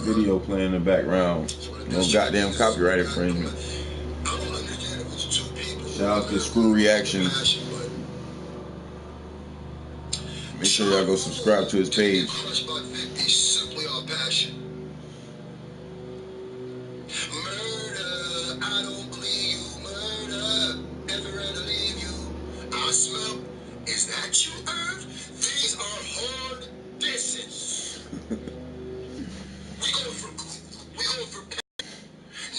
video playing in the background. No goddamn copyright infringement. Shout out to Screw Reactions. Make sure y'all go subscribe to his page. Is that you, Earth? These are hard disses. We going for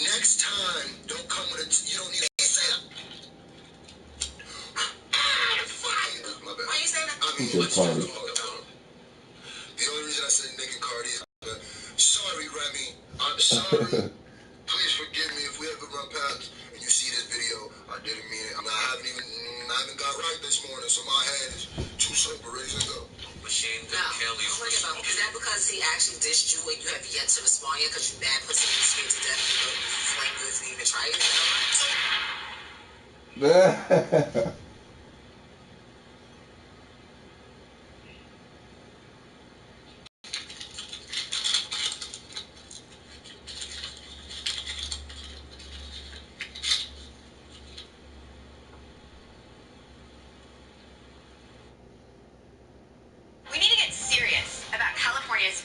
next time, don't come with you don't need to say that. Fire! My bad. Why you saying that? I mean, the only reason I said Nick and Cardi is sorry, Remy. I'm sorry. Please forgive me if we ever run past and you see this video. I didn't mean it. I haven't got right this morning, so my head is too sober, ready to go. Machine Gun Kelly. Is that because he actually dissed you and you have yet to respond yet because you mad pussy and scared to death and you flame goods and even try it?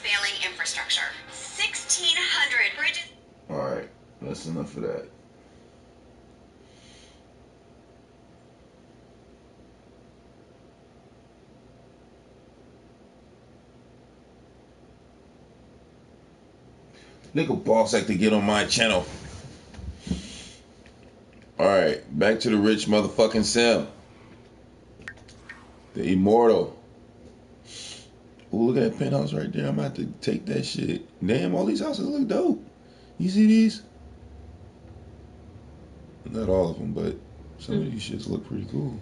Failing infrastructure. 1,600 bridges. Alright, that's enough of that. Nigga boss like to get on my channel. Alright, back to the rich motherfucking Sim. The immortal. Oh, look at that penthouse right there. I'm about to take that shit. Damn, all these houses look dope. You see these? Not all of them, but some of these shits look pretty cool.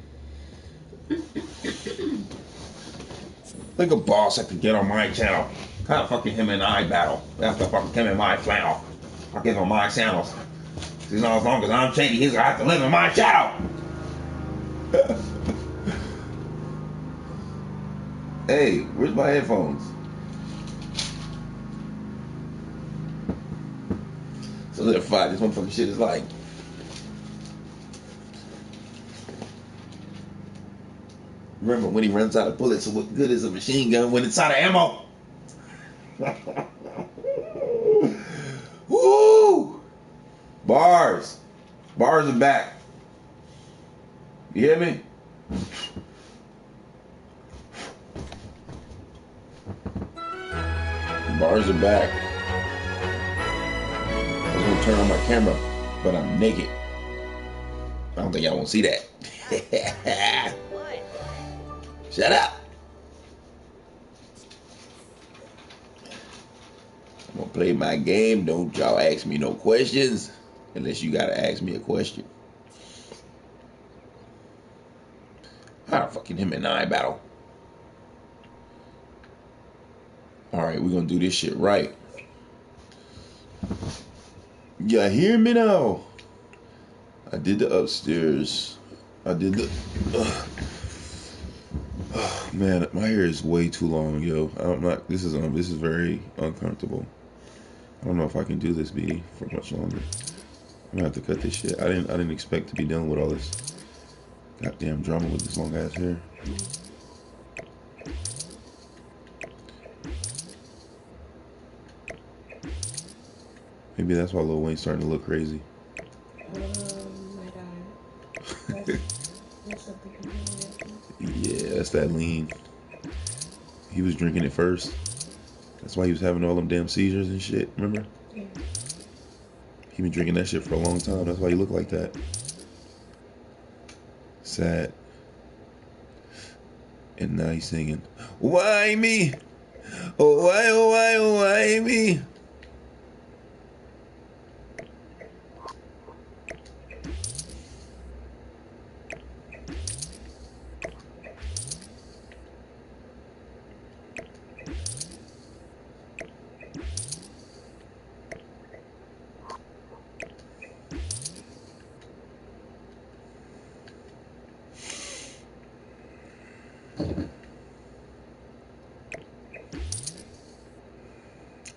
Like a boss have to get on my channel. How the fucking him and I battle? That's the fucking him and my flannel. I'll give him my channels. You know, as long as I'm shady, he's gonna have to live in my shadow. Hey, where's my headphones? Solidified. This motherfucking shit is like. Remember when he runs out of bullets, so what good is a machine gun when it's out of ammo? Woo! Bars. Bars are back. You hear me? Bars are back. I was gonna turn on my camera, but I'm naked. I don't think y'all won't see that. Shut up. I'm gonna play my game. Don't y'all ask me no questions unless you gotta ask me a question. How the fucking him and I battle? Alright, we're gonna do this shit right. You hear me now? I did the upstairs. I did the... man, my hair is way too long, yo. I'm not... This is very uncomfortable. I don't know if I can do this, B, for much longer. I'm gonna have to cut this shit. I didn't expect to be dealing with all this goddamn drama with this long ass hair. Maybe that's why Lil Wayne's starting to look crazy. Yeah, that's that lean. He was drinking it first. That's why he was having all them damn seizures and shit, remember? Yeah. He been drinking that shit for a long time. That's why he looked like that. Sad. And now he's singing, why me? Oh, why me?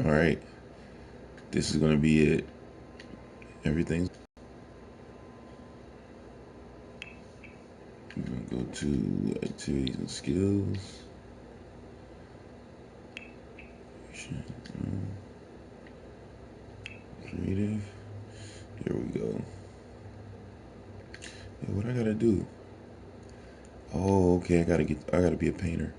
All right, this is gonna be it. Everything's. We're gonna go to activities and skills. Creative. Here we go. Hey, what I gotta do? Oh, okay. I gotta be a painter.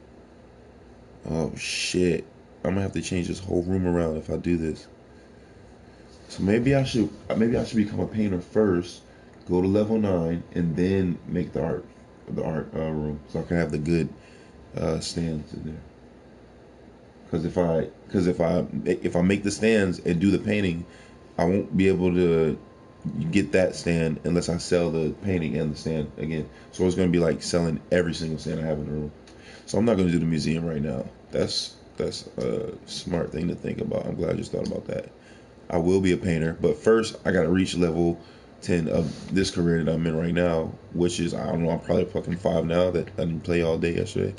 Oh shit. I'm gonna have to change this whole room around if I do this. So maybe I should become a painter first, go to level 9, and then make the art room, so I can have the good stands in there. Because if I make the stands and do the painting, I won't be able to get that stand unless I sell the painting and the stand again. So it's gonna be like selling every single stand I have in the room. So I'm not gonna do the museum right now. That's a smart thing to think about. I'm glad I just thought about that. I will be a painter, but first I gotta reach level 10 of this career that I'm in right now, which is, I don't know, I'm probably fucking 5 now that I didn't play all day yesterday.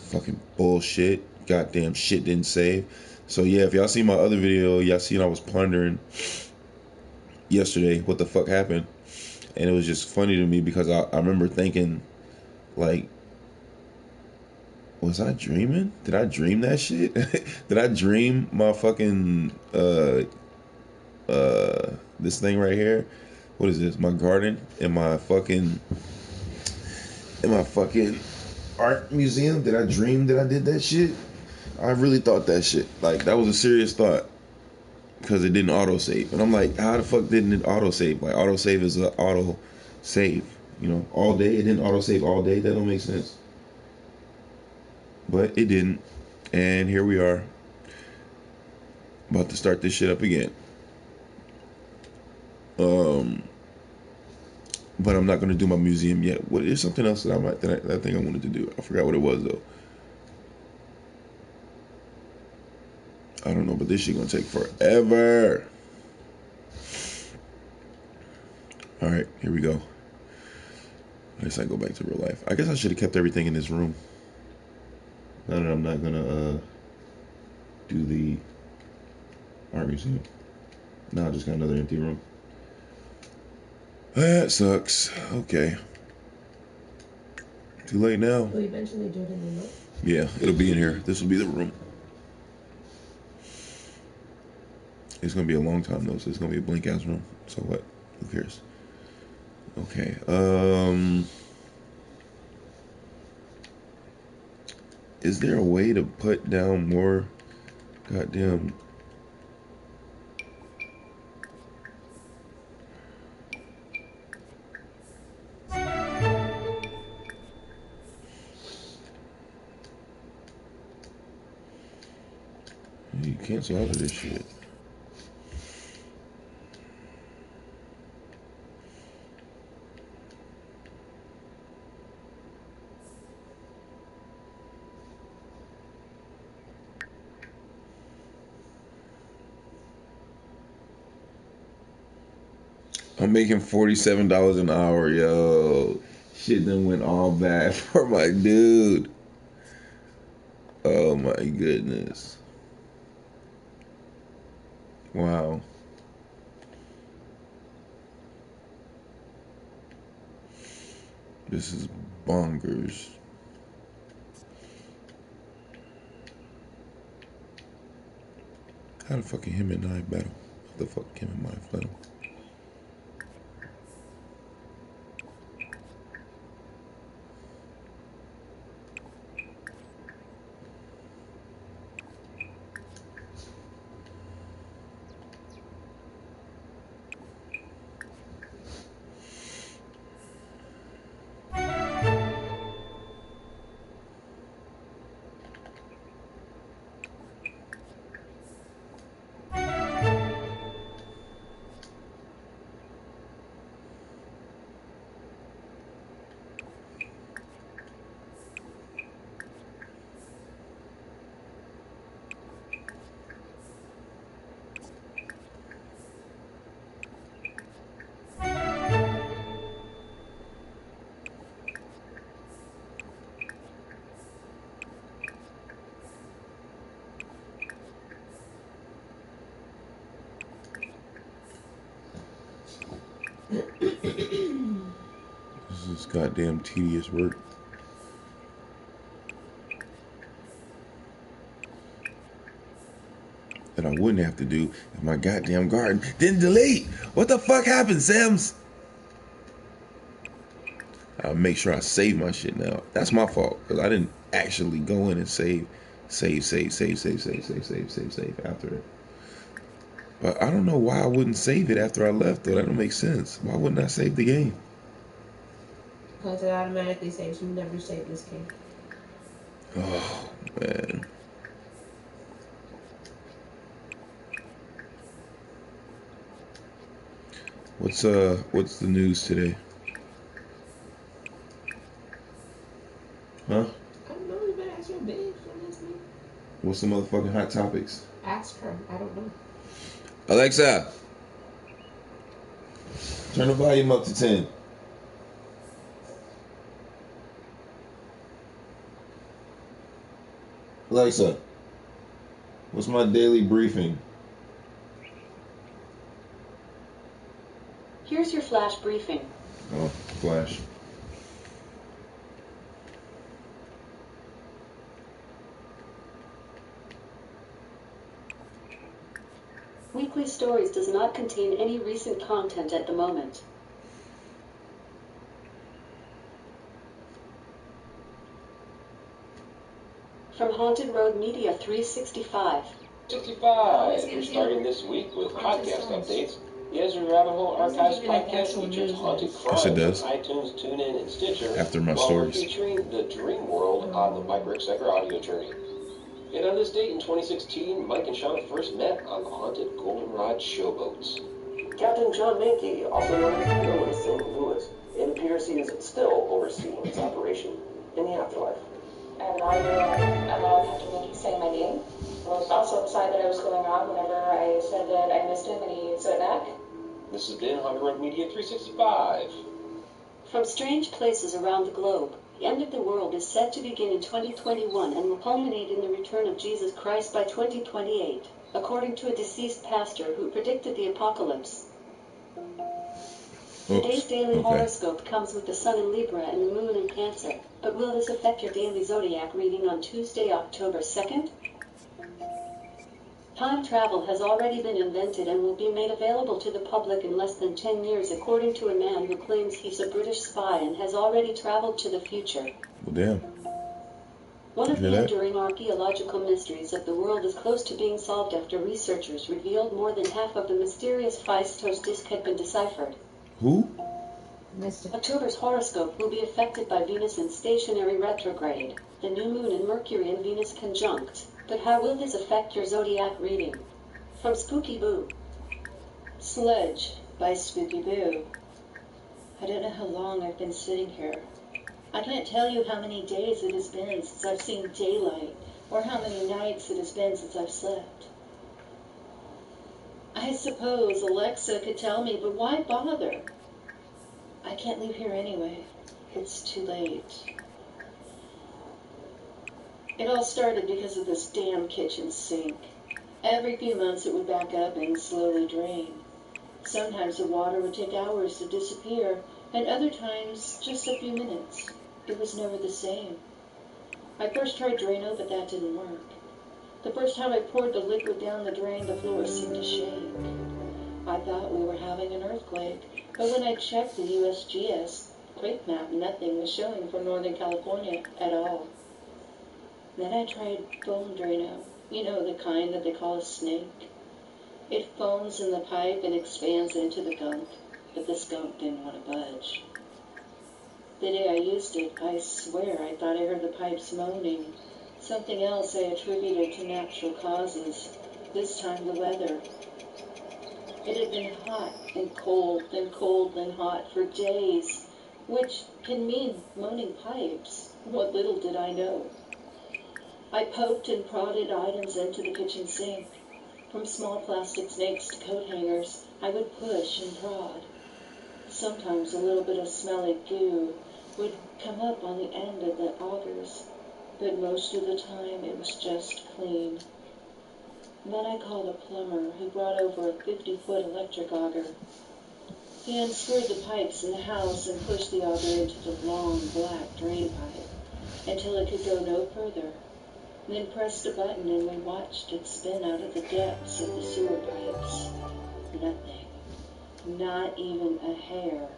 Fucking bullshit. Goddamn shit didn't save. So yeah, if y'all see my other video, y'all seen I was pondering yesterday what the fuck happened. And it was just funny to me because I remember thinking, like, was I dreaming? Did I dream that shit? Did I dream my fucking this thing right here? What is this? My garden in my fucking art museum? Did I dream that I did that shit? I really thought that shit. Like, that was a serious thought because it didn't auto save. And I'm like, how the fuck didn't it auto save? Like, auto save is an auto save. You know, all day. It didn't auto save all day. That don't make sense. But it didn't. And here we are, about to start this shit up again. But I'm not gonna do my museum yet. What is something else that I think I wanted to do? I forgot what it was though. I don't know, but this shit gonna take forever. All right, here we go. I guess I go back to real life. I guess I should have kept everything in this room. Now that I'm not gonna do the art museum. Now I just got another empty room. That sucks. Okay. Too late now. Will you eventually do it in the room? Yeah, it'll be in here. This will be the room. It's gonna be a long time though, so it's gonna be a blank ass room. So what? Who cares? Okay. Is there a way to put down more goddamn? You cancel out of this shit. I'm making $47 an hour, yo. Shit done went all bad for my dude. Oh my goodness. Wow. This is bonkers. How the fuck can him and I battle? How the fuck can him and I battle? Goddamn tedious work. That I wouldn't have to do if my goddamn garden didn't delete. What the fuck happened, Sims? I'll make sure I save my shit now. That's my fault, because I didn't actually go in and save after it. But I don't know why I wouldn't save it after I left, though. That don't make sense. Why wouldn't I save the game? Because it automatically saves you never saved this game. Oh, man. What's the news today? Huh? I don't know. You better ask your bitch. What's the motherfucking hot topics? Ask her. I don't know. Alexa, turn the volume up to 10. Alexa, what's my daily briefing? Here's your flash briefing. Oh, flash. Weekly Stories does not contain any recent content at the moment. From Haunted Road Media 365. 65. We're starting this week with podcast updates. The Ezra Rabbit Hole Archives podcast features haunted crimes on iTunes, TuneIn, and Stitcher. After my while stories. Featuring the Dream World on the Mike Ricksecker audio journey. And on this date in 2016, Mike and Shauna first met on the haunted Goldenrod showboats. Captain John Mankey, also known as Bill in St. Louis, it appears he is still overseeing its operation in the afterlife. I have an audio of Captain Mankey saying my name. I was also upset that I was going on whenever I said that I missed him and he said it back. This has been Haunted Road Media 365. From strange places around the globe, the end of the world is set to begin in 2021 and will culminate in the return of Jesus Christ by 2028, according to a deceased pastor who predicted the apocalypse. Today's daily horoscope comes with the sun in Libra and the moon in Cancer, but will this affect your daily zodiac reading on Tuesday, October 2nd? Time travel has already been invented and will be made available to the public in less than 10 years, according to a man who claims he's a British spy and has already traveled to the future. Well, damn. One of the enduring archaeological mysteries of the world is close to being solved after researchers revealed more than half of the mysterious Phaistos disk had been deciphered. Who? October's horoscope will be affected by Venus in stationary retrograde, the new moon and Mercury and Venus conjunct. But how will this affect your zodiac reading? From Spooky Boo. Sledge by Spooky Boo. I don't know how long I've been sitting here. I can't tell you how many days it has been since I've seen daylight, or how many nights it has been since I've slept. I suppose Alexa could tell me, but why bother? I can't leave here anyway. It's too late. It all started because of this damn kitchen sink. Every few months it would back up and slowly drain. Sometimes the water would take hours to disappear, and other times just a few minutes. It was never the same. I first tried Drano, but that didn't work. The first time I poured the liquid down the drain, the floor seemed to shake. I thought we were having an earthquake, but when I checked the USGS quake map, nothing was showing for Northern California at all. Then I tried foam Drano, you know, the kind that they call a snake. It foams in the pipe and expands into the gunk, but this gunk didn't want to budge. The day I used it, I swear I thought I heard the pipes moaning. Something else I attributed to natural causes, this time the weather. It had been hot and cold and hot for days, which can mean moaning pipes. What little did I know. I poked and prodded items into the kitchen sink. From small plastic snakes to coat hangers, I would push and prod. Sometimes a little bit of smelly goo would come up on the end of the augers, but most of the time it was just clean. Then I called a plumber who brought over a 50-foot electric auger. He unscrewed the pipes in the house and pushed the auger into the long black drain pipe until it could go no further, then pressed a button and we watched it spin out of the depths of the sewer pipes. Nothing. Not even a hair.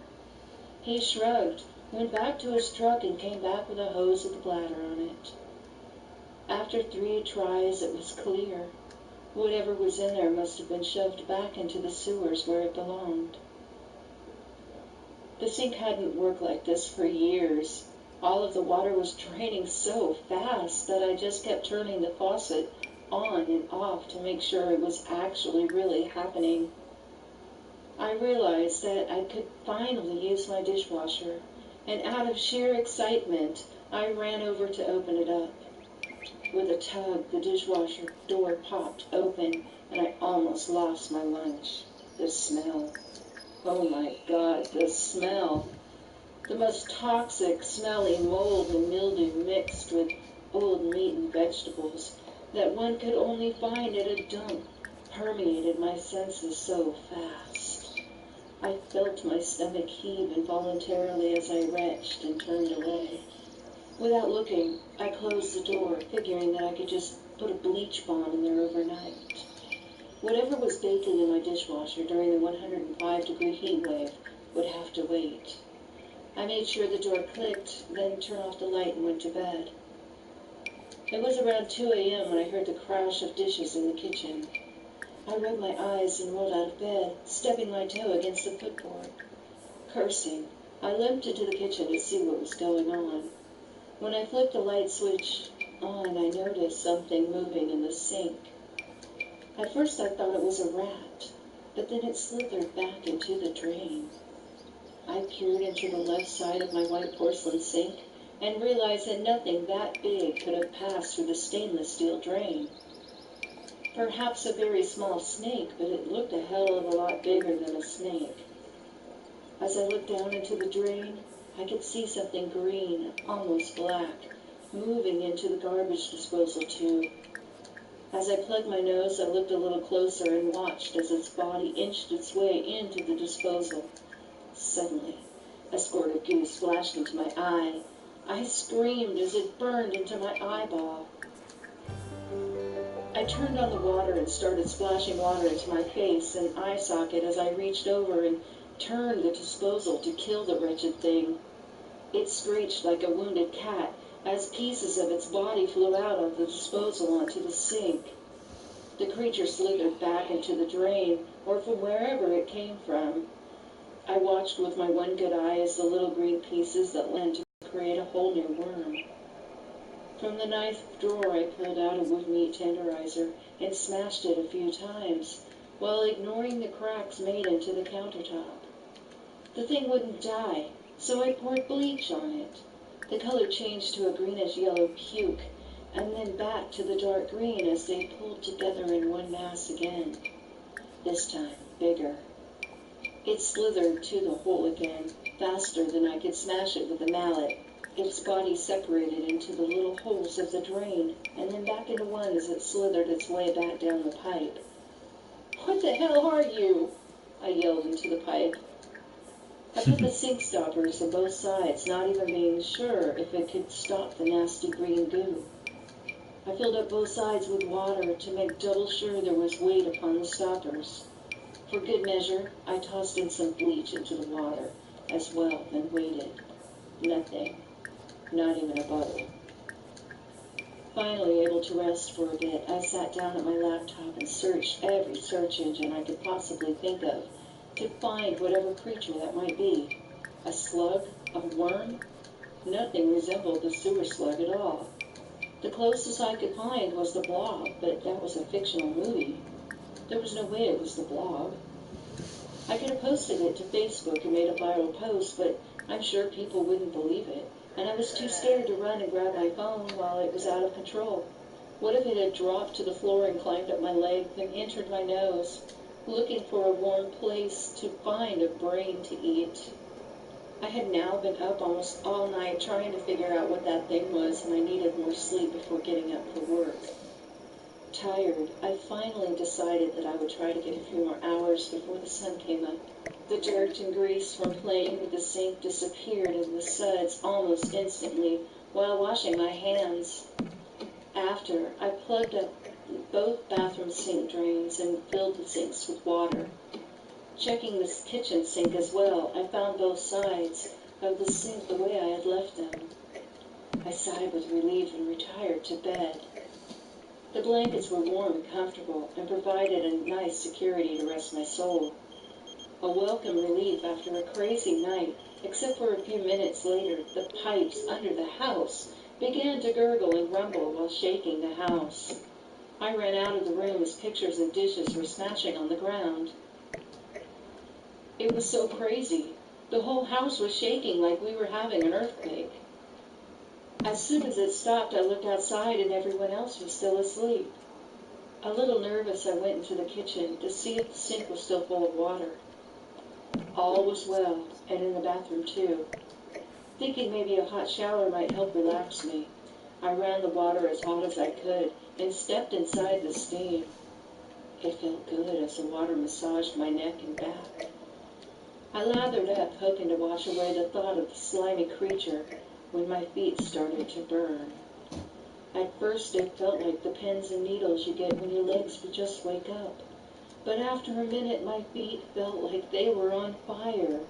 He shrugged, went back to his truck and came back with a hose with a bladder on it. After 3 tries, it was clear. Whatever was in there must have been shoved back into the sewers where it belonged. The sink hadn't worked like this for years. All of the water was draining so fast that I just kept turning the faucet on and off to make sure it was actually really happening. I realized that I could finally use my dishwasher, and out of sheer excitement, I ran over to open it up. With a tug, the dishwasher door popped open, and I almost lost my lunch. The smell. Oh my God, the smell. The most toxic, smelly mold and mildew mixed with old meat and vegetables that one could only find at a dump permeated my senses so fast. I felt my stomach heave involuntarily as I retched and turned away. Without looking, I closed the door, figuring that I could just put a bleach bomb in there overnight. Whatever was baking in my dishwasher during the 105-degree heat wave would have to wait. I made sure the door clicked, then turned off the light and went to bed. It was around 2 a.m. when I heard the crash of dishes in the kitchen. I rubbed my eyes and rolled out of bed, stepping my toe against the footboard. Cursing, I limped into the kitchen to see what was going on. When I flipped the light switch on, I noticed something moving in the sink. At first I thought it was a rat, but then it slithered back into the drain. I peered into the left side of my white porcelain sink and realized that nothing that big could have passed through the stainless steel drain. Perhaps a very small snake, but it looked a hell of a lot bigger than a snake. As I looked down into the drain, I could see something green, almost black, moving into the garbage disposal tube. As I plugged my nose, I looked a little closer and watched as its body inched its way into the disposal. Suddenly, a squirt of goo splashed into my eye. I screamed as it burned into my eyeball. I turned on the water and started splashing water into my face and eye socket as I reached over and turned the disposal to kill the wretched thing. It screeched like a wounded cat as pieces of its body flew out of the disposal onto the sink. The creature slithered back into the drain, or from wherever it came from. I watched with my one good eye as the little green pieces that went to create a whole new worm. From the knife drawer I pulled out a wood meat tenderizer and smashed it a few times, while ignoring the cracks made into the countertop. The thing wouldn't die, so I poured bleach on it. The color changed to a greenish-yellow puke, and then back to the dark green as they pulled together in one mass again. This time, bigger. It slithered to the hole again, faster than I could smash it with a mallet. Its body separated into the little holes of the drain, and then back into one as it slithered its way back down the pipe. "What the hell are you?" I yelled into the pipe. I put the sink stoppers on both sides, not even being sure if it could stop the nasty green goo. I filled up both sides with water to make double sure there was weight upon the stoppers. For good measure, I tossed in some bleach into the water as well, then waited. Nothing. Not even a bubble. Finally able to rest for a bit, I sat down at my laptop and searched every search engine I could possibly think of to find whatever creature that might be. A slug? A worm? Nothing resembled the sewer slug at all. The closest I could find was the Blob, but that was a fictional movie. There was no way it was the Blob. I could have posted it to Facebook and made a viral post, but I'm sure people wouldn't believe it, and I was too scared to run and grab my phone while it was out of control. What if it had dropped to the floor and climbed up my leg, then entered my nose, looking for a warm place to find a brain to eat? I had now been up almost all night trying to figure out what that thing was, and I needed more sleep before getting up for work. Tired, I finally decided that I would try to get a few more hours before the sun came up. The dirt and grease from playing with the sink disappeared in the suds almost instantly while washing my hands. After, I plugged up both bathroom sink drains and filled the sinks with water. Checking this kitchen sink as well, I found both sides of the sink the way I had left them. I sighed with relief and retired to bed. The blankets were warm and comfortable and provided a nice security to rest my soul. A welcome relief after a crazy night, except for a few minutes later, the pipes under the house began to gurgle and rumble while shaking the house. I ran out of the room as pictures of dishes were smashing on the ground. It was so crazy. The whole house was shaking like we were having an earthquake. As soon as it stopped, I looked outside and everyone else was still asleep. A little nervous, I went into the kitchen to see if the sink was still full of water. All was well, and in the bathroom too. Thinking maybe a hot shower might help relax me, I ran the water as hot as I could and stepped inside the steam. It felt good as the water massaged my neck and back. I lathered up, hoping to wash away the thought of the slimy creature when my feet started to burn. At first it felt like the pins and needles you get when your legs would just wake up. But after a minute my feet felt like they were on fire.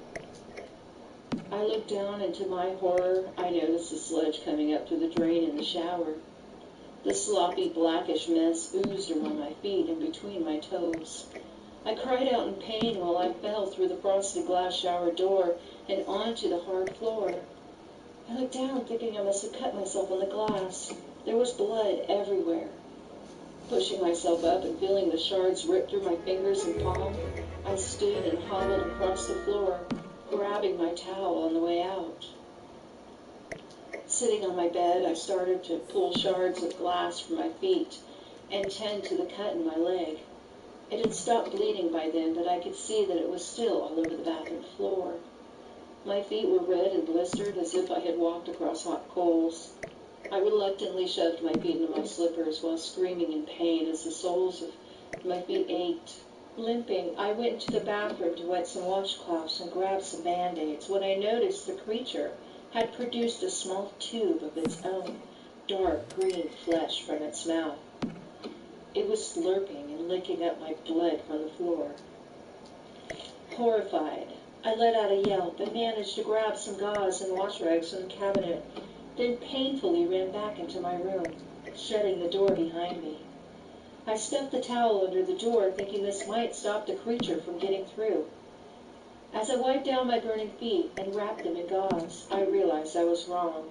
I looked down, and to my horror, I noticed the sludge coming up through the drain in the shower. The sloppy blackish mess oozed around my feet and between my toes. I cried out in pain while I fell through the frosted glass shower door and onto the hard floor. I looked down, thinking I must have cut myself on the glass. There was blood everywhere. Pushing myself up and feeling the shards rip through my fingers and palm, I stood and hobbled across the floor, grabbing my towel on the way out. Sitting on my bed, I started to pull shards of glass from my feet and tend to the cut in my leg. It had stopped bleeding by then, but I could see that it was still all over the bathroom floor. My feet were red and blistered as if I had walked across hot coals. I reluctantly shoved my feet into my slippers while screaming in pain as the soles of my feet ached. Limping, I went into the bathroom to wet some washcloths and grab some Band-Aids when I noticed the creature had produced a small tube of its own dark green flesh from its mouth. It was slurping and licking up my blood from the floor. Horrified, I let out a yelp and managed to grab some gauze and wash rags from the cabinet, then painfully ran back into my room, shutting the door behind me. I stuffed the towel under the door, thinking this might stop the creature from getting through. As I wiped down my burning feet and wrapped them in gauze, I realized I was wrong.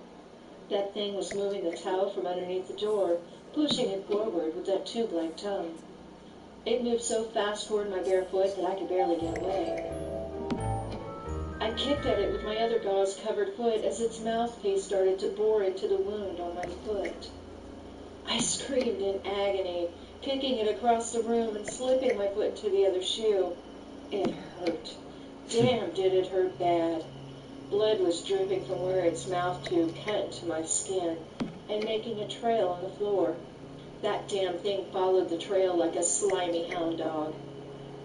That thing was moving the towel from underneath the door, pushing it forward with that tube-like tongue. It moved so fast toward my bare foot that I could barely get away. I kicked at it with my other gauze-covered foot as its mouthpiece started to bore into the wound on my foot. I screamed in agony, kicking it across the room and slipping my foot into the other shoe. It hurt. Damn, did it hurt bad. Blood was dripping from where its mouth tube cut into my skin and making a trail on the floor. That damn thing followed the trail like a slimy hound dog.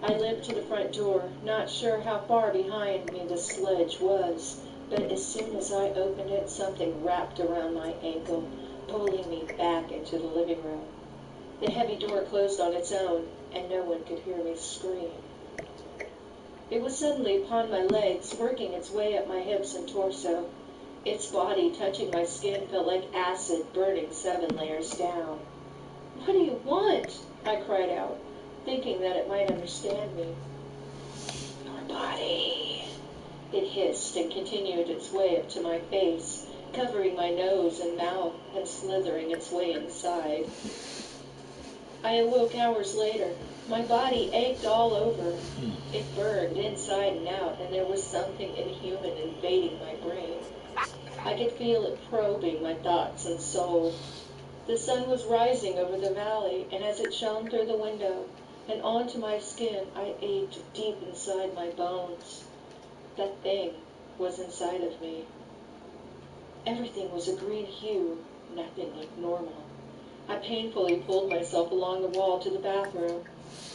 I limped to the front door, not sure how far behind me the sledge was, but as soon as I opened it, something wrapped around my ankle, pulling me back into the living room. The heavy door closed on its own, and no one could hear me scream. It was suddenly upon my legs, working its way up my hips and torso. Its body touching my skin felt like acid burning 7 layers down. "What do you want?" I cried out, thinking that it might understand me. "Your body," it hissed and continued its way up to my face, covering my nose and mouth and slithering its way inside. I awoke hours later. My body ached all over. It burned inside and out, and there was something inhuman invading my brain. I could feel it probing my thoughts and soul. The sun was rising over the valley, and as it shone through the window and onto my skin, I ached deep inside my bones. That thing was inside of me. Everything was a green hue. Nothing looked normal. I painfully pulled myself along the wall to the bathroom,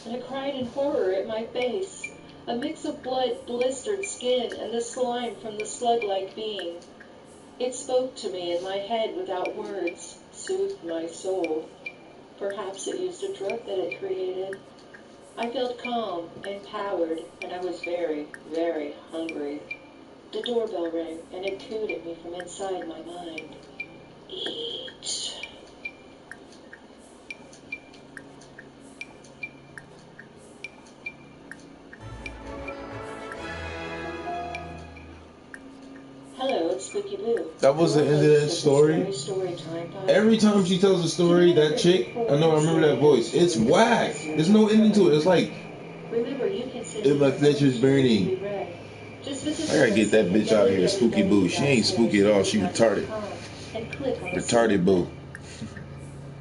and I cried in horror at my face, a mix of blood, blistered skin, and the slime from the slug-like being. It spoke to me in my head without words, soothed my soul. Perhaps it used a drug that it created. I felt calm, empowered, and I was very, very hungry. The doorbell rang, and it cooed at me from inside my mind. Eat. Hello, it's Spooky Boo. That was the end of that story. Every time she tells a story, that chick, I remember that voice. It's whack. There's no ending to it. It's like, if my flesh is burning. I gotta get that bitch out of here, Spooky Boo. She ain't spooky at all. She retarded. Retarded Boo.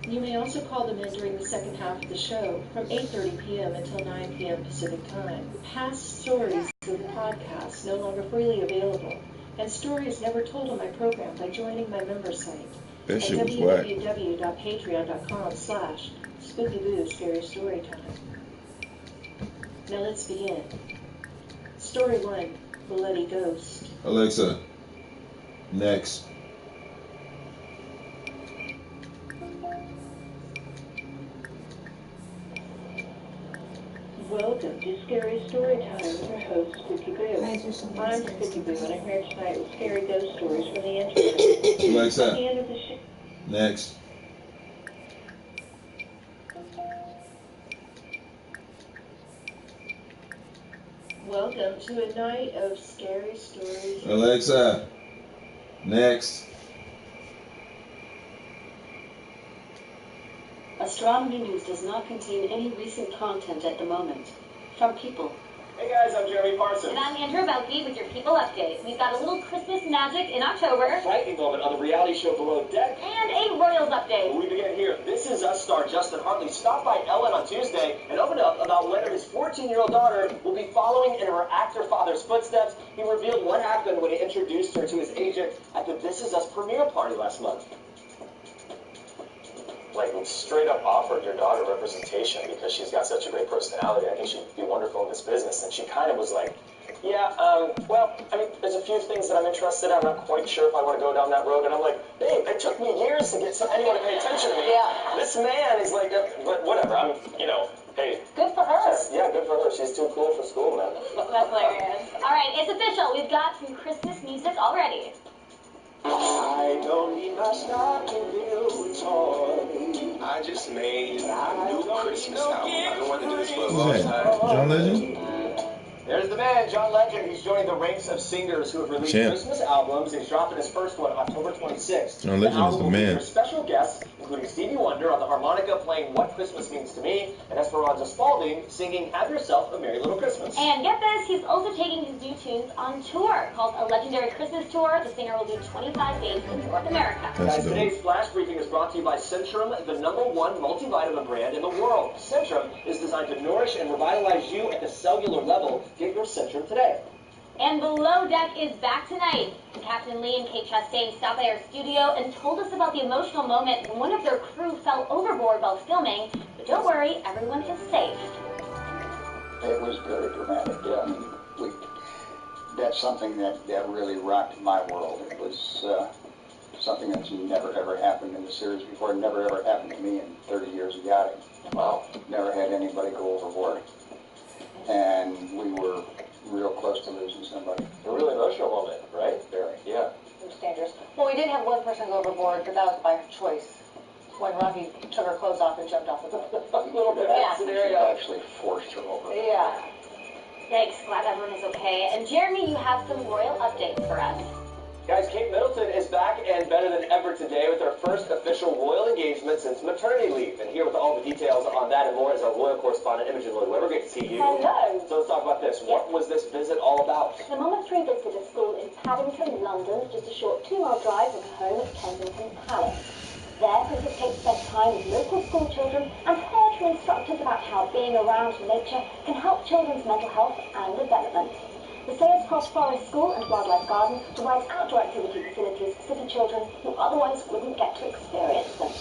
You may also call them in during the second half of the show, from 8:30 p.m. until 9 p.m. Pacific Time. Past stories of the podcast no longer freely available, and stories never told on my program by joining my member site That at shit was whack. www.patreon.com/SpookyBoo Scary Storytime. Now let's begin. Story 1, Bloody Ghost. Alexa, next. Welcome to Scary Storytime with your host, Spooky Boo. I'm Spooky Boo, and I'm here tonight with scary ghost stories from the internet. At the Alexa, end of the show. next. Welcome to a night of scary stories. Alexa, next. Astronomy News does not contain any recent content at the moment. From people. Hey guys, I'm Jeremy Parsons. And I'm Andrew Belke with your People Update. We've got a little Christmas magic in October. A frightening moment on the reality show Below Deck. And a Royals update. We begin here. This Is Us star Justin Hartley stopped by Ellen on Tuesday and opened up about whether his 14-year-old daughter will be following in her actor father's footsteps. He revealed what happened when he introduced her to his agent at the This Is Us premiere party last month. Like, straight up offered your daughter representation because she's got such a great personality. I think she'd be wonderful in this business. And she kind of was like, yeah, well, I mean, there's a few things that I'm interested in. I'm not quite sure if I want to go down that road. And I'm like, babe, it took me years to get anyone to pay attention to me. Yeah. This man is like, whatever, hey. Good for her. Yeah, good for her. She's too cool for school, man. That's hilarious. All right, it's official. We've got some Christmas music already. I don't need my stocking filled with toys. I just made a new Christmas album. I've been wanting to do this for a long Who's that? time. John Legend? There's the man, John Legend. He's joining the ranks of singers who have released Champ. Christmas albums. He's dropping his first one October 26th. John Legend is album the will man. feature special guests, including Stevie Wonder on the harmonica playing What Christmas Means to Me, and Esperanza Spalding singing Have Yourself a Merry Little Christmas. And get this, he's also taking his new tunes on tour called A Legendary Christmas Tour. The singer will do 25 days in North America. That's Guys, dope. today's flash briefing is brought to you by Centrum, the #1 multivitamin brand in the world. Centrum is designed to nourish and revitalize you at the cellular level. Get your Centrum today. And Below Deck is back tonight. Captain Lee and Kate Chastain stopped by our studio and told us about the emotional moment when one of their crew fell overboard while filming. But don't worry, everyone is safe. It was very dramatic, yeah. I mean, that's something that really rocked my world. It was something that's never ever happened in the series before. It never ever happened to me in 30 years of yachting. Wow. Never had anybody go overboard. And we were real close to losing somebody. A really emotional moment, right? Very. Yeah. It was dangerous. Well, we did have one person go overboard, but that was by her choice. When Rocky took her clothes off and jumped off the boat. A little bit Yeah. of She scenario. actually forced her over. Yeah. Yikes, glad everyone is okay. And Jeremy, you have some royal updates for us. Guys, Kate Middleton is back and better than ever today with her first official royal engagement since maternity leave. And here with all the details on that and more is our royal correspondent, Imogen Lloyd-Webber. Great to see you. Hello. So let's talk about this. What was this visit all about? The Mama 3 visited a school in Paddington, London, just a short 2-mile drive from home at Kensington Palace. There, Princess Kate spent time with local school children and heard from instructors about how being around nature can help children's mental health and development. The Sayers Cross Forest School and Wildlife Garden provides outdoor activity facilities for city children who otherwise wouldn't get to experience them.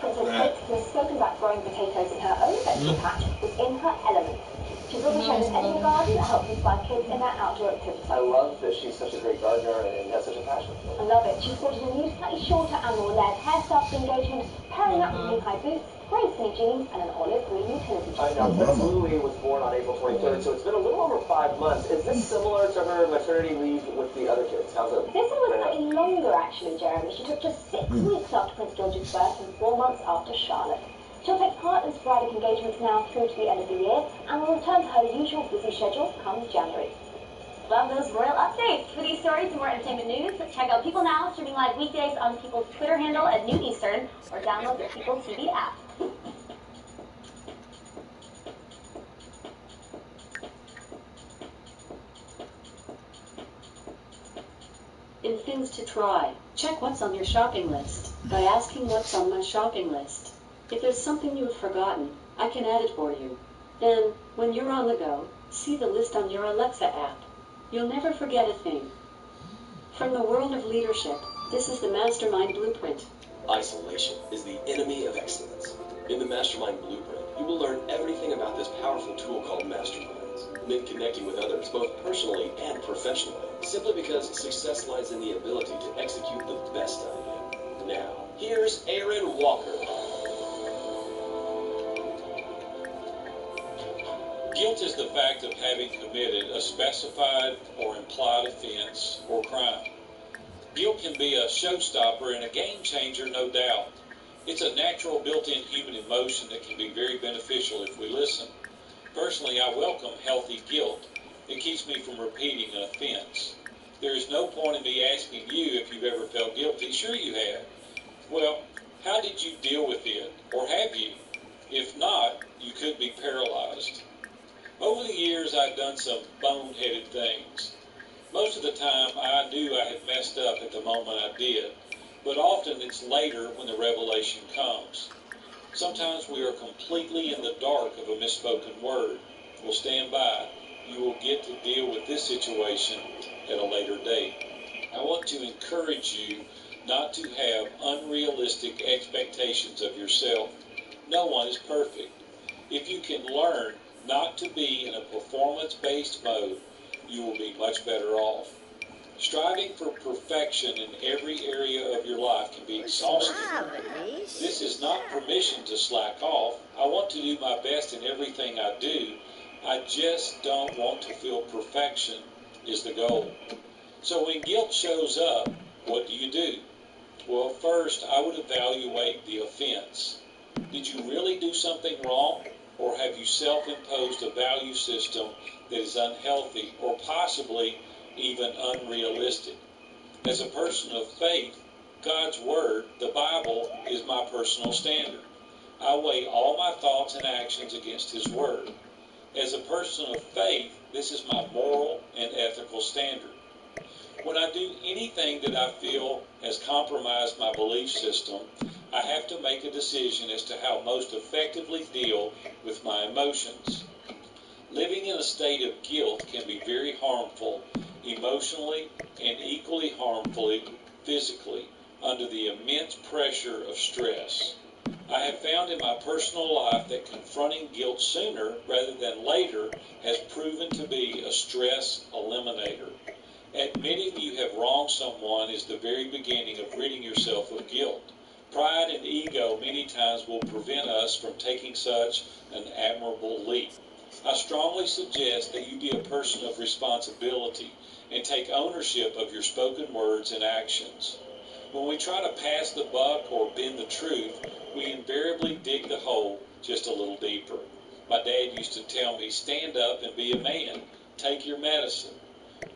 Princess Kate, who has spoken about growing potatoes in her own vegetable patch, was in her element. She's also shown an edible garden that helps inspire kids in their outdoor activities. I love that she's such a great gardener and has such a passion for it. I love it. She's sported a new, slightly shorter and more layered hairstyle for engagement, pairing up with knee-high boots, grey skinny jeans, and an olive green utility jacket. I know. Prince Louis was born on April 23rd, so it's been a little over 5 months. Is this similar to her maternity leave with the other kids? How's it? This one was slightly longer, actually, Jeremy. She took just 6 weeks after Prince George's birth and 4 months after Charlotte. She'll take part in sporadic engagements now through to the end of the year and will return to her usual busy schedule come January. Love those royal updates. For these stories and more entertainment news, check out People Now, streaming live weekdays on People's Twitter handle at noon Eastern, or download the People TV app. In things to try, check what's on your shopping list by asking what's on my shopping list. If there's something you've forgotten, I can add it for you. Then, when you're on the go, see the list on your Alexa app. You'll never forget a thing. From the world of leadership, this is the Mastermind Blueprint. Isolation is the enemy of excellence. In the Mastermind Blueprint, you will learn everything about this powerful tool called Masterminds, and then connecting with others both personally and professionally, simply because success lies in the ability to execute the best idea. Now, here's Aaron Walker. Guilt is the fact of having committed a specified or implied offense or crime. Guilt can be a showstopper and a game changer, no doubt. It's a natural built-in human emotion that can be very beneficial if we listen. Personally, I welcome healthy guilt. It keeps me from repeating an offense. There is no point in me asking you if you've ever felt guilty. Sure you have. Well, how did you deal with it? Or have you? If not, you could be paralyzed. Over the years, I've done some boneheaded things. Most of the time, I knew I had messed up at the moment I did, but often it's later when the revelation comes. Sometimes we are completely in the dark of a misspoken word. Well, stand by. You will get to deal with this situation at a later date. I want to encourage you not to have unrealistic expectations of yourself. No one is perfect. If you can learn not to be in a performance-based mode, you will be much better off. Striving for perfection in every area of your life can be exhausting. This is not permission to slack off. I want to do my best in everything I do. I just don't want to feel perfection is the goal. So when guilt shows up, what do? Well, first, I would evaluate the offense. Did you really do something wrong? Or have you self-imposed a value system that is unhealthy or possibly even unrealistic? As a person of faith, God's Word, the Bible, is my personal standard. I weigh all my thoughts and actions against His Word. As a person of faith, this is my moral and ethical standard. When I do anything that I feel has compromised my belief system, I have to make a decision as to how most effectively deal with my emotions. Living in a state of guilt can be very harmful emotionally and equally harmfully physically under the immense pressure of stress. I have found in my personal life that confronting guilt sooner rather than later has proven to be a stress eliminator. Admitting you have wronged someone is the very beginning of ridding yourself of guilt. Pride and ego many times will prevent us from taking such an admirable leap. I strongly suggest that you be a person of responsibility and take ownership of your spoken words and actions. When we try to pass the buck or bend the truth, we invariably dig the hole just a little deeper. My dad used to tell me, stand up and be a man. Take your medicine.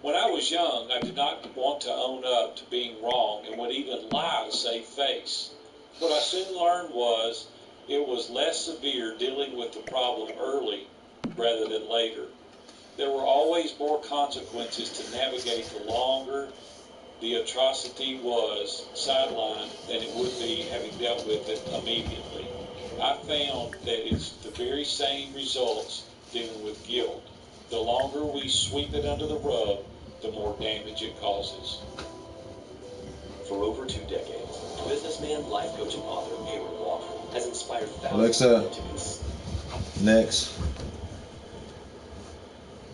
When I was young, I did not want to own up to being wrong and would even lie to save face. What I soon learned was it was less severe dealing with the problem early rather than later. There were always more consequences to navigate the longer the atrocity was sidelined than it would be having dealt with it immediately. I found that it's the very same results dealing with guilt. The longer we sweep it under the rug, the more damage it causes. For over 2 decades, businessman, life coach, and author Aaron Walker has inspired thousands Alexa, of activists. next.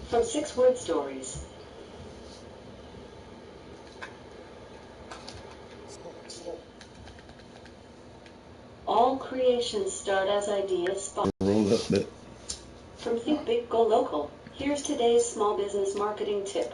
From 6 Word Stories. All creations start as ideas. Roll up that. From Think Big, Go Local. Here's today's small business marketing tip.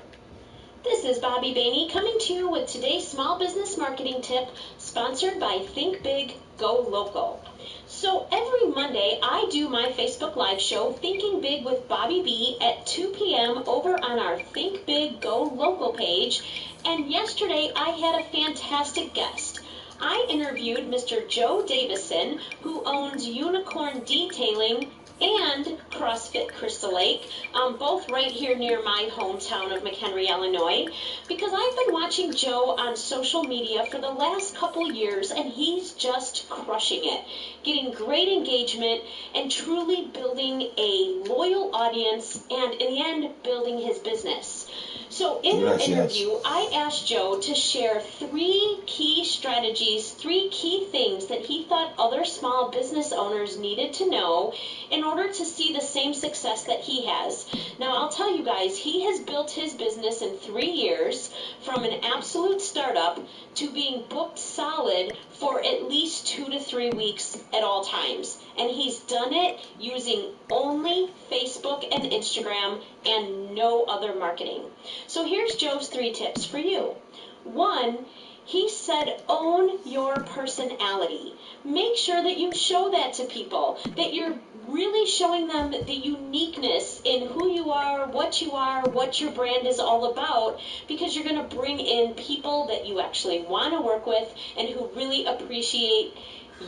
This is Bobby Bainey coming to you with today's small business marketing tip, sponsored by Think Big, Go Local. So every Monday, I do my Facebook Live show, Thinking Big with Bobby B, at 2 p.m. over on our Think Big, Go Local page. And yesterday, I had a fantastic guest. I interviewed Mr. Joe Davison, who owns Unicorn Detailing and CrossFit Crystal Lake, both right here near my hometown of McHenry, Illinois, because I've been watching Joe on social media for the last couple years, and he's just crushing it, getting great engagement and truly building a loyal audience, and in the end, building his business. So in our interview, I asked Joe to share 3 key strategies, 3 key things that he thought other small business owners needed to know in order to see the same success that he has. Now, I'll tell you guys, he has built his business in 3 years from an absolute startup to being booked solid for at least 2 to 3 weeks at all times. And he's done it using only Facebook and Instagram and no other marketing. So here's Joe's 3 tips for you. 1, he said, own your personality. Make sure that you show that to people, that you're really showing them the uniqueness in who you are, what your brand is all about, because you're going to bring in people that you actually want to work with and who really appreciate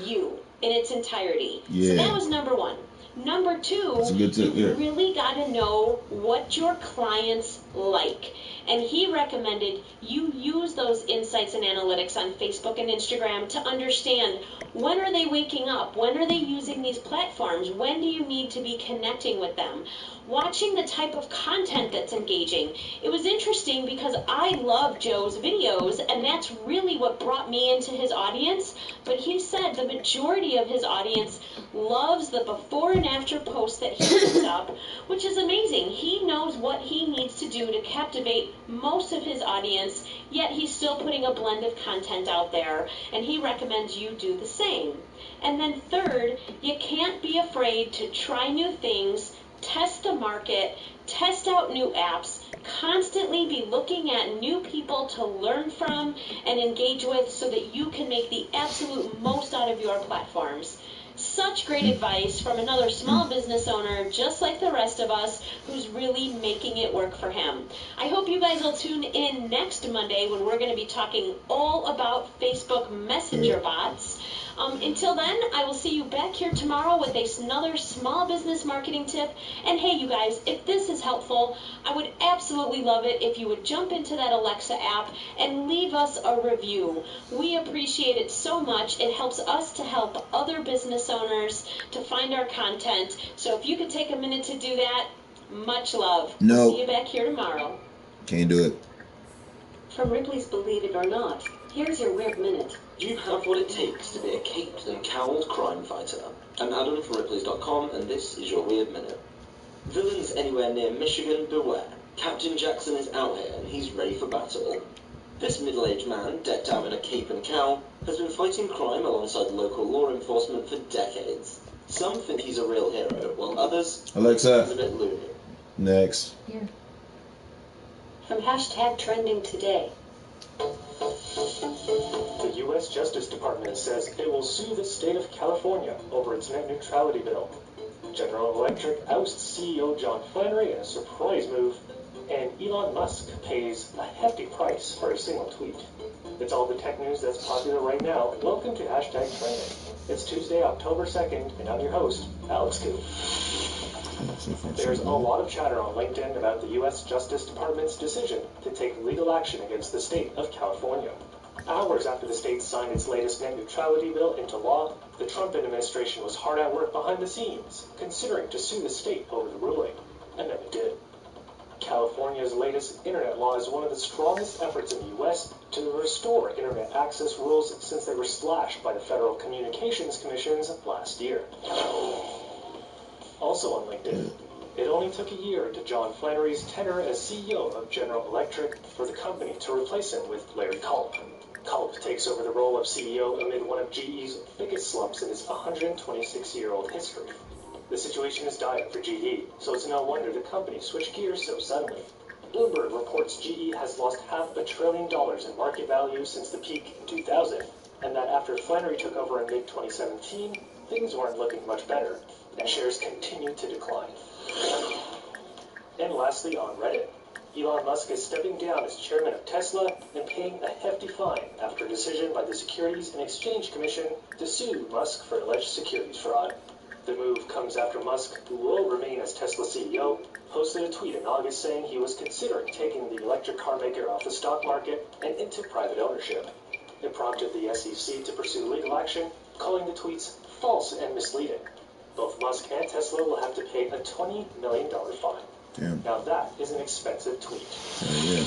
you in its entirety. Yeah. So that was number 1. Number 2, you really got to know what your clients like. And he recommended you use those insights and analytics on Facebook and Instagram to understand, when are they waking up? When are they using these platforms? When do you need to be connecting with them? Watching the type of content that's engaging. It was interesting because I love Joe's videos, and that's really what brought me into his audience. But he said the majority of his audience loves the before and after posts that he puts up, which is amazing. He knows what he needs to do to captivate most of his audience, yet he's still putting a blend of content out there, and he recommends you do the same. And then 3rd, you can't be afraid to try new things, test the market, test out new apps, constantly be looking at new people to learn from and engage with so that you can make the absolute most out of your platforms. Such great advice from another small business owner, just like the rest of us, who's really making it work for him. I hope you guys will tune in next Monday when we're going to be talking all about Facebook Messenger bots. Until then, I will see you back here tomorrow with another small business marketing tip. And hey, you guys, if this is helpful, I would absolutely love it if you would jump into that Alexa app and leave us a review. We appreciate it so much. It helps us to help other business owners to find our content. So if you could take a minute to do that, much love. No. We'll see you back here tomorrow. Can't do it. From Ripley's Believe It or Not, here's your Weird Minute. You have what it takes to be a caped and cowled crime fighter. I'm Adam from Ripley's.com, and this is your Weird Minute. Villains anywhere near Michigan, beware. Captain Jackson is out here, and he's ready for battle. This middle-aged man, decked out in a cape and cowl, has been fighting crime alongside local law enforcement for decades. Some think he's a real hero, while others Alexa, think he's a bit loony. next. Here. From #Trending Today. The U.S. Justice Department says it will sue the state of California over its net neutrality bill. General Electric ousts CEO John Flannery in a surprise move, and Elon Musk pays a hefty price for a single tweet. It's all the tech news that's popular right now. Welcome to #Trending. It's Tuesday, October 2nd, and I'm your host, Alex Coop. There's a lot of chatter on LinkedIn about the U.S. Justice Department's decision to take legal action against the state of California. Hours after the state signed its latest net neutrality bill into law, the Trump administration was hard at work behind the scenes, considering to sue the state over the ruling. And then it did. California's latest internet law is one of the strongest efforts in the U.S. to restore internet access rules since they were slashed by the Federal Communications Commissions last year. Also on LinkedIn, it only took a year into John Flannery's tenure as CEO of General Electric for the company to replace him with Larry Culp. Culp takes over the role of CEO amid one of GE's biggest slumps in its 126-year-old history. The situation is dire for GE, so it's no wonder the company switched gears so suddenly. Bloomberg reports GE has lost $500 billion in market value since the peak in 2000, and that after Flannery took over in mid-2017, things weren't looking much better, and shares continued to decline. And lastly, on Reddit, Elon Musk is stepping down as chairman of Tesla and paying a hefty fine after a decision by the Securities and Exchange Commission to sue Musk for alleged securities fraud. The move comes after Musk, who will remain as Tesla CEO, posted a tweet in August saying he was considering taking the electric car maker off the stock market and into private ownership. It prompted the SEC to pursue legal action, calling the tweets false and misleading. Both Musk and Tesla will have to pay a $20 million fine. Damn. Now that is an expensive tweet. Yeah.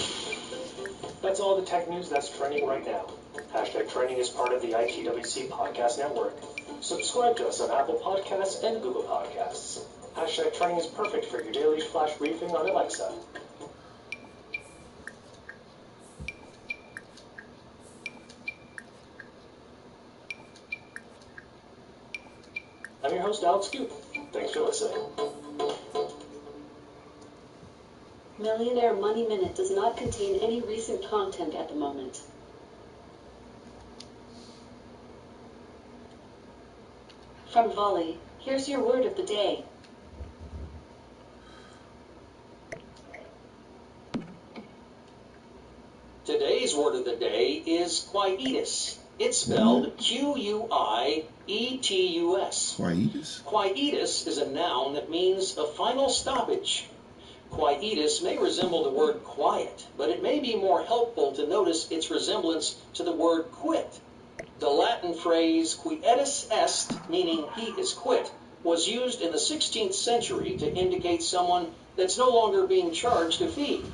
That's all the tech news that's trending right now. Hashtag Trending is part of the ITWC Podcast Network. Subscribe to us on Apple Podcasts and Google Podcasts. Hashtag Trending is perfect for your daily flash briefing on Alexa. I'm your host, Alex Goop. Thanks for listening. Millionaire Money Minute does not contain any recent content at the moment. From Volley, here's your word of the day. Today's word of the day is quietus. It's spelled Q-U-I-E-T-U-S. Quietus? Quietus is a noun that means a final stoppage. Quietus may resemble the word quiet, but it may be more helpful to notice its resemblance to the word quit. The Latin phrase quietus est, meaning he is quit, was used in the 16th century to indicate someone that's no longer being charged a fee.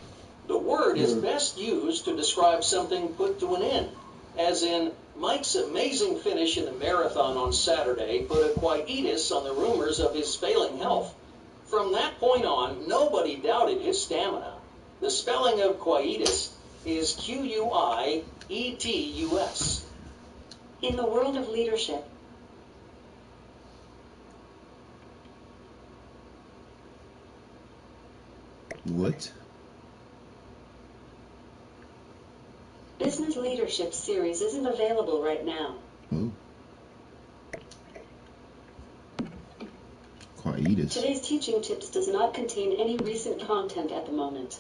The word is best used to describe something put to an end, as in, Mike's amazing finish in the marathon on Saturday put a quietus on the rumors of his failing health. From that point on, nobody doubted his stamina. The spelling of quietus is Q-U-I-E-T-U-S. In the world of leadership, What? Business Leadership Series isn't available right now. Oh. Quietus. Today's teaching tips does not contain any recent content at the moment.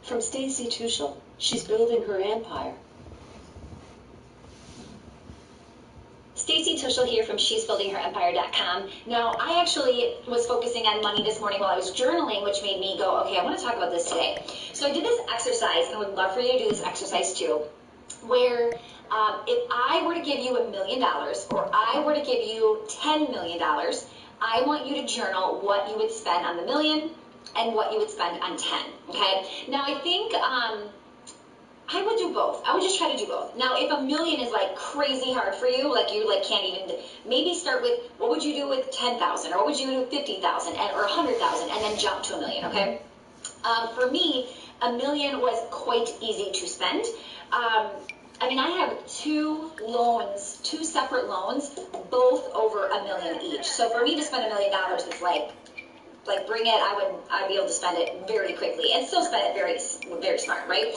From Stacy Tuschel, she's building her empire. Stacy Tuschel here from She'sBuildingHerEmpire.com. Now, I actually was focusing on money this morning while I was journaling, which made me go, okay, I want to talk about this today. So I did this exercise, and I would love for you to do this exercise too, where if I were to give you $1 million or I were to give you $10 million, I want you to journal what you would spend on the million and what you would spend on 10, okay? Now, I think I would do both. I would just try to do both. Now, if $1 million is like crazy hard for you, like you like can't even, maybe start with what would you do with 10,000, or what would you do with 50,000, or 100,000, and then jump to $1 million. Okay. For me, $1 million was quite easy to spend. I mean, I have two separate loans, both over $1 million each. So for me to spend $1 million, it's like bring it. I'd be able to spend it very quickly and still spend it very, very smart, right?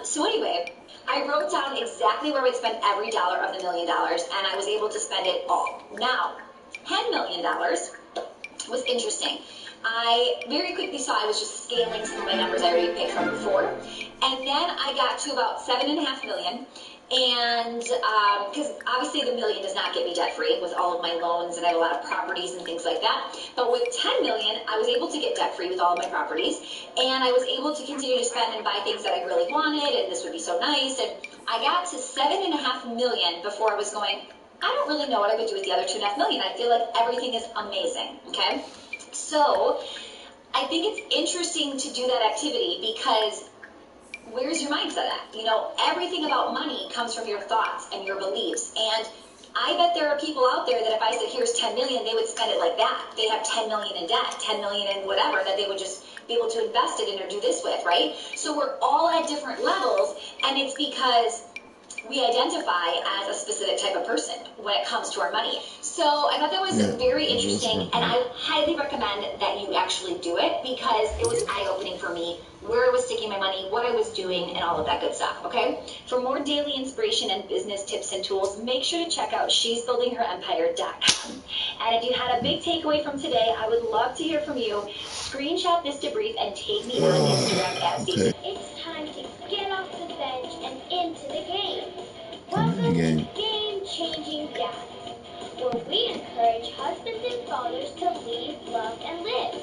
So anyway, I wrote down exactly where I would spend every dollar of the $1 million, and I was able to spend it all. Now, $10 million was interesting. I very quickly saw I was just scaling some of my numbers I already picked from before, and then I got to about $7.5 million. And because obviously the $1 million does not get me debt free with all of my loans, and I have a lot of properties and things like that. But with $10 million, I was able to get debt free with all of my properties, and I was able to continue to spend and buy things that I really wanted, and this would be so nice. And I got to $7.5 million before I was going, I don't really know what I would do with the other 2.5 million. I feel like everything is amazing, okay? So I think it's interesting to do that activity because where's your mindset at? You know, everything about money comes from your thoughts and your beliefs. And I bet there are people out there that if I said, here's 10 million, they would spend it like that. They have 10 million in debt, 10 million in whatever, that they would just be able to invest it in or do this with, right? So we're all at different levels, and it's because we identify as a specific type of person when it comes to our money. So I thought that was very interesting, and I highly recommend that you actually do it because it was eye-opening for me where I was sticking my money, what I was doing, and all of that good stuff, okay? For more daily inspiration and business tips and tools, make sure to check out she'sbuildingherempire.com. And if you had a big takeaway from today, I would love to hear from you. Screenshot this debrief and tag me on Instagram as the... It's time to get off the bench and into the game. I'm in the game. Game-changing dads, where we encourage husbands and fathers to lead, love, and live.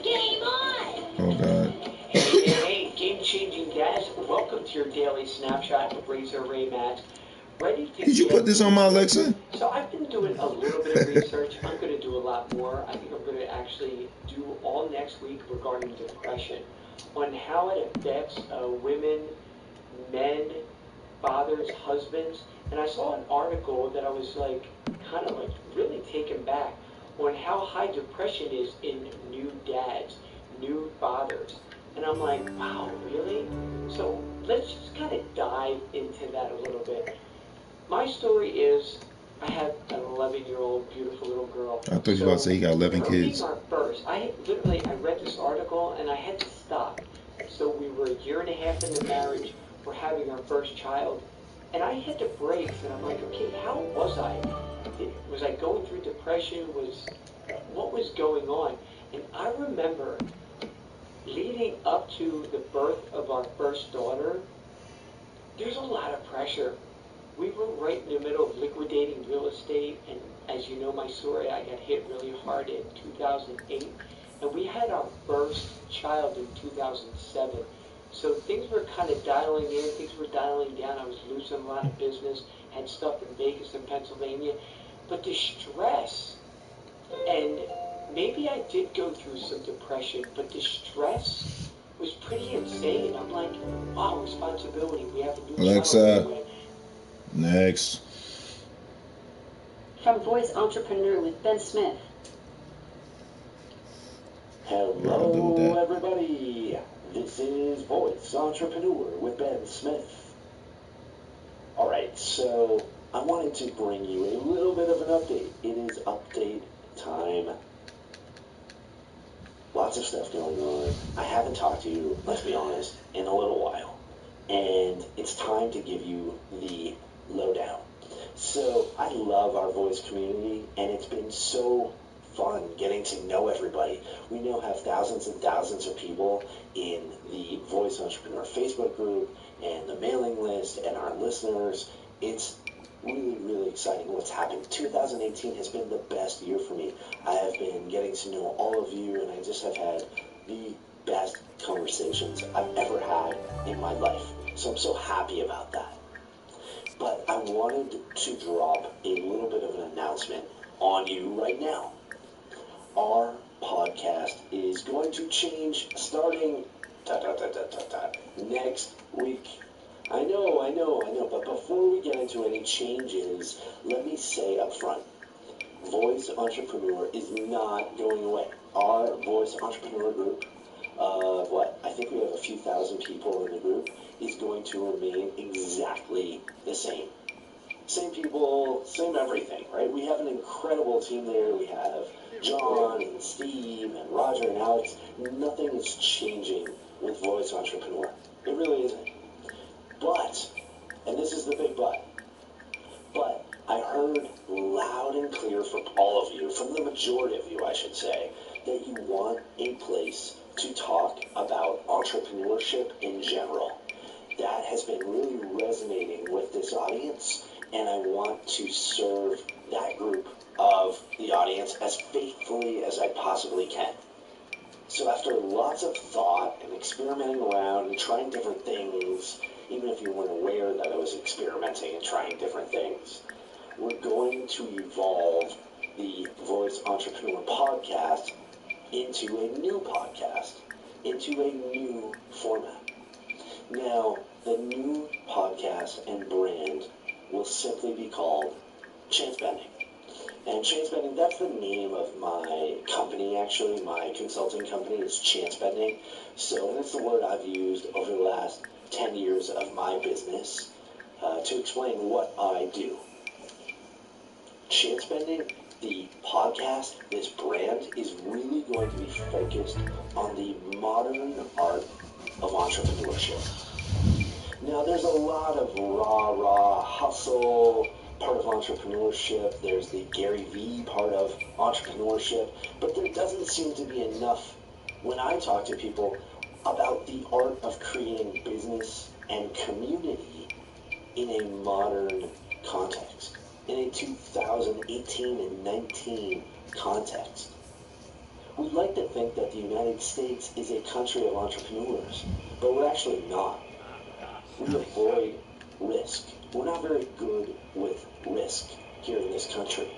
Game on! Oh God. Hey, game-changing dads, welcome to your daily snapshot of Razor Ray Matt. Ready to Did you put this on my Alexa? So I've been doing a little bit of research. I'm going to do a lot more. I think I'm going to actually do all next week regarding depression, on how it affects women, men, fathers, husbands. And I saw an article that I was like, kind of like really taken back on how high depression is in new dads, new fathers. And I'm like, wow, really? So let's just kind of dive into that a little bit. My story is, I have an 11-year-old beautiful little girl. I thought you were about to say you got 11 kids. Our first, I read this article and I had to stop. So we were 1.5 years into marriage. We're having our first child. And I hit the brakes and I'm like, okay, how was I? Was I going through depression? What was going on? And I remember leading up to the birth of our first daughter, there's a lot of pressure. We were right in the middle of liquidating real estate, and as you know my story, I got hit really hard in 2008, and we had our first child in 2007. So things were kind of dialing in, things were dialing down. I was losing a lot of business, had stuff in Vegas and Pennsylvania, but the stress, and maybe I did go through some depression, but the stress was pretty insane. I'm like, wow, responsibility. We have a new child. Next. From Voice Entrepreneur with Ben Smith. Hello, everybody. This is Voice Entrepreneur with Ben Smith. Alright, so I wanted to bring you a little bit of an update. It is update time. Lots of stuff going on. I haven't talked to you, let's be honest, in a little while. And it's time to give you the lowdown. So I love our voice community, and it's been so fun getting to know everybody. We now have thousands and thousands of people in the Voice Entrepreneur Facebook group and the mailing list and our listeners. It's really, really exciting what's happened. 2018 has been the best year for me. I have been getting to know all of you, and I just have had the best conversations I've ever had in my life. So I'm so happy about that. But I wanted to drop a little bit of an announcement on you right now. Our podcast is going to change starting next week. I know, but before we get into any changes, let me say up front, Voice Entrepreneur is not going away. Our Voice Entrepreneur group of I think we have a few thousand people in the group, is going to remain exactly the same. Same people, same everything, right? We have an incredible team there. We have John and Steve and Roger and Alex. Nothing is changing with Voice Entrepreneur. It really isn't. But, and this is the big but I heard loud and clear from all of you, from the majority of you, I should say, that you want a place to talk about entrepreneurship in general. That has been really resonating with this audience, and I want to serve that group of the audience as faithfully as I possibly can. So after lots of thought and experimenting around and trying different things, even if you weren't aware that I was experimenting and trying different things, we're going to evolve the Voice Entrepreneur podcast into a new podcast, into a new format. Now, the new podcast and brand will simply be called Chance Bending. And Chance Bending, that's the name of my company, actually. My consulting company is Chance Bending. So that's the word I've used over the last 10 years of my business to explain what I do. Chance Bending, the podcast, this brand, is really going to be focused on the modern art of entrepreneurship. Now, there's a lot of rah-rah hustle part of entrepreneurship. There's the Gary Vee part of entrepreneurship. But there doesn't seem to be enough, when I talk to people, about the art of creating business and community in a modern context, in a 2018 and 19 context. We'd like to think that the United States is a country of entrepreneurs, but we're actually not. We avoid risk. We're not very good with risk here in this country.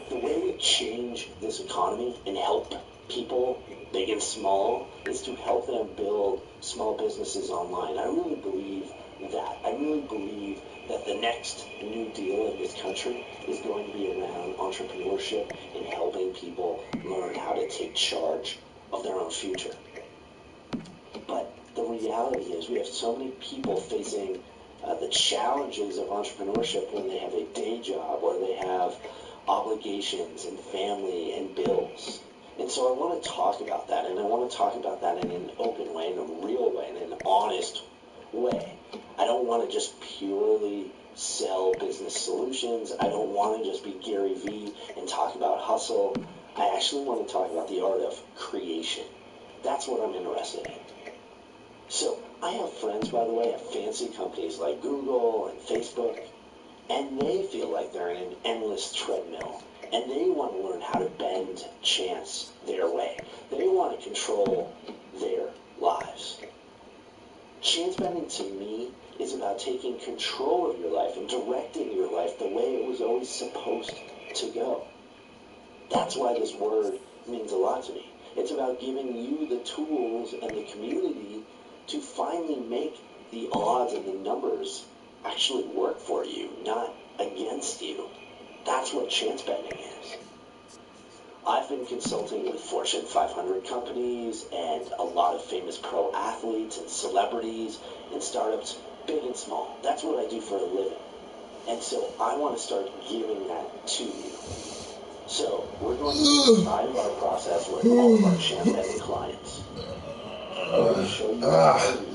The way we change this economy and help people, big and small, is to help them build small businesses online. I really believe that. I really believe that the next new deal in this country is going to be around entrepreneurship and helping people learn how to take charge of their own future. But the reality is we have so many people facing the challenges of entrepreneurship when they have a day job or they have obligations and family and bills. And so I want to talk about that, and I want to talk about that in an open way, in a real way, in an honest way. I don't want to just purely sell business solutions. I don't want to just be Gary Vee and talk about hustle. I actually want to talk about the art of creation. That's what I'm interested in. So I have friends, by the way, at fancy companies like Google and Facebook, and they feel like they're in an endless treadmill, and they want to learn how to bend chance their way. They want to control their lives. Chance bending to me is about taking control of your life and directing your life the way it was always supposed to go. That's why this word means a lot to me. It's about giving you the tools and the community to finally make the odds and the numbers actually work for you, not against you. That's what chance bending is. I've been consulting with Fortune 500 companies and a lot of famous pro athletes and celebrities and startups, big and small. That's what I do for a living. And so I want to start giving that to you. So we're going to do inside of our process with all of our chance bending clients. We're going to show you the value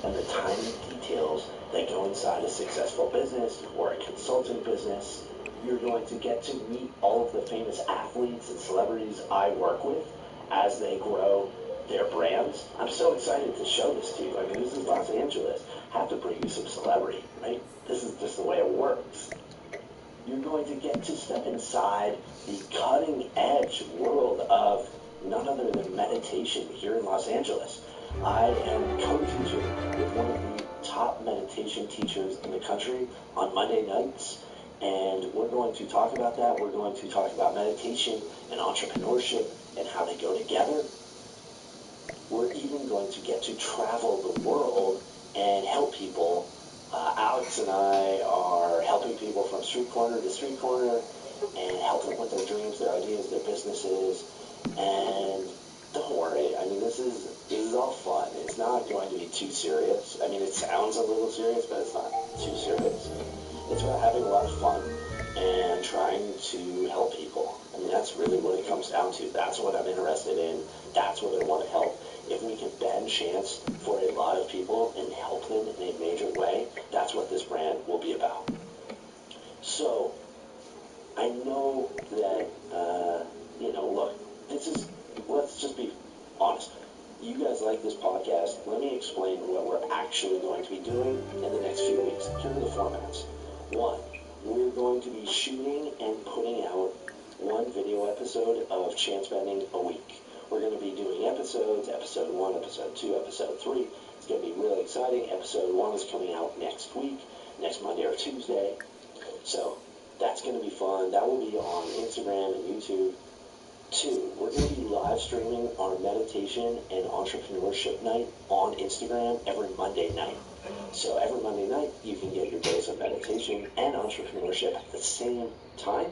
and the tiny details that go inside a successful business or a consulting business. You're going to get to meet all of the famous athletes and celebrities I work with as they grow their brands. I'm so excited to show this to you. I mean, this is Los Angeles. I have to bring you some celebrity, right? This is just the way it works. You're going to get to step inside the cutting edge world of none other than meditation here in Los Angeles. I am co-teaching with one of the top meditation teachers in the country on Monday nights, and we're going to talk about that. We're going to talk about meditation and entrepreneurship and how they go together. We're even going to get to travel the world and help people. Alex and I are helping people from street corner to street corner and help them with their dreams, their ideas, their businesses. And don't worry, I mean, this is all fun. It's not going to be too serious. I mean, it sounds a little serious, but it's not too serious. It's about having a lot of fun and trying to help people. I mean, that's really what it comes down to. That's what I'm interested in. That's what I want to help. If we can bend chance for a lot of people and help them in a major way, that's what this brand will be about. So, I know that, look, let's just be honest. You guys like this podcast. Let me explain what we're actually going to be doing in the next few weeks. Here are the formats. 1, we're going to be shooting and putting out one video episode of Chance Bending a week. We're going to be doing episodes, episode 1, episode 2, episode 3. It's going to be really exciting. Episode 1 is coming out next week, next Monday or Tuesday. So that's going to be fun. That will be on Instagram and YouTube. 2, we're going to be live streaming our meditation and entrepreneurship night on Instagram every Monday night. So every Monday night, you can get your dose of meditation and entrepreneurship at the same time.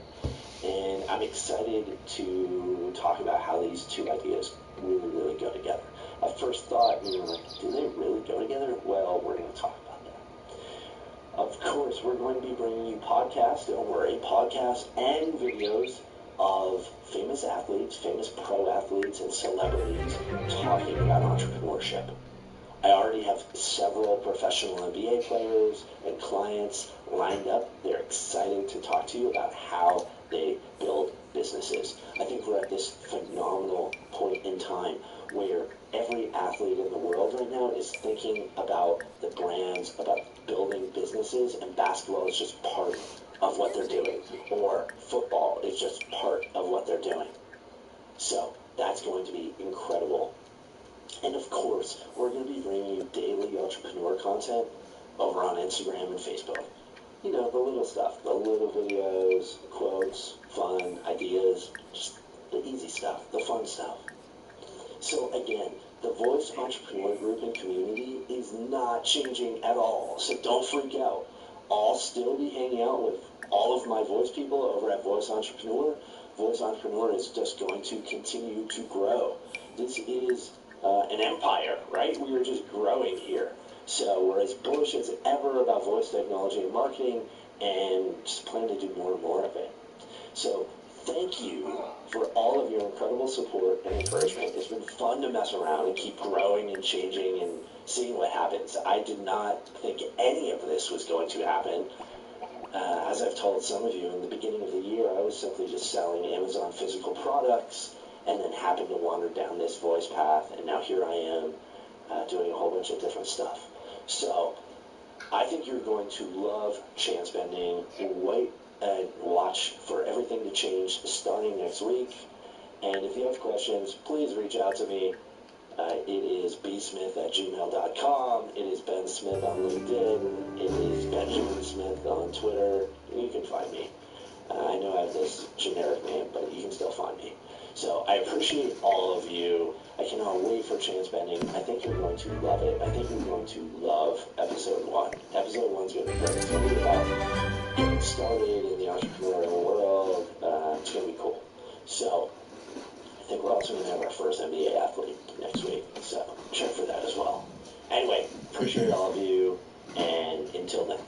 And I'm excited to talk about how these two ideas really, really go together. At first thought, you know, like, do they really go together? Well, we're going to talk about that. Of course, we're going to be bringing you podcasts, don't worry, podcasts and videos of famous athletes, famous pro athletes, and celebrities talking about entrepreneurship. I already have several professional NBA players and clients lined up. They're excited to talk to you about how they build businesses. I think we're at this phenomenal point in time where every athlete in the world right now is thinking about the brands, about building businesses, and basketball is just part of what they're doing, or football is just part of what they're doing. So that's going to be incredible. And of course, we're going to be bringing you daily entrepreneur content over on Instagram and Facebook. You know, the little stuff, the little videos, quotes, fun, ideas, just the easy stuff, the fun stuff. So again, the Voice Entrepreneur Group and community is not changing at all, so don't freak out. I'll still be hanging out with all of my voice people over at Voice Entrepreneur. Voice Entrepreneur is just going to continue to grow. This is an empire, right? We are just growing here. So we're as bullish as ever about voice technology and marketing, and just plan to do more and more of it. So thank you for all of your incredible support and encouragement. It's been fun to mess around and keep growing and changing and seeing what happens. I did not think any of this was going to happen. As I've told some of you, in the beginning of the year, I was simply just selling Amazon physical products, and then happened to wander down this voice path, and now here I am doing a whole bunch of different stuff. So I think you're going to love chance bending. Wait and watch for everything to change starting next week. And if you have questions, please reach out to me. It is bsmith@gmail.com. It is Ben Smith on LinkedIn. It is Benjamin Smith on Twitter. You can find me. I know I have this generic name, but you can still find me. So I appreciate all of you. I cannot wait for chance bending. I think you're going to love it. I think you're going to love episode 1. Episode 1's going to be great. It's going to be about getting started in the entrepreneurial world. It's going to be cool. So I think we're also going to have our first NBA athlete next week. So check for that as well. Anyway, appreciate all of you. And until then.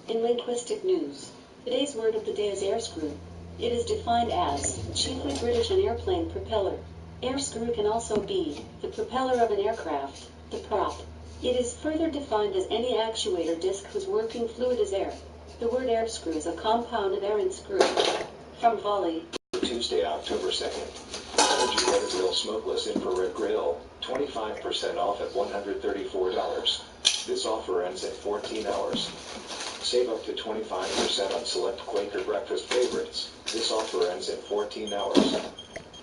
In linguistic news, today's word of the day is air screw. It is defined as chiefly British an airplane propeller. Air screw can also be the propeller of an aircraft, the prop. It is further defined as any actuator disc whose working fluid is air. The word air screw is a compound of air and screw. From Volley. Tuesday, October 2nd. Energy Red Grill Smokeless Infrared Grill, 25% off at $134. This offer ends in 14 hours. Save up to 25% on select Quaker breakfast favorites. This offer ends in 14 hours.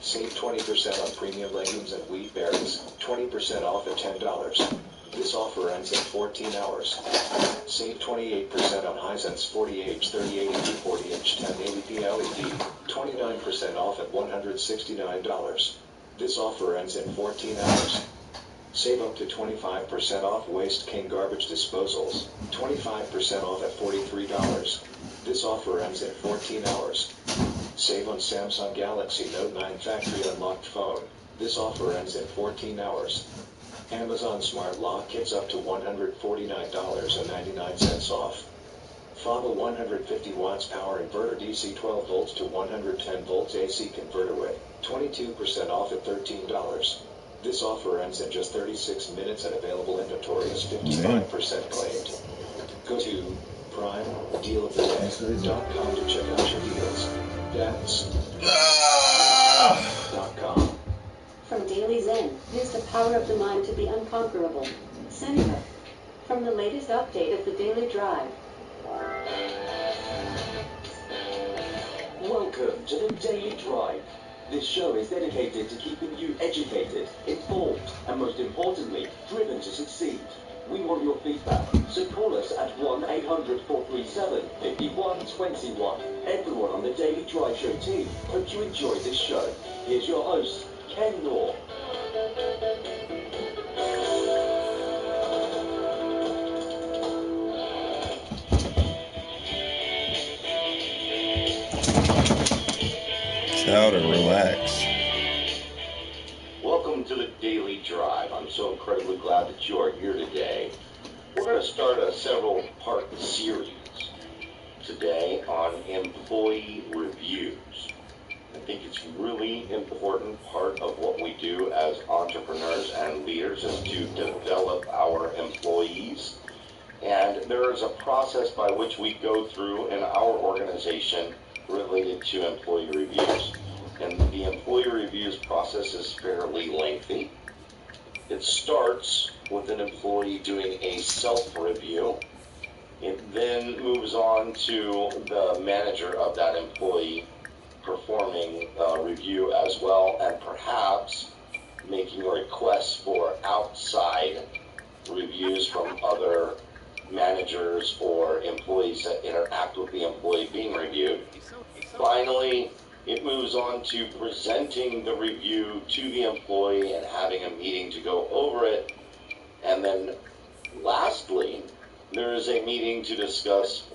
Save 20% on premium legumes and wheat berries. 20% off at $10. This offer ends in 14 hours. Save 28% on Hisense 40H, 3080, 40H, 1080p LED. 29% off at $169. This offer ends in 14 hours. Save up to 25% off Waste King garbage disposals. 25% off at $43. This offer ends in 14 hours. Save on Samsung Galaxy Note 9 factory unlocked phone. This offer ends in 14 hours. Amazon Smart Lock kits up to $149.99 off. FABA 150 watts power inverter DC 12 volts to 110 volts AC converter with 22% off at $13. This offer ends in just 36 minutes and available inventory is 55% claimed. Go to primedealoftheday.com to check out your deals. That's .com. From Daily Zen, use the power of the mind to be unconquerable. Seneca. From the latest update of the Daily Drive. Welcome to the Daily Drive. This show is dedicated to keeping you educated, informed, and most importantly, driven to succeed. We want your feedback, so call us at 1-800-437-5121. Everyone on the Daily Drive Show team hopes you enjoyed this show. Here's your host, Ken Moore. Tell to relax. Welcome to the Daily Drive. I'm so incredibly glad that you are here today. We're going to start a several-part series today on employee reviews. I think it's really important part of what we do as entrepreneurs and leaders is to develop our employees. And there is a process by which we go through in our organization related to employee reviews. And the employee reviews process is fairly lengthy. It starts with an employee doing a self-review. It then moves on to the manager of that employee performing a review as well, and perhaps making requests for outside reviews from other managers or employees that interact with the employee being reviewed. Finally, it moves on to presenting the review to the employee and having a meeting to go over it. And then lastly, there is a meeting to discuss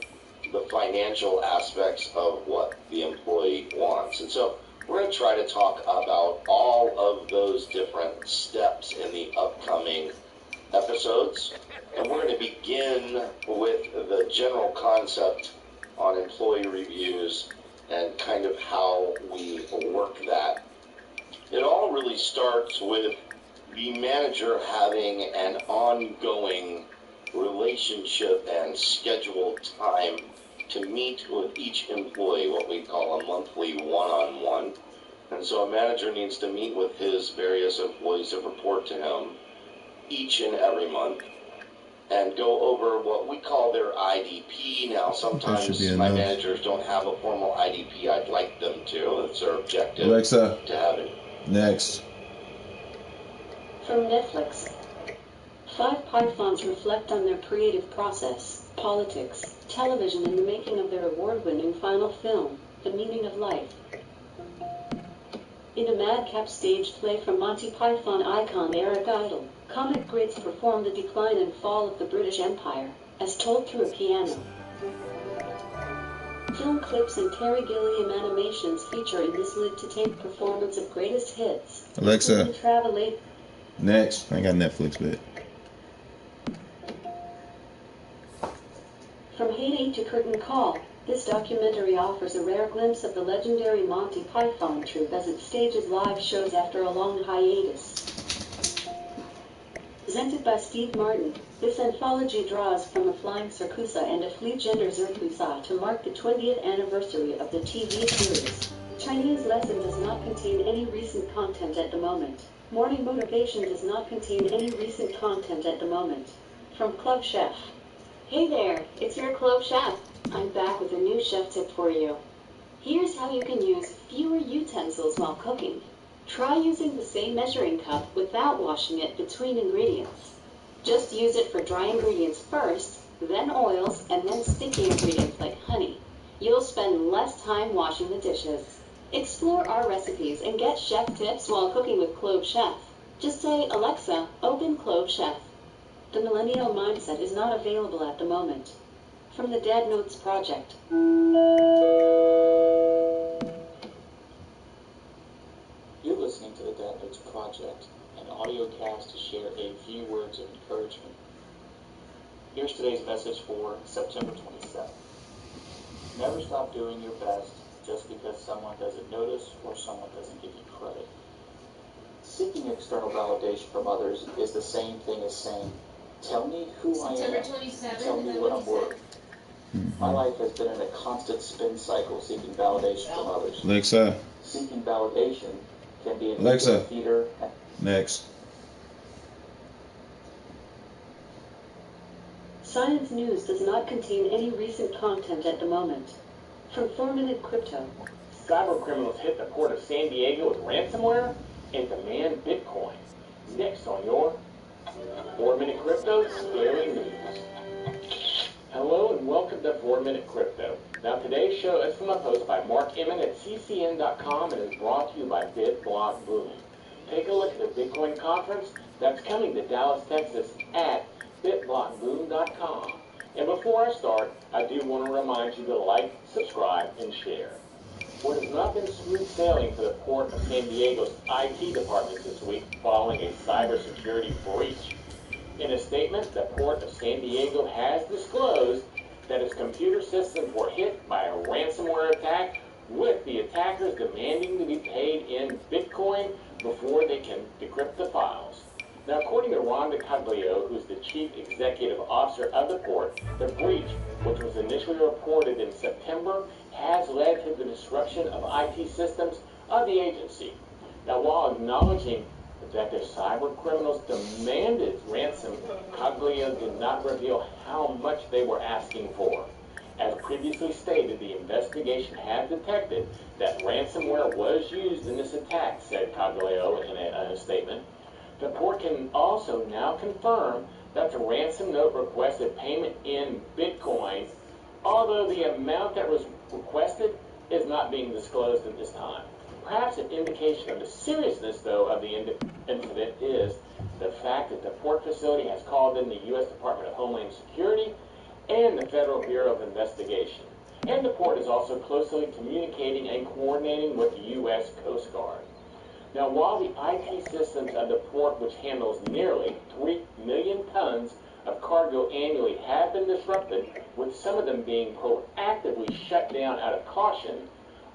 the financial aspects of what the employee wants. And so we're going to try to talk about all of those different steps in the upcoming episodes. And we're going to begin with the general concept on employee reviews and kind of how we work that. It all really starts with the manager having an ongoing relationship and scheduled time to meet with each employee, what we call a monthly one-on-one. And so a manager needs to meet with his various employees that report to him each and every month and go over what we call their IDP. Now, sometimes my managers don't have a formal IDP. I'd like them to. It's their objective. Alexa, to have it. Next. From Netflix. 5 pythons reflect on their creative process, politics, television, and the making of their award-winning final film, The Meaning of Life. In a madcap staged play from Monty Python icon Eric Idle, comic greats perform the decline and fall of the British Empire, as told through a piano. Film clips and Terry Gilliam animations feature in this lid-to-tape performance of greatest hits. Alexa, next. I got Netflix, but. From Haiti to Curtain Call, this documentary offers a rare glimpse of the legendary Monty Python troupe as it stages live shows after a long hiatus. Presented by Steve Martin, this anthology draws from a flying circusa and a flea gender zirkusa to mark the 20th anniversary of the TV series. Chinese Lesson does not contain any recent content at the moment. Morning Motivation does not contain any recent content at the moment. From Club Chef. Hey there, it's your Club Chef. I'm back with a new chef tip for you. Here's how you can use fewer utensils while cooking. Try using the same measuring cup without washing it between ingredients. Just use it for dry ingredients first, then oils, and then sticky ingredients like honey. You'll spend less time washing the dishes. Explore our recipes and get chef tips while cooking with Club Chef. Just say, Alexa, open Club Chef. The millennial mindset is not available at the moment. From the Dad Notes Project. You're listening to the Dad Notes Project, an audio cast to share a few words of encouragement. Here's today's message for September 27th. Never stop doing your best just because someone doesn't notice or someone doesn't give you credit. Seeking external validation from others is the same thing as saying, tell me who I am, tell me what I'm worth. My life has been in a constant spin cycle seeking validation from others. Alexa. Seeking validation can be an Alexa. feeder. Next. Science News does not contain any recent content at the moment. From 4-Minute Crypto. Cyber criminals hit the port of San Diego with ransomware and demand Bitcoin. Next on your 4-Minute Crypto Scary News. Hello and welcome to 4-Minute Crypto. Now today's show is from a post by Mark Emmon at ccn.com and is brought to you by BitBlock Boom. Take a look at the Bitcoin conference that's coming to Dallas, Texas at bitblockboom.com. And before I start, I do want to remind you to like, subscribe, and share. What has not been smooth sailing for the Port of San Diego's IT department this week following a cybersecurity breach. In a statement, the Port of San Diego has disclosed that its computer systems were hit by a ransomware attack, with the attackers demanding to be paid in Bitcoin before they can decrypt the files. Now, according to Rhonda Caglio, who's the Chief Executive Officer of the port, the breach, which was initially reported in September, has led to the disruption of IT systems of the agency. Now, while acknowledging that the cyber criminals demanded ransom, Caglio did not reveal how much they were asking for. As previously stated, the investigation has detected that ransomware was used in this attack, said Caglio in a statement. The port can also now confirm that the ransom note requested payment in Bitcoin, although the amount that was requested is not being disclosed at this time. Perhaps an indication of the seriousness, though, of the incident is the fact that the port facility has called in the U.S. Department of Homeland Security and the Federal Bureau of Investigation. And the port is also closely communicating and coordinating with the U.S. Coast Guard. Now, while the IT systems of the port, which handles nearly 3 million tons of cargo annually, have been disrupted, with some of them being proactively shut down out of caution,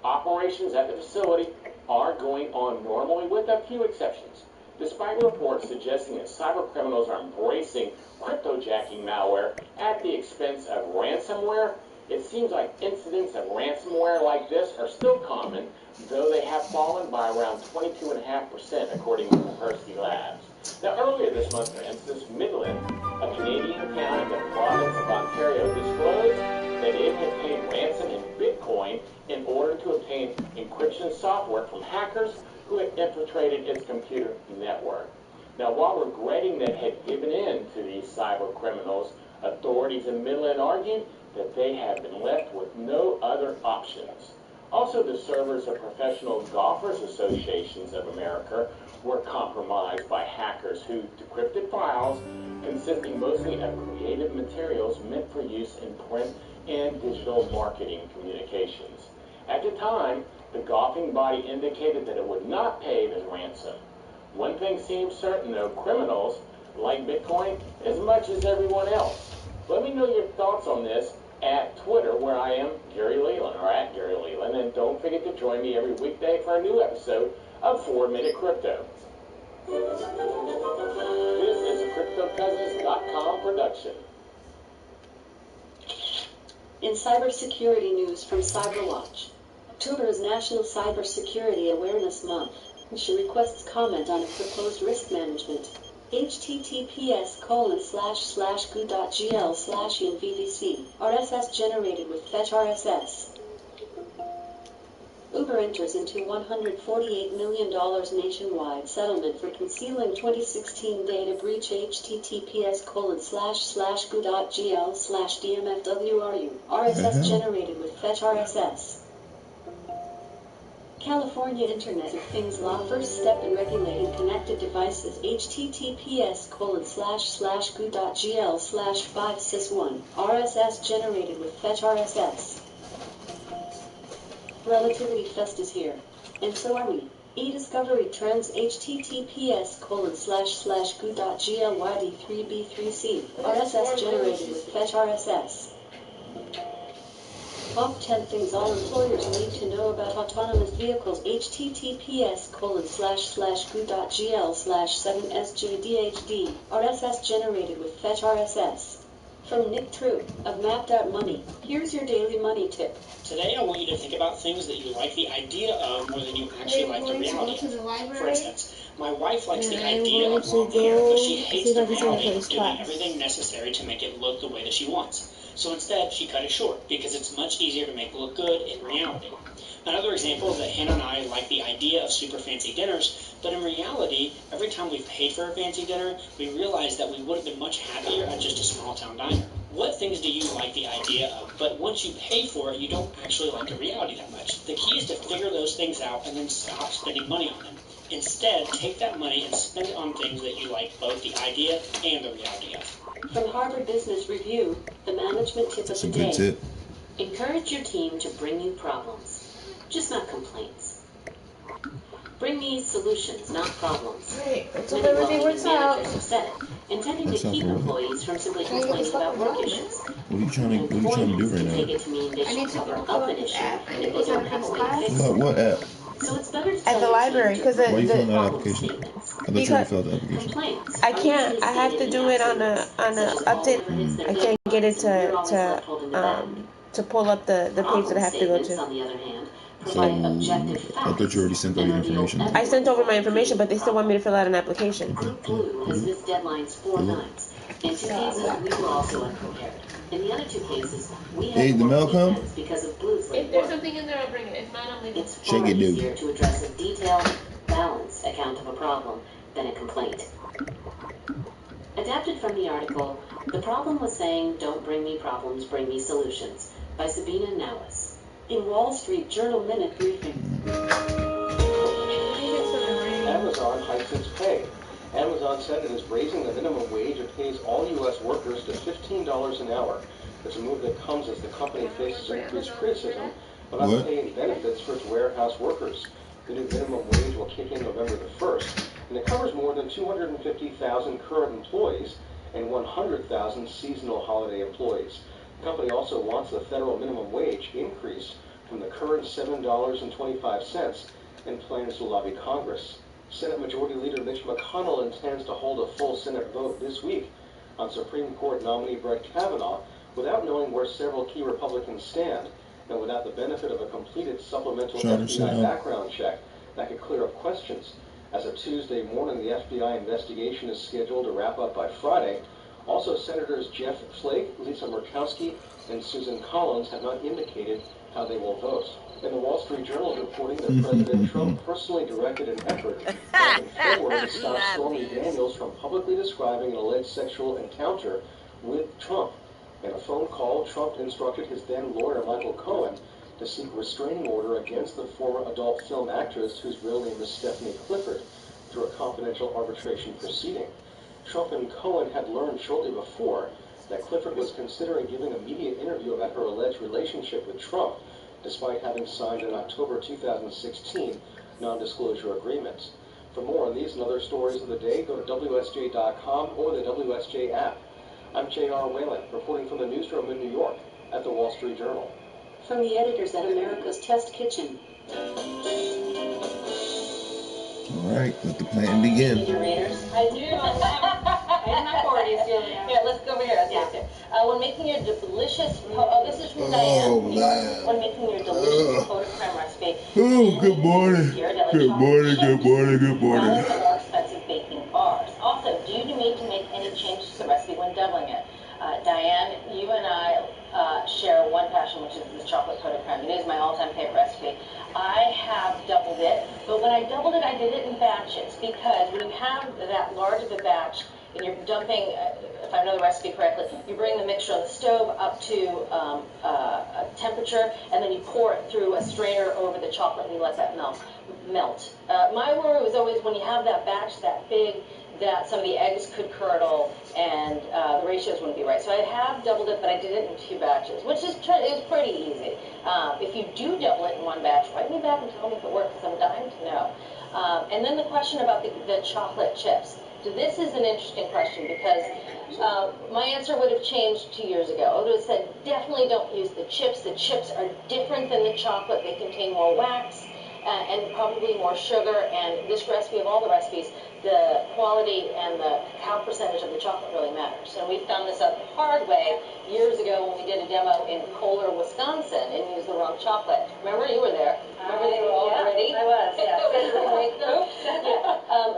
operations at the facility are going on normally with a few exceptions. Despite reports suggesting that cyber criminals are embracing cryptojacking malware at the expense of ransomware, it seems like incidents of ransomware like this are still common, though they have fallen by around 22.5%, according to Percy Labs. Now, earlier this month, for instance, Midland, a Canadian town in the province of Ontario, disclosed that it had paid ransom in Bitcoin in order to obtain encryption software from hackers who had infiltrated its computer network. Now, while regretting that it had given in to these cyber criminals, authorities in Midland argued that they have been left with no other options. Also, the servers of Professional Golfers Associations of America were compromised by hackers who decrypted files consisting mostly of creative materials meant for use in print and digital marketing communications. At the time, the golfing body indicated that it would not pay the ransom. One thing seems certain, though: criminals like Bitcoin as much as everyone else. Let me know your thoughts on this at Twitter, where I am Gary Leland, or at Gary Leland, and don't forget to join me every weekday for a new episode of 4-Minute Crypto. This is a CryptoCousins.com production. In cybersecurity news from CyberWatch, October is National Cybersecurity Awareness Month, and she requests comment on a proposed risk management. https://goo.gl/invdc RSS generated with fetch RSS. Uber enters into $148 million nationwide settlement for concealing 2016 data breach. https://goo.gl/dmfwru RSS generated with fetch RSS. California Internet of Things Law first step in regulating connected devices. https://goo.gl/5sys1 RSS generated with fetch RSS. Relativity Fest is here, and so are we. E-Discovery Trends. https://goo.glyd3b3c RSS generated with fetch RSS. Top 10 things all employers need to know about autonomous vehicles. https://goo.gl/7sjdhd RSS generated with fetch RSS. From Nitro of Map.Money, here's your daily money tip. Today I want you to think about things that you like the idea of more than you actually like the reality of. For instance, my wife likes the idea of long hair, but she hates the reality of doing everything necessary to make it look the way that she wants. So instead, she cut it short because it's much easier to make it look good in reality. Another example is that Hannah and I like the idea of super fancy dinners, but in reality, every time we've paid for a fancy dinner, we realize that we would have been much happier at just a small town diner. What things do you like the idea of, but once you pay for it, you don't actually like the reality that much? The key is to figure those things out and then stop spending money on them. Instead, take that money and spend it on things that you like both the idea and the reality of. From Harvard Business Review, the management tip That's of a the good day. tip. Encourage your team to bring you problems, just not complaints. Bring me solutions, not problems. Right, until Many everything well-meaning works out. managers have said it, intending to Works out keep for what? employees from simply Trying to get complaining stuff about in work development. issues. What are you trying to do right Take now? it to mean they I need should to cover fill up out an this issue app. I if need they to sign don't up for have this a way to class. fix it. What app? So it's better to At tell the your library, team because to Why are you bring filling out an problem application? statements. I thought you already filled out the application. Complaints I are can't. usually I have to stated do in it on a absence, such as all update. never hits their I can't get it deadlines, and you're always left to holding the bag. pull up the page that I Problem have to go statements, to. on the other hand, So provide objective I thought facts you already sent all and your reveal information. I sent over my information, but they still want me to fill out an application. Group Blue has missed deadlines 4 times. In 2 cases, we were also unprepared. In the other 2 cases, we Hey, had the to mail work come? weekends because of Blue's late If there's work. something in there, I'll bring it. If not, I'll leave it. It's Check far it, dude. easier to address a detailed, balanced account of a problem than a complaint. Adapted from the article, The Problem Was Saying, Don't Bring Me Problems, Bring Me Solutions, by Sabina Nowis. In Wall Street Journal Minute Briefing. Amazon hikes its pay. Amazon said it is raising the minimum wage it pays all U.S. workers to $15 an hour. It's a move that comes as the company faces increased criticism about What? paying benefits for its warehouse workers. The new minimum wage will kick in November the 1st, and it covers more than 250,000 current employees and 100,000 seasonal holiday employees. The company also wants the federal minimum wage increased from the current $7.25 and plans to lobby Congress. Senate Majority Leader Mitch McConnell intends to hold a full Senate vote this week on Supreme Court nominee Brett Kavanaugh without knowing where several key Republicans stand and without the benefit of a completed supplemental FBI background check that could clear up questions. As of Tuesday morning, the FBI investigation is scheduled to wrap up by Friday. Also, Senators Jeff Flake, Lisa Murkowski, and Susan Collins have not indicated how they will vote. And the Wall Street Journal is reporting that President Trump personally directed an effort back in February to stop Stormy Daniels from publicly describing an alleged sexual encounter with Trump. In a phone call, Trump instructed his then lawyer Michael Cohen to seek restraining order against the former adult film actress whose real name is Stephanie Clifford through a confidential arbitration proceeding. Trump and Cohen had learned shortly before that Clifford was considering giving a media interview about her alleged relationship with Trump, despite having signed an October 2016 non-disclosure agreement. For more on these and other stories of the day, go to WSJ.com or the WSJ app. I'm J.R. Whalen, reporting from the newsroom in New York at the Wall Street Journal. From the editors at America's Test Kitchen. All right, let the plan begin. Your readers? I do. I have my 40s. Here, let's go over here. When making your delicious, this is from Diane. Man. When making your delicious photo creme recipe. Oh, good morning. Good morning, good morning, good morning. Rather than more expensive baking bars. Also, do you need to make any changes to the recipe when doubling it? Diane, you and I share one passion, which is the chocolate coated creme. It is my all-time favorite recipe. I have doubled it, but when I doubled it, I did it in batches because when you have that large of a batch and you're dumping, if I know the recipe correctly, you bring the mixture on the stove up to a temperature, and then you pour it through a strainer over the chocolate and you let that melt. My worry was always when you have that batch that big, that some of the eggs could curdle and the ratios wouldn't be right. So I have doubled it, but I did it in 2 batches, which is pretty easy. If you do double it in 1 batch, write me back and tell me if it works, because I'm dying to know. And then the question about the chocolate chips. So this is an interesting question because my answer would have changed 2 years ago. I would have said definitely don't use the chips. The chips are different than the chocolate. They contain more wax and probably more sugar. And this recipe of all the recipes, the quality and the cacao percentage of the chocolate really matters. And we found this out the hard way years ago when we did a demo in Kohler, Wisconsin, and used the wrong chocolate. Remember, you were there. Remember they were all ready? I was, yeah.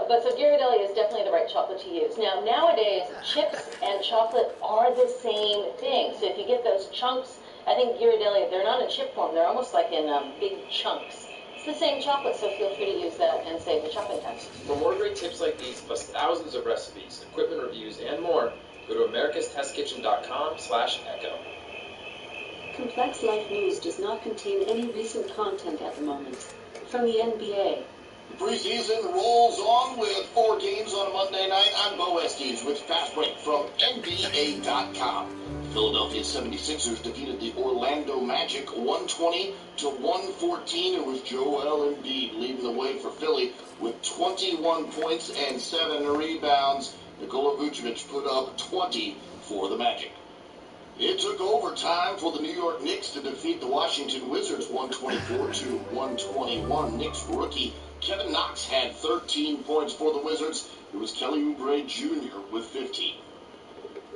But so Ghirardelli is definitely the right right chocolate to use. Now, nowadays, chips and chocolate are the same thing. So if you get those chunks, I think Ghirardelli, they're not in chip form. They're almost like in big chunks. It's the same chocolate, so feel free to use that and save the shopping time. For more great tips like these, plus thousands of recipes, equipment reviews, and more, go to americastestkitchen.com/echo. Complex Life News does not contain any recent content at the moment. From the NBA. The preseason rolls on with 4 games on a Monday night. I'm Bo Estes with Fast Break from NBA.com. Philadelphia 76ers defeated the Orlando Magic 120-114. It was Joel Embiid leading the way for Philly with 21 points and 7 rebounds. Nikola Vucevic put up 20 for the Magic. It took overtime for the New York Knicks to defeat the Washington Wizards 124-121. Knicks rookie Kevin Knox had 13 points for the Wizards. It was Kelly Oubre Jr. with 15.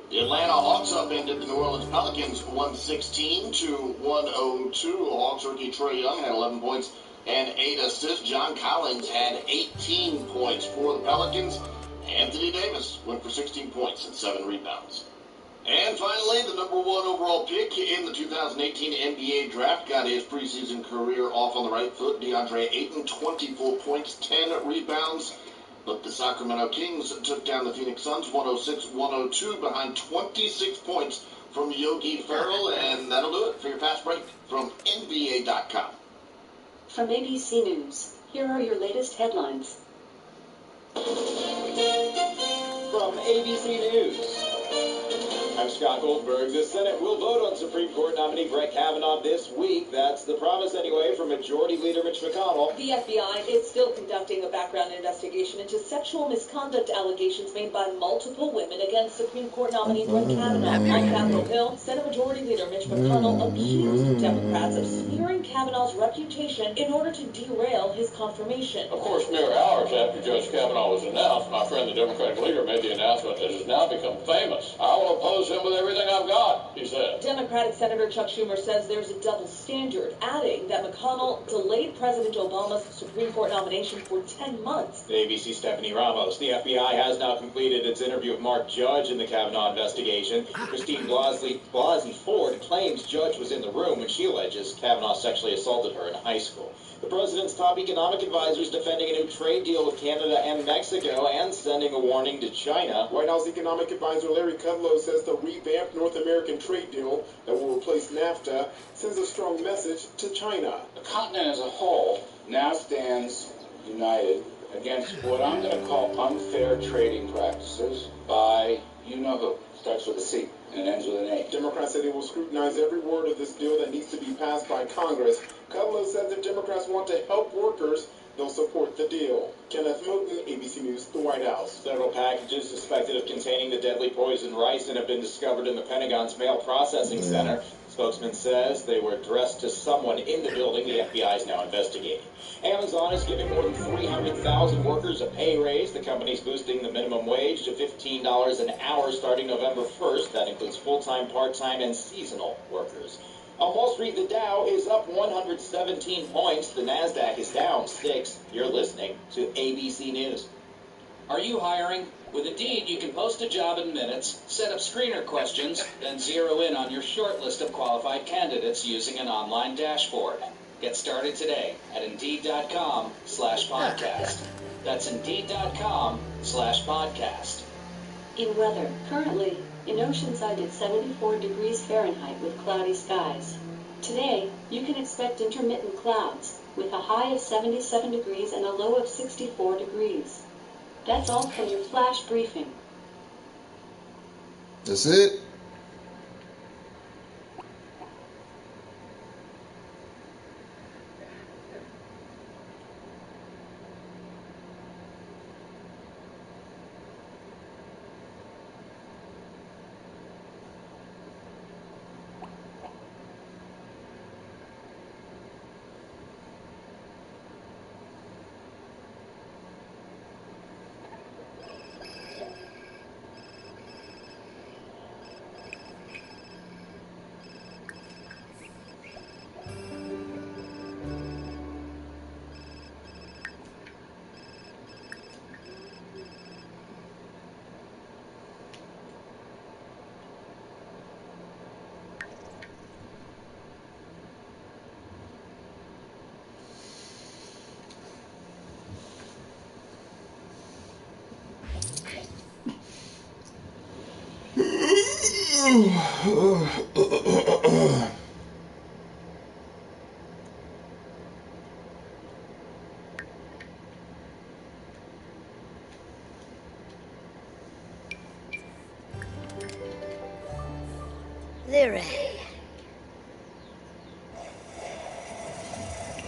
The Atlanta Hawks upended the New Orleans Pelicans 116-102. Hawks rookie Trae Young had 11 points and 8 assists. John Collins had 18 points for the Pelicans. Anthony Davis went for 16 points and 7 rebounds. And finally, the number 1 overall pick in the 2018 NBA draft got his preseason career off on the right foot. DeAndre Ayton, 24 points, 10 rebounds. But the Sacramento Kings took down the Phoenix Suns 106-102 behind 26 points from Yogi Ferrell. And that'll do it for your fast break from NBA.com. From ABC News, here are your latest headlines. From ABC News, I'm Scott Goldberg. The Senate will vote on Supreme Court nominee Brett Kavanaugh this week. That's the promise, anyway, from Majority Leader Mitch McConnell. The FBI is still conducting a background investigation into sexual misconduct allegations made by multiple women against Supreme Court nominee Brett Kavanaugh. On Capitol Hill, Senate Majority Leader Mitch McConnell accused Democrats of smearing Kavanaugh's reputation in order to derail his confirmation. Of course, mere hours after Judge Kavanaugh was announced, my friend the Democratic leader made the announcement that has now become famous. I will oppose him with everything I've got, he said. Democratic Senator Chuck Schumer says there's a double standard, adding that McConnell delayed President Obama's Supreme Court nomination for 10 months. ABC Stephanie Ramos. The FBI has now completed its interview of Mark Judge in the Kavanaugh investigation. Christine Blasey Ford claims Judge was in the room when she alleges Kavanaugh sexually assaulted her in high school. The president's top economic advisor is defending a new trade deal with Canada and Mexico and sending a warning to China. White House economic advisor Larry Kudlow says the revamped North American trade deal that will replace NAFTA sends a strong message to China. The continent as a whole now stands united against what I'm going to call unfair trading practices by you-know-who. Starts with a C and ends with an A. Democrats say they will scrutinize every word of this deal that needs to be passed by Congress. Kudlow says if Democrats want to help workers, they'll support the deal. Kenneth Moten, ABC News, the White House. Several packages suspected of containing the deadly poison ricin have been discovered in the Pentagon's mail processing center. Spokesman says they were addressed to someone in the building. The FBI is now investigating. Amazon is giving more than 300,000 workers a pay raise. The company's boosting the minimum wage to $15 an hour starting November 1st. That includes full-time, part-time, and seasonal workers. On Wall Street, the Dow is up 117 points. The NASDAQ is down 6. You're listening to ABC News. Are you hiring? With Indeed, you can post a job in minutes, set up screener questions, then zero in on your short list of qualified candidates using an online dashboard. Get started today at Indeed.com/podcast. That's Indeed.com/podcast. In weather, currently, in Oceanside it's 74 degrees Fahrenheit with cloudy skies. Today, you can expect intermittent clouds with a high of 77 degrees and a low of 64 degrees. That's all from your flash briefing. That's it.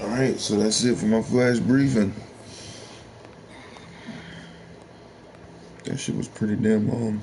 Alright, so that's it for my flash briefing. That shit was pretty damn long.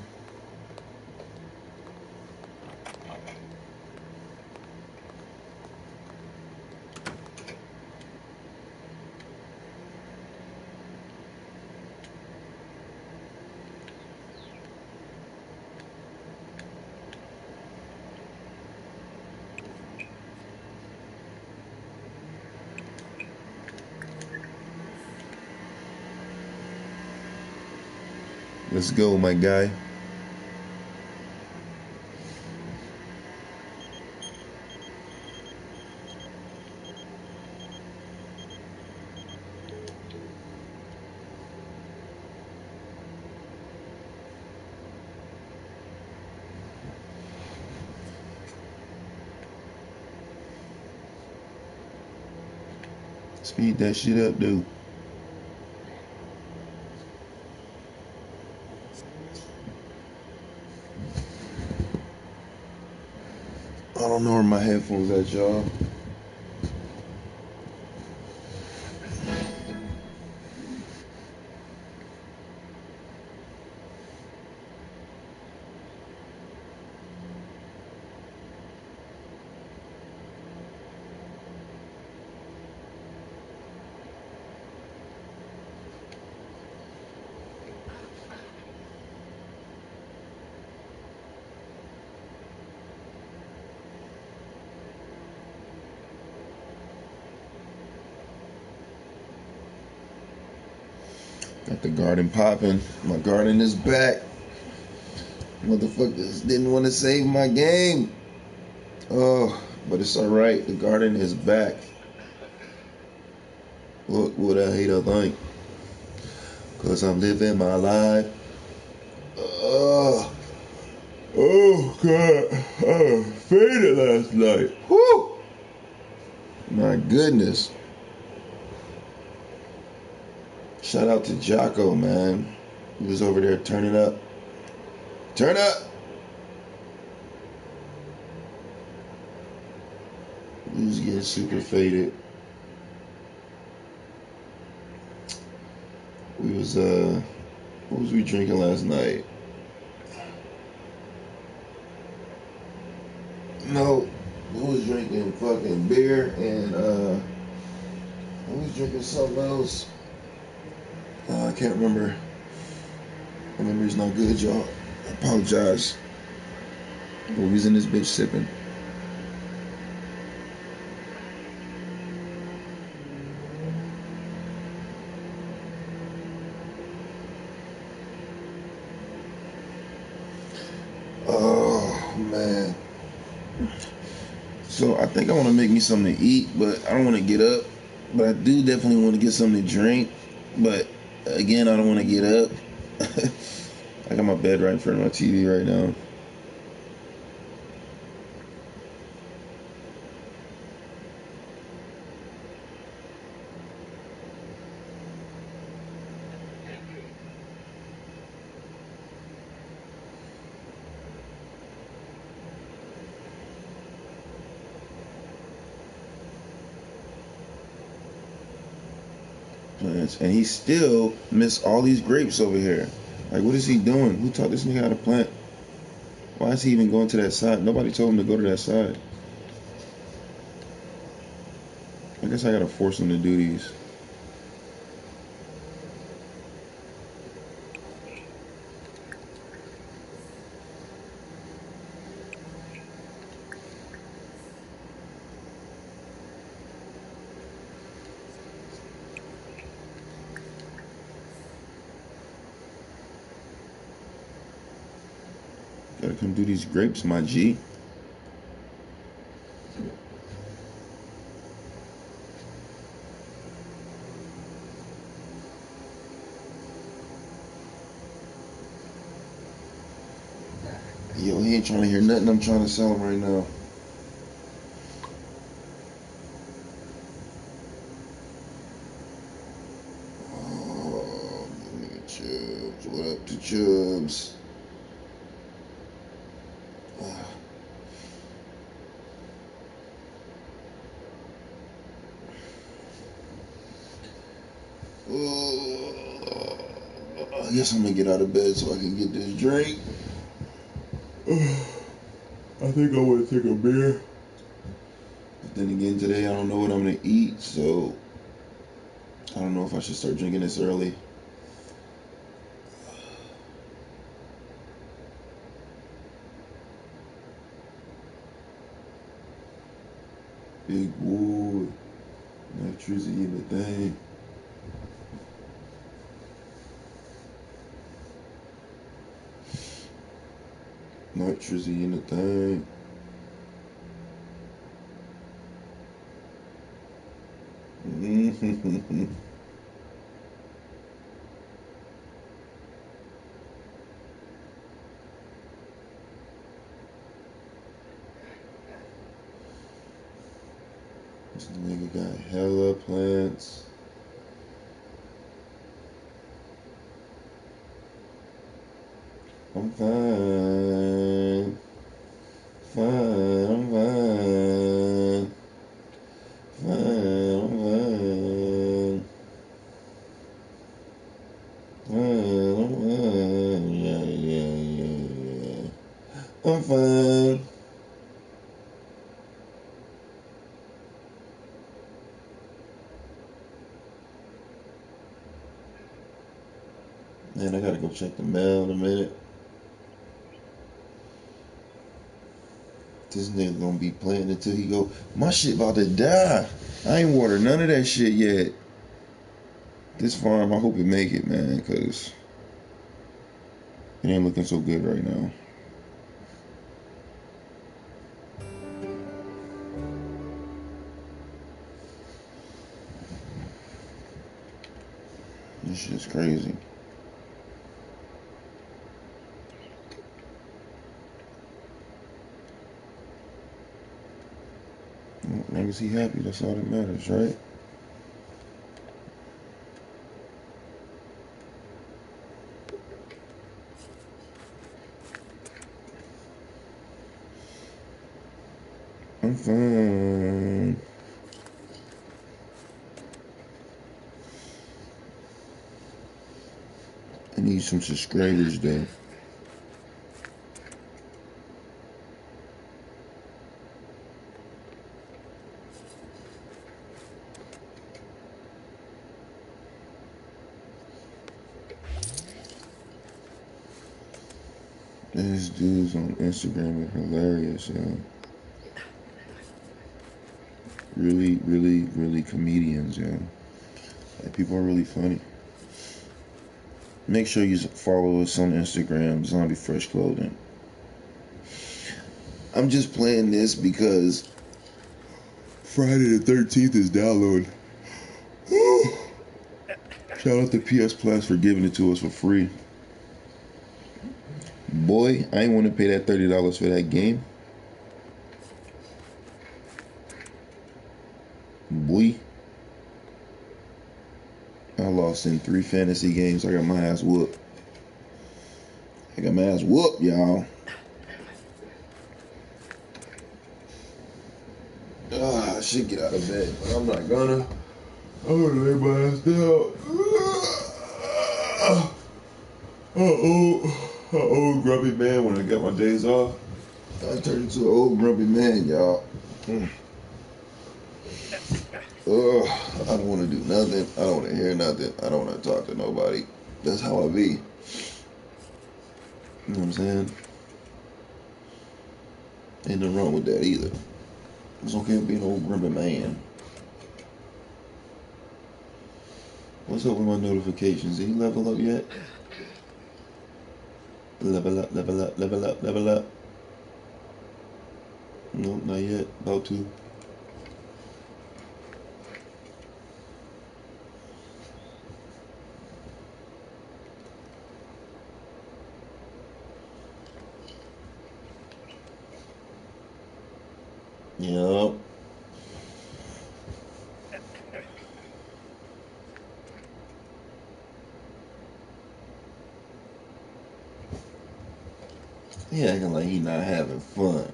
Let's go, my guy. Speed that shit up, dude. I don't know where my headphones at, y'all. Got the garden popping. My garden is back. Motherfuckers didn't want to save my game. Oh, but it's alright. The garden is back. What would a hater think? Cause I'm living my life. Oh God. I faded last night. Whew. My goodness. Shout out to Jocko, man. He was over there turning up. Turn up. He was getting super faded. We was what was we drinking last night? No, we was drinking fucking beer and I was drinking something else. I can't remember. My memory's not good, y'all. I apologize. But we was in this bitch sipping. Oh man. So I think I want to make me something to eat, but I don't want to get up. But I do definitely want to get something to drink. But again, I don't want to get up. I got my bed right in front of my TV right now. And he still missed all these grapes over here. Like, what is he doing? Who taught this nigga how to plant? Why is he even going to that side? Nobody told him to go to that side. I guess I gotta force him to do these. Gotta come do these grapes, my G. Yo, he ain't trying to hear nothing I'm trying to sell him right now. Oh, nigga Chubbs. What up to Chubbs? I guess I'm gonna get out of bed so I can get this drink. I think I want to take a beer. But then again, today I don't know what I'm gonna eat, so I don't know if I should start drinking this early. Big boy, Nitro's in the thing. Nitro's in the thing. This nigga got hella plants. I'm fine. Fine, I'm fine. Fine, I'm fine. Fine, I'm fine. Yeah. I'm fine. Man, I gotta go check the mail in a minute. This nigga gonna be playing until he go, my shit about to die. I ain't watered none of that shit yet. This farm, I hope it make it, man, cause it ain't looking so good right now. This shit's crazy. As long as he happy, that's all that matters, right? I'm fine. I need some subscribers though. These dudes on Instagram are hilarious, yo. Really comedians, yo. Like, people are really funny. Make sure you follow us on Instagram, Zombie Fresh Clothing. I'm just playing this because Friday the 13th is download. Shout out to PS Plus for giving it to us for free. Boy, I ain't want to pay that $30 for that game. Boy, I lost in 3 fantasy games. I got my ass whooped. Y'all. I should get out of bed, but I'm not gonna. I'm gonna lay my ass down. An old grumpy man when I got my days off. I turned into an old grumpy man, y'all. I don't want to do nothing. I don't want to hear nothing. I don't want to talk to nobody. That's how I be. You know what I'm saying? Ain't nothing wrong with that either. It's okay to be an old grumpy man. What's up with my notifications? Did he level up yet? Level up. Nope, not yet. About to. He acting like he not having fun.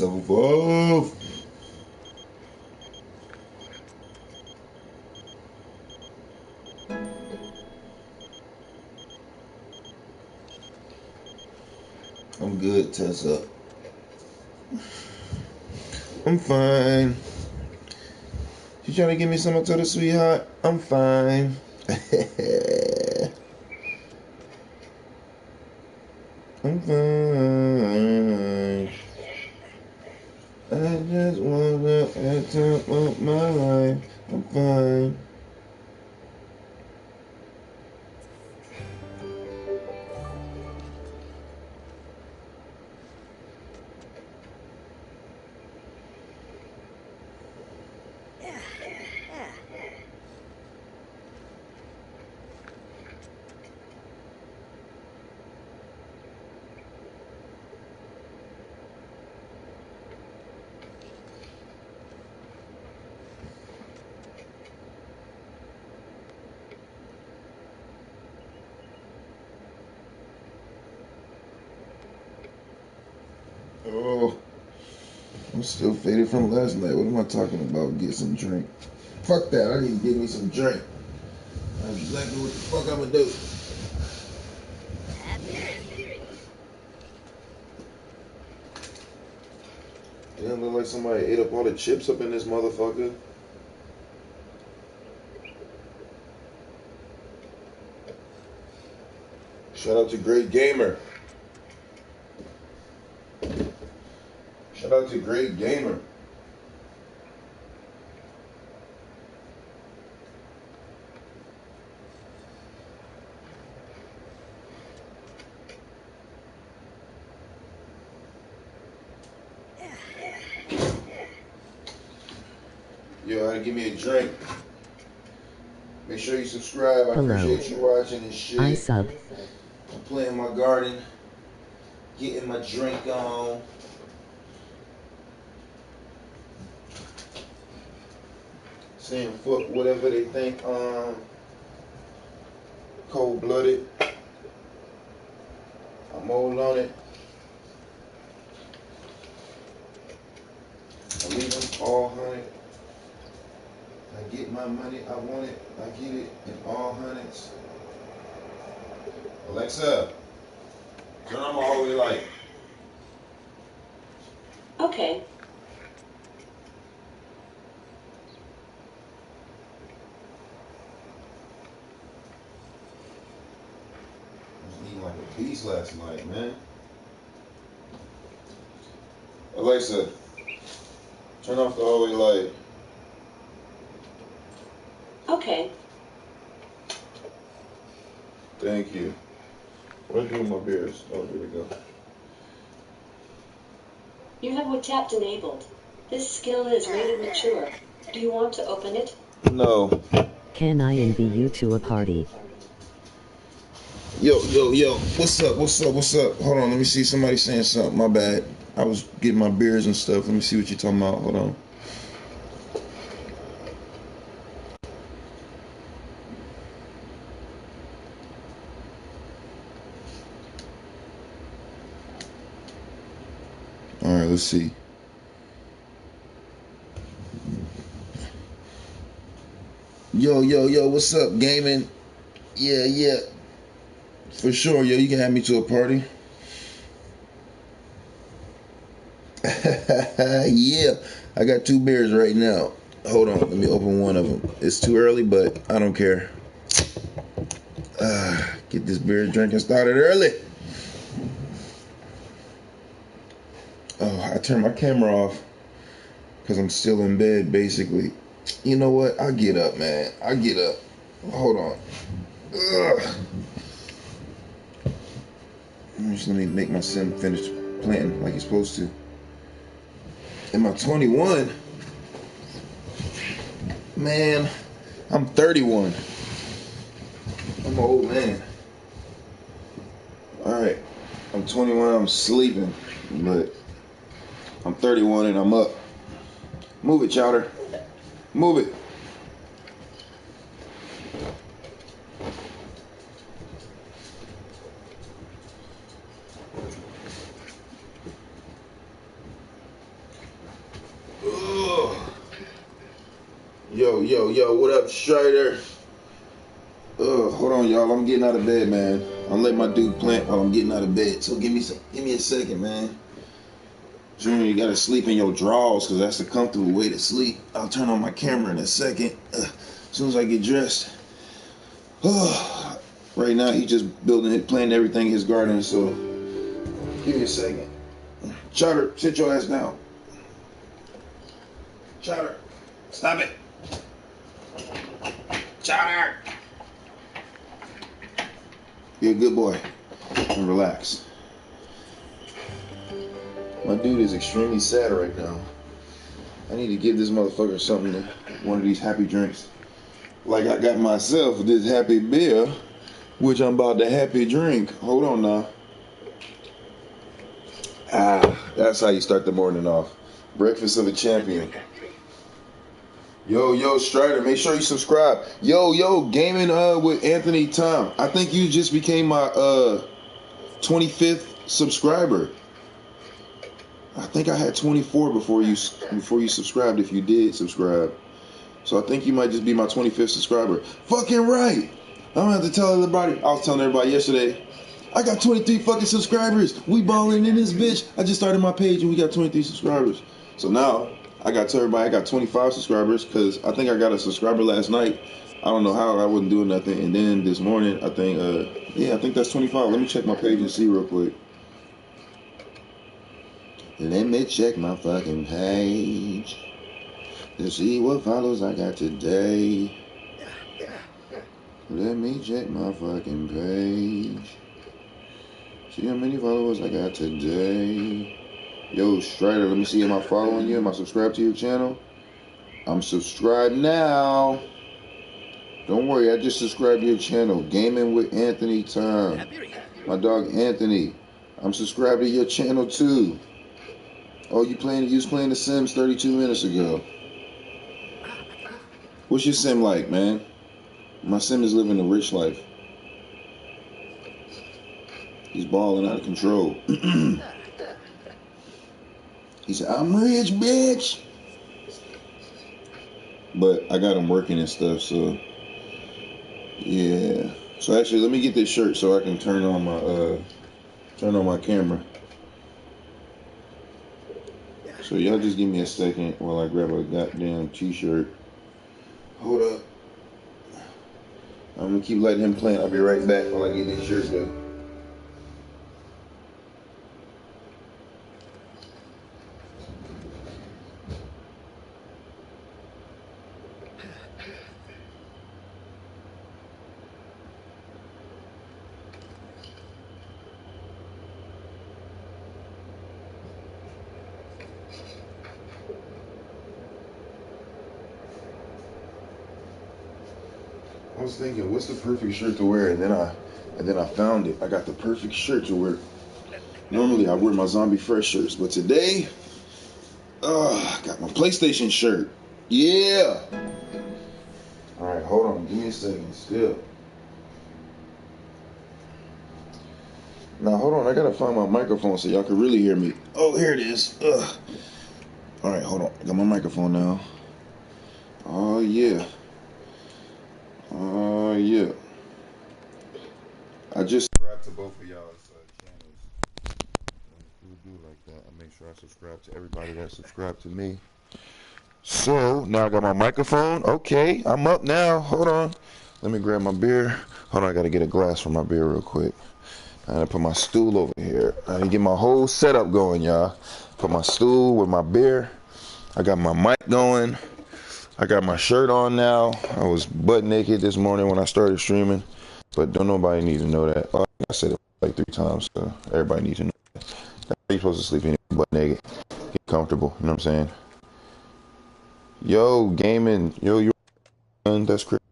Level 5. I'm good, Tessa. I'm fine. You trying to give me some to the sweetheart? I'm fine. I'm fine. I just wanna have time of my life. I'm fine. Oh, I'm still faded from last night. What am I talking about? Get some drink. Fuck that. I need to get me some drink. That's exactly what the fuck I'm gonna do. Damn, look like somebody ate up all the chips up in this motherfucker. Shout out to Great Gamer. Shout out to Great Gamer. Yo, how to give me a drink. Make sure you subscribe. I appreciate you watching and shit. I sub. I'm playing my garden. Getting my drink on. Saying fuck whatever they think. Cold-blooded. I'm all on it. I leave them all hunted. I get my money, I want it, I get it in all hundreds. Alexa, turn on my hallway light. Okay. I was eating like a beast last night, man. Alexa, turn off the hallway light. Okay. Thank you. What do I do with my beers? Oh, here we go. You have what tapped enabled. This skill is rated mature. Do you want to open it? No. Can I invite you to a party? Yo. What's up? Hold on, let me see somebody saying something. My bad. I was getting my beers and stuff. Let me see what you're talking about. Hold on. All right, let's see. Yo, what's up, gaming? Yeah. For sure, yo, you can have me to a party. Yeah, I got 2 beers right now. Hold on, let me open one of them. It's too early, but I don't care. Get this beer drinking started early. Oh, I turned my camera off because I'm still in bed, basically. You know what? I'll get up, man. I'll get up. Hold on. Just let me make my sim finish planting like he's supposed to. Am I 21? Man, I'm 31. I'm an old man. Alright, I'm 21, I'm sleeping, but I'm 31 and I'm up. Move it, Chowder. Move it. Ugh. Yo, what up, Strider? Hold on, y'all. I'm getting out of bed, man. I'm letting my dude plant while I'm getting out of bed. So give me a second, man. Junior, you gotta sleep in your drawers because that's the comfortable way to sleep. I'll turn on my camera in a second. As soon as I get dressed. Right now, he's just planting everything in his garden. So give me a second. Chowder, sit your ass down. Chowder, stop it. Chowder. You're a good boy. And relax. My dude is extremely sad right now. I need to give this motherfucker something, one of these happy drinks. Like I got myself this happy beer, which I'm about to happy drink. Hold on now. That's how you start the morning off. Breakfast of a champion. Yo, Strider, make sure you subscribe. Yo, gaming with Anthony Tom. I think you just became my 25th subscriber. I think I had 24 before you subscribed, if you did subscribe. So I think you might just be my 25th subscriber. Fucking right. I don't have to tell everybody. I was telling everybody yesterday, I got 23 fucking subscribers. We balling in this bitch. I just started my page and we got 23 subscribers. So now I got to tell everybody I got 25 subscribers because I think I got a subscriber last night. I don't know how, I wasn't doing nothing. And then this morning, I think, I think that's 25. Let me check my page and see real quick. Let me check my fucking page to see what follows I got today. Let me check my fucking page. See how many followers I got today. Yo, Strider, let me see, am I following you? Am I subscribed to your channel? I'm subscribed now. Don't worry, I just subscribed to your channel. Gaming with Anthony Tom. My dog Anthony. I'm subscribed to your channel too. Oh, you was playing The Sims 32 minutes ago. What's your sim like, man? My sim is living a rich life. He's balling out of control. He said, I'm rich, bitch. But I got him working and stuff, so yeah. So actually, let me get this shirt so I can turn on my camera. So y'all just give me a second while I grab a goddamn t-shirt. Hold up. I'm gonna keep letting him play. I'll be right back while I get these shirts done. I was thinking, what's the perfect shirt to wear? And then I found it. I got the perfect shirt to wear. Normally I wear my Zombie Fresh shirts, but today, I got my PlayStation shirt. Yeah. All right, hold on. Give me a second. Still. Now hold on. I gotta find my microphone so y'all can really hear me. Oh, here it is. Ugh. All right, hold on. I got my microphone now. Oh yeah. Oh yeah. I just subscribed to both of y'all's channels. We'll do like that. I make sure I subscribe to everybody that subscribed to me. So now I got my microphone. Okay, I'm up now. Hold on. Let me grab my beer. Hold on, I gotta get a glass for my beer real quick. I gotta put my stool over here. I gotta get my whole setup going, y'all. Put my stool with my beer. I got my mic going. I got my shirt on now. I was butt naked this morning when I started streaming, but don't nobody need to know that. Oh, I said it like 3 times, so everybody needs to know that. That's how you're supposed to sleep anyway, butt naked. Get comfortable, you know what I'm saying? Yo, gaming. Yo, that's crazy.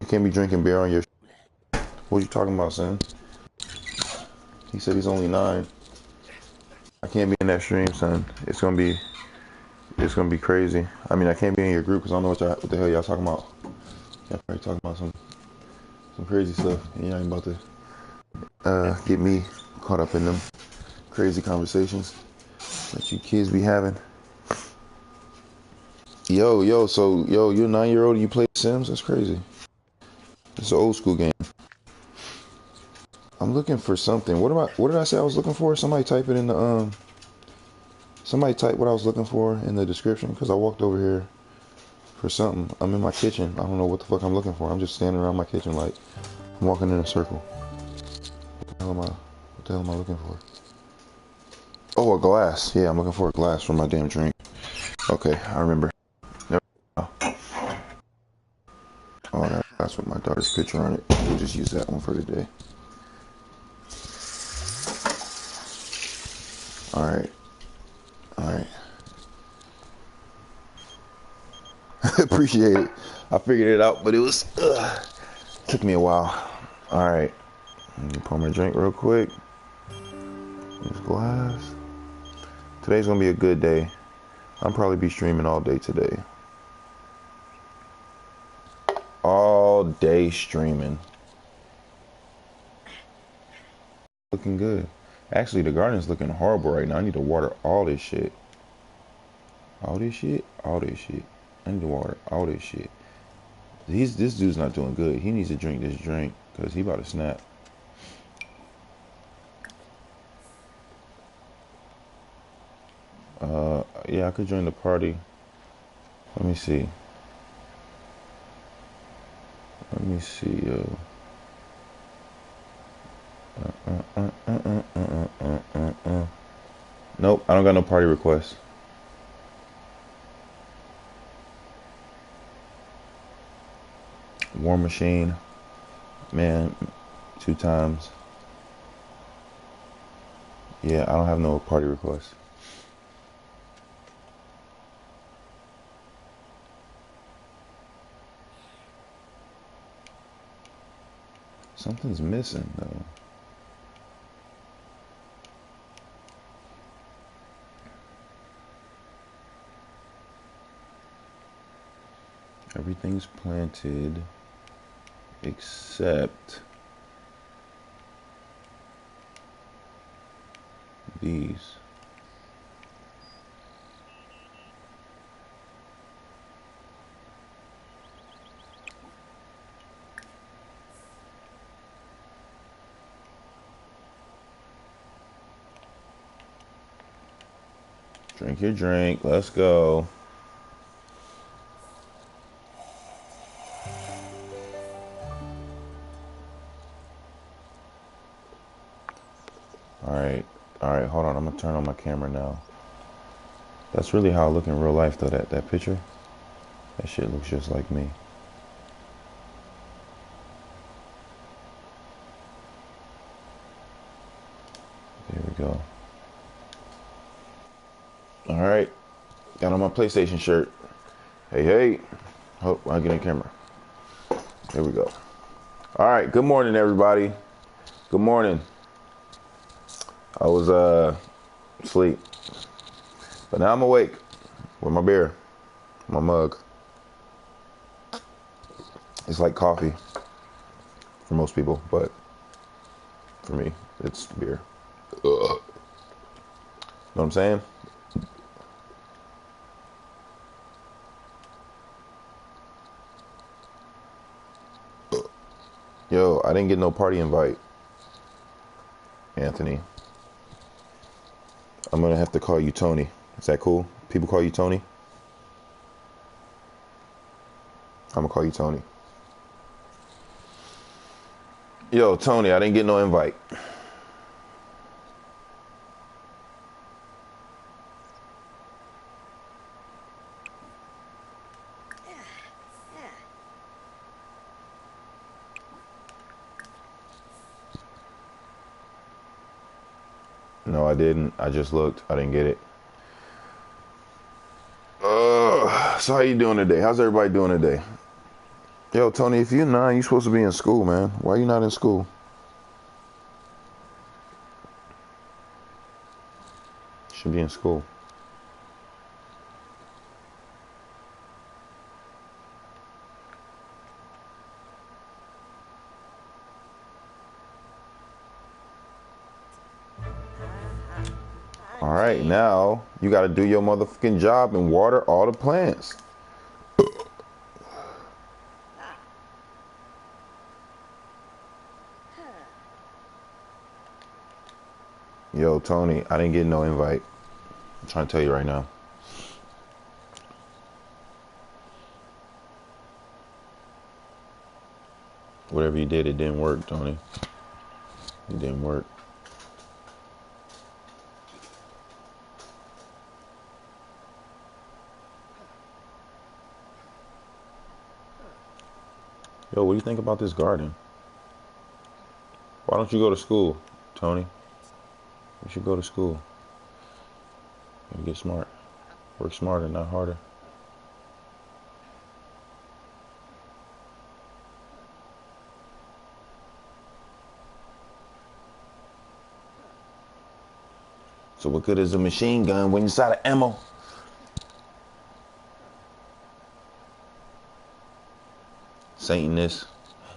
You can't be drinking beer on your What you talking about, son? He said he's only 9. I can't be in that stream, son. It's gonna be It's gonna be crazy. I mean, I can't be in your group because I don't know what the hell y'all talking about. Y'all probably talking about some crazy stuff, and y'all ain't about to get me caught up in them crazy conversations that you kids be having. Yo, you're a 9-year-old and you play Sims? That's crazy. It's an old school game. I'm looking for something. What did I say I was looking for? Somebody type it in the somebody type what I was looking for in the description, because I walked over here for something. I'm in my kitchen. I don't know what the fuck I'm looking for. I'm just standing around my kitchen like I'm walking in a circle. What the hell am I looking for? Oh, a glass. Yeah, I'm looking for a glass for my damn drink. Okay, I remember. Oh, that's with my daughter's picture on it. We'll just use that one for today. Alright. Appreciate it. I figured it out, but it was took me a while. Alright. Let me pour my drink real quick. Use glass. Today's gonna be a good day. I'll probably be streaming all day today. All day streaming. Looking good. Actually, the garden's looking horrible right now. I need to water all this shit. All this shit? All this shit. I need to water all this shit. This dude's not doing good. He needs to drink this drink because he about to snap. Yeah, I could join the party. Let me see. Yo. Nope, I don't got no party requests. War Machine. Man, 2 times. Yeah, I don't have no party requests. Something's missing, though. Everything's planted except these. Drink your drink. Let's go. Alright, hold on. I'm gonna turn on my camera now. That's really how I look in real life, though, that picture. That shit looks just like me. There we go. Alright. Got on my PlayStation shirt. Hey. Oh, I'll get in camera. There we go. Alright, good morning, everybody. Good morning. I was asleep. But now I'm awake with my beer, my mug. It's like coffee for most people, but for me, it's beer. Know what I'm saying? Yo, I didn't get no party invite, Anthony. I'm gonna have to call you Tony. Is that cool? People call you Tony? I'm gonna call you Tony. Yo, Tony, I didn't get no invite. No, I didn't. I just looked. I didn't get it. So how you doing today? How's everybody doing today? Yo, Tony, if you're 9, you're supposed to be in school, man. Why are you not in school? Should be in school. right, now you got to do your motherfucking job and water all the plants. Yo, Tony, I didn't get no invite. I'm trying to tell you right now. Whatever you did, it didn't work, Tony. It didn't work. Yo, what do you think about this garden? Why don't you go to school, Tony? You should go to school. And get smart. Work smarter, not harder. So what good is a machine gun when it's out of ammo? Satanist.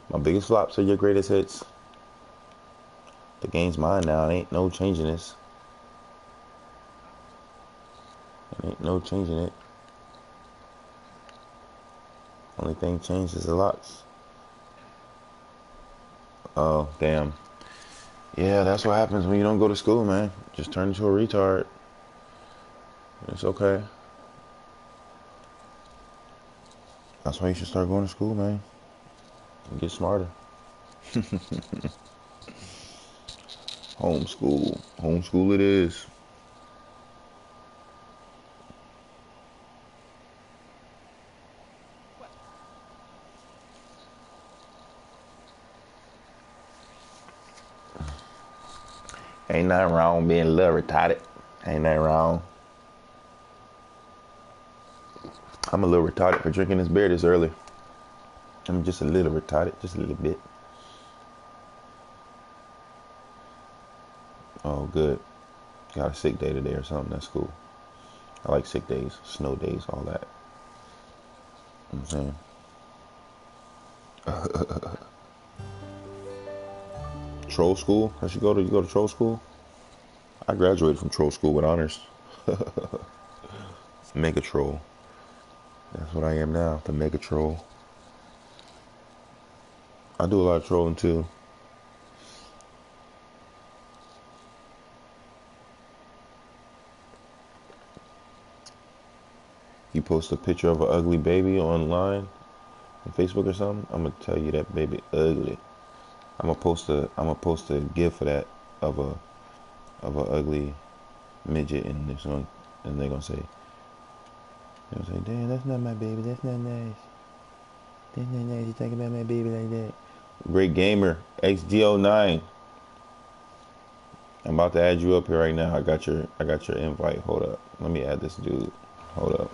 My biggest flops are your greatest hits. The game's mine now. Ain't no changing this. Ain't no changing it. Only thing changed is the locks. Oh, damn. Yeah, that's what happens when you don't go to school, man. Just turn into a retard. It's okay. That's why you should start going to school, man. And get smarter. Homeschool. Homeschool it is. Ain't nothing wrong being a little retarded. Ain't nothing wrong. I'm a little retarded for drinking this beer this early. I'm just a little retarded, just a little bit. Oh, good. Got a sick day today or something. That's cool. I like sick days, snow days, all that. You know what I'm saying? Troll school? I should go to. You go to troll school? I graduated from troll school with honors. Mega troll. That's what I am now, the mega troll. I do a lot of trolling too. You post a picture of an ugly baby online on Facebook or something, I'm gonna tell you that baby ugly. I'm gonna post a gif of that of a ugly midget, and they're gonna say, damn, that's not my baby. That's not nice. That's not nice. You think about my baby like that? Great gamer, XDO9. I'm about to add you up here right now. I got your invite. Hold up. Let me add this dude. Hold up.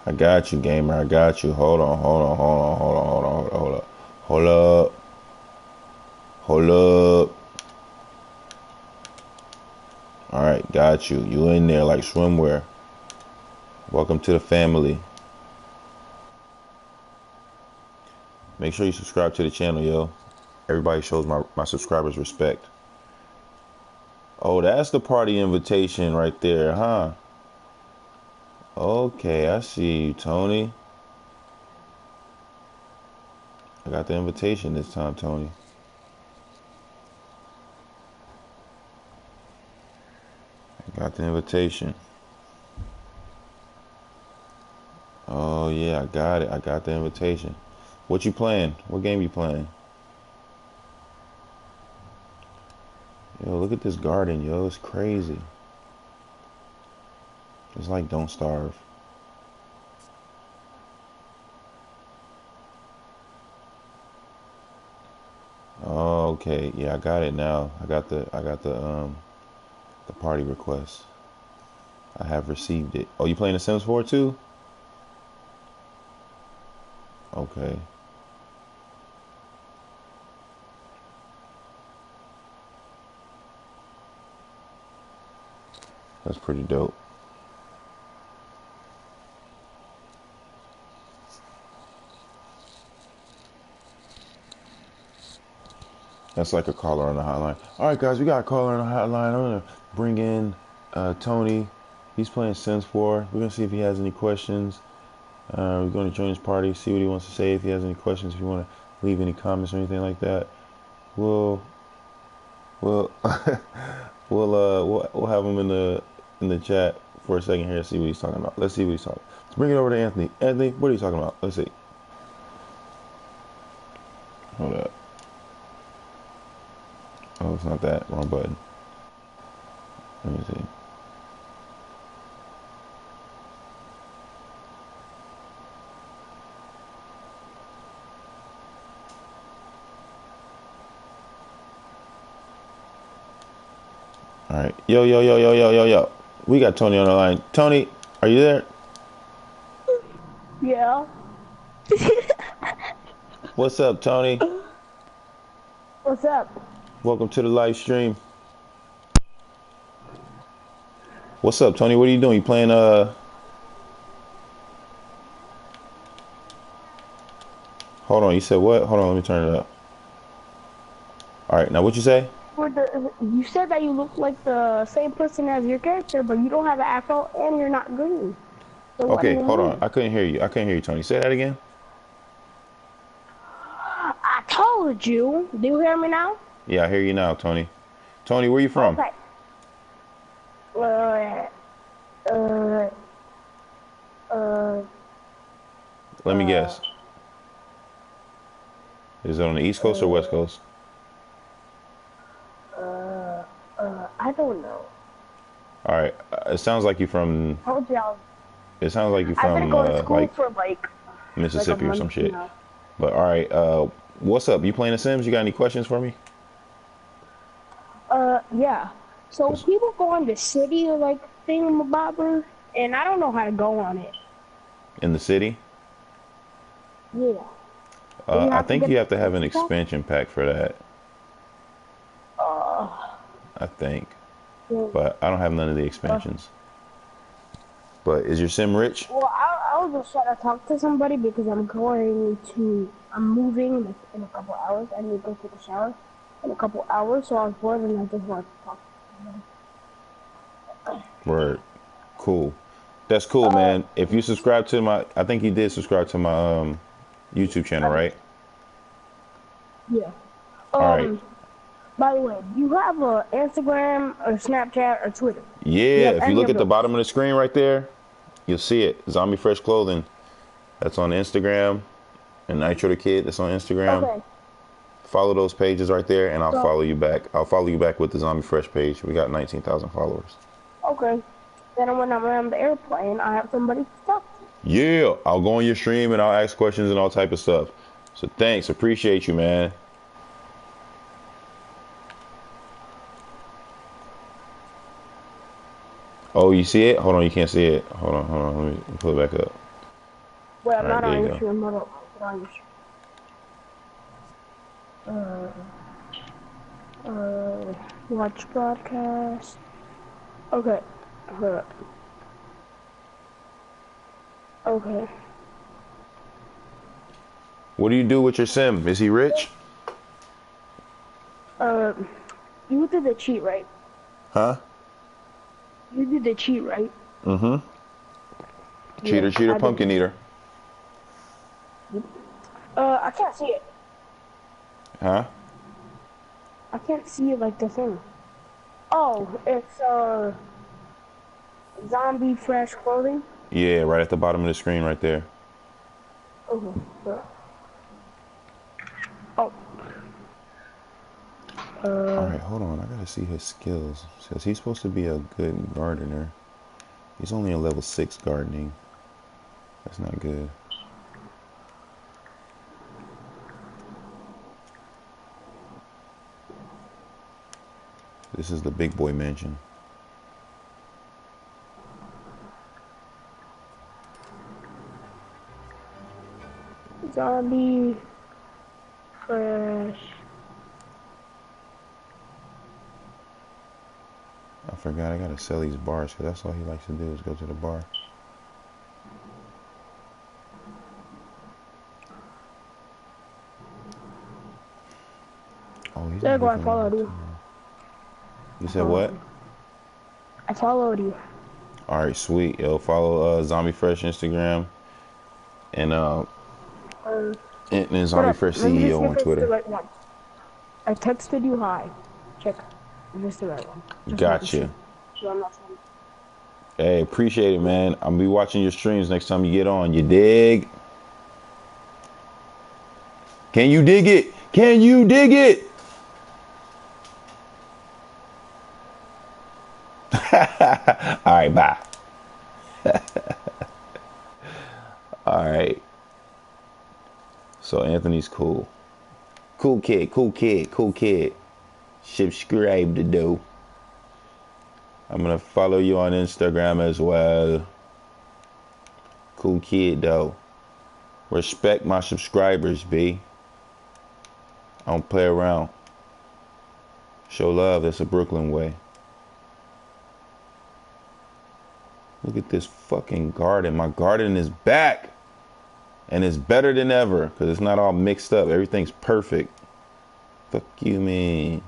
I got you, gamer. I got you. Hold on. Hold up. All right, got you. You in there like swimwear. Welcome to the family. Make sure you subscribe to the channel, yo. Everybody shows my subscribers respect. Oh, that's the party invitation right there, huh? Okay, I see you, Tony. I got the invitation this time, Tony. I got the invitation. Oh, yeah, I got it. I got the invitation. What you playing? What game you playing? Yo, look at this garden, yo. It's crazy. It's like Don't Starve. Oh, okay. Yeah, I got it now. I got the party request. I have received it. Oh, you playing The Sims 4 too? Okay. That's pretty dope. That's like a caller on the hotline. All right, guys, we got a caller on the hotline. I'm gonna bring in Tony. He's playing Sims 4. We're gonna see if he has any questions. We're going to join his party, see what he wants to say. If he has any questions, if you want to leave any comments or anything like that, we'll we'll we'll have him in the chat for a second here. See what he's talking about. Let's see what he's talking. Let's bring it over to Anthony. Anthony, what are you talking about? Let's see. Hold up. Oh, it's not that. Wrong button. Let me see. All right. Yo. We got Tony on the line. Tony, are you there? Yeah. What's up, Tony? What's up? Welcome to the live stream. What's up, Tony? What are you doing? You playing Hold on, you said what? Hold on, let me turn it up. All right, now what you say? You said that you look like the same person as your character, but you don't have an afro and you're not green. So okay, hold on. I couldn't hear you. Tony. Say that again. I told you. Do you hear me now? Yeah, I hear you now, Tony. Tony, where you from? Okay. Let me guess. Is it on the East Coast or West Coast? I don't know. All right. It sounds like you're from. It sounds like you're from I've been going to school for Mississippi or some shit. Now. But all right. What's up? You playing The Sims? You got any questions for me? Yeah. So people go on the city thingamabobber, and I don't know how to go on it. In the city? Yeah. I think you have to have an expansion pack for that. I think. Yeah. But I don't have none of the expansions. But is your sim rich? Well, I was just trying to talk to somebody because I'm moving in a couple hours. I need to go take a shower in a couple hours, so I was bored and I just wanted to talk to somebody. Word. Cool. That's cool, man. If you subscribe to I think you did subscribe to my YouTube channel, right? Yeah. All right. By the way, do you have a Instagram or Snapchat or Twitter? Yeah, if you look at the bottom of the screen right there, you'll see it. Zombie Fresh Clothing. That's on Instagram. And NitroDaKid, that's on Instagram. Okay. Follow those pages right there, and I'll follow you back. I'll follow you back with the Zombie Fresh page. We got 19,000 followers. Okay. Then when I'm on the airplane, I have somebody to talk to. Yeah, I'll go on your stream and I'll ask questions and all type of stuff. So thanks. Appreciate you, man. Oh, you see it? Hold on, you can't see it. Hold on. Let me pull it back up. Well, I'm not on your stream. Hold on. Watch broadcast. Okay. Hold up. Okay. What do you do with your sim? Is he rich? You did the cheat, right? Huh? You did the cheat, right? Mm-hmm. Cheater, pumpkin eater. I can't see it. Huh? I can't see it like the thing. Oh, it's Zombie Fresh Clothing? Yeah, right at the bottom of the screen right there. Okay. Oh. Alright, hold on. I gotta see his skills. Says he's supposed to be a good gardener. He's only a level 6 gardening. That's not good. This is the big boy mansion. Zombie Fresh. I forgot I gotta sell these bars because that's all he likes to do is go to the bar. Oh he's There you not go, I even on followed the you. team. You said what? I followed you. All right, sweet. Yo, follow Zombie Fresh Instagram and Hold Zombie up. Fresh Let me just CEO see on if it's the Twitter. right one. I texted you hi. Check. Is this the right one? Just making Gotcha. sure. So I'm not trying. Hey, appreciate it, man. I'll be watching your streams next time you get on. You dig? Can you dig it? Can you dig it? All right, bye. All right. So Anthony's cool. Cool kid, cool kid, cool kid. Subscribe to do. I'm gonna follow you on Instagram as well. Cool kid though. Respect my subscribers, B. I don't play around. Show love, that's a Brooklyn way. Look at this fucking garden. My garden is back. And it's better than ever because it's not all mixed up. Everything's perfect. Fuck you, man.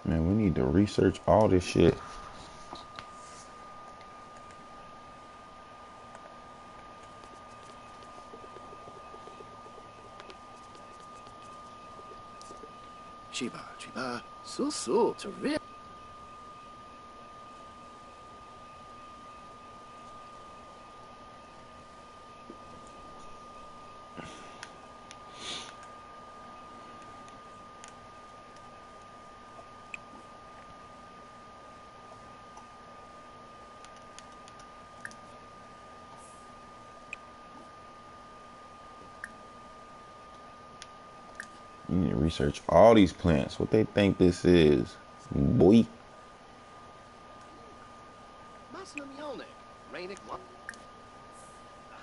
Man, we need to research all this shit. Chiba, so, terrific. You need to research all these plants. What they think this is. Boy.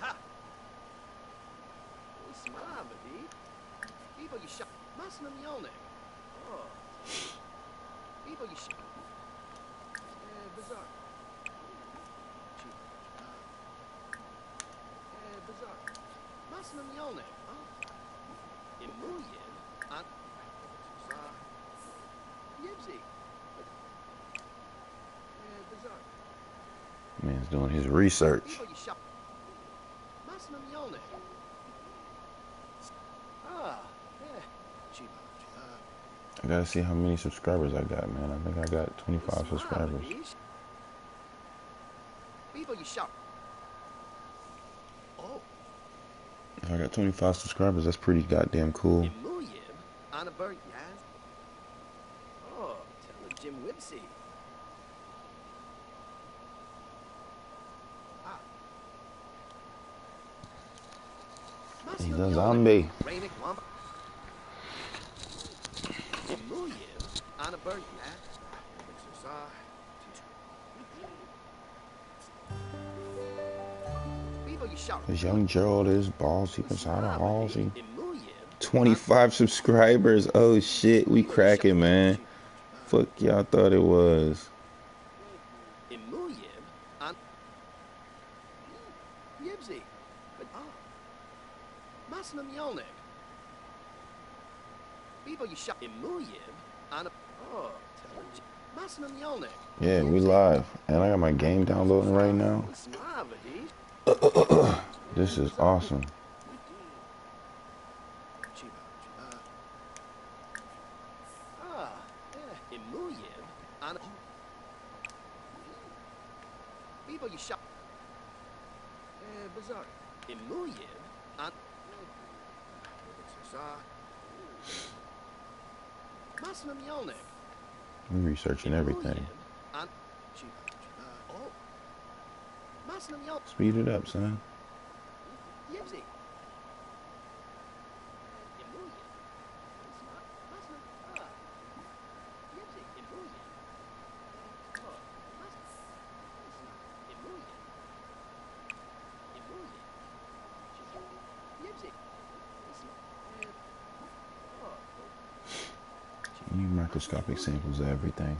Aha. Smavadi. People you shot. Masnamione. Oh. People you shot. Bizarre. Bizarre. Masnamione. Oh. Imuyen. An. Yibsy. Bizarre. Man's doing his research. People you shot. Masnamione. Ah. Yeah. I gotta see how many subscribers I got, man. I think I got 25 subscribers. People you shot. Oh. If I got 25 subscribers, that's pretty goddamn cool. On a bird, yes. Oh, tell the Jim Whipsy. Ah. He's a zombie. On a bird, yes. This young Gerald is balls. He inside a Halsey. 25 subscribers. Oh shit, we cracking, man. Fuck y'all thought it was. Yeah, we live. And I got my game downloading right now. This is awesome. People you shot. Bizarre. Imuyev. On. Masnam Yolnik. We researching everything. Oh. Masnam Yolnik. Speed it up, son. Yibsy. microscopic samples of everything.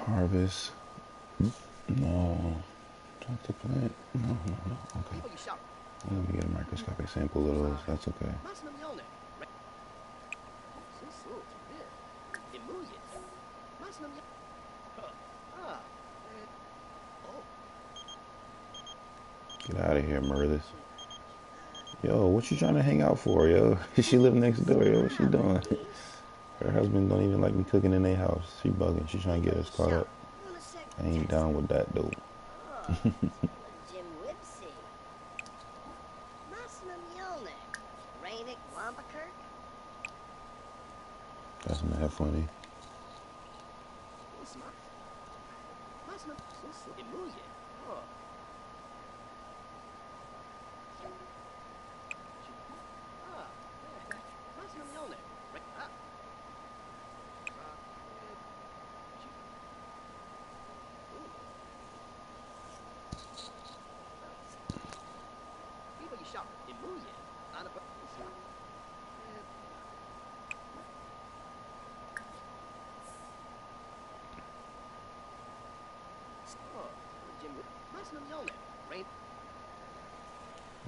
Harvest. No. Talk to plant. No. Okay. Let me get a microscopic sample of those. That's okay. Get out of here, Murthas. Yo, what you trying to hang out for, yo? She live next door, yo. What she doing? Her husband don't even like me cooking in their house. She bugging. She trying to get us caught up. I ain't down with that, though. That's mad funny.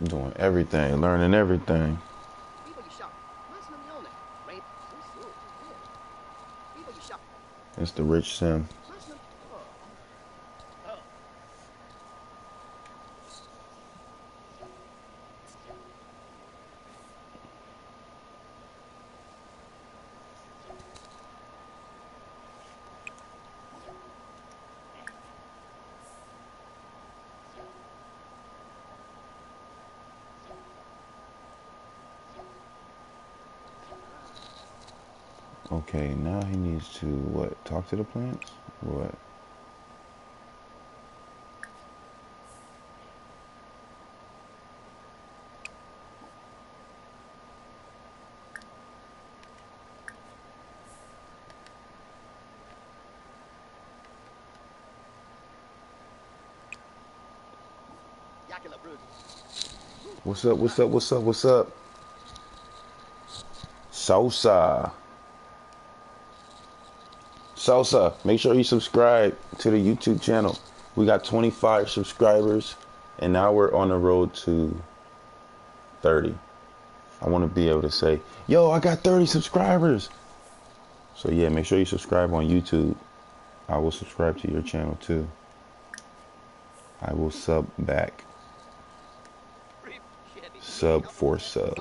Doing everything, learning everything. It's the rich sim. Okay, now he needs to, what, talk to the plants? What? What's up, what's up, what's up, what's up? Sosa, make sure you subscribe to the YouTube channel. We got 25 subscribers, and now we're on the road to 30. I want to be able to say, yo, I got 30 subscribers. So yeah, make sure you subscribe on YouTube. I will subscribe to your channel too. I will sub back. Sub for sub.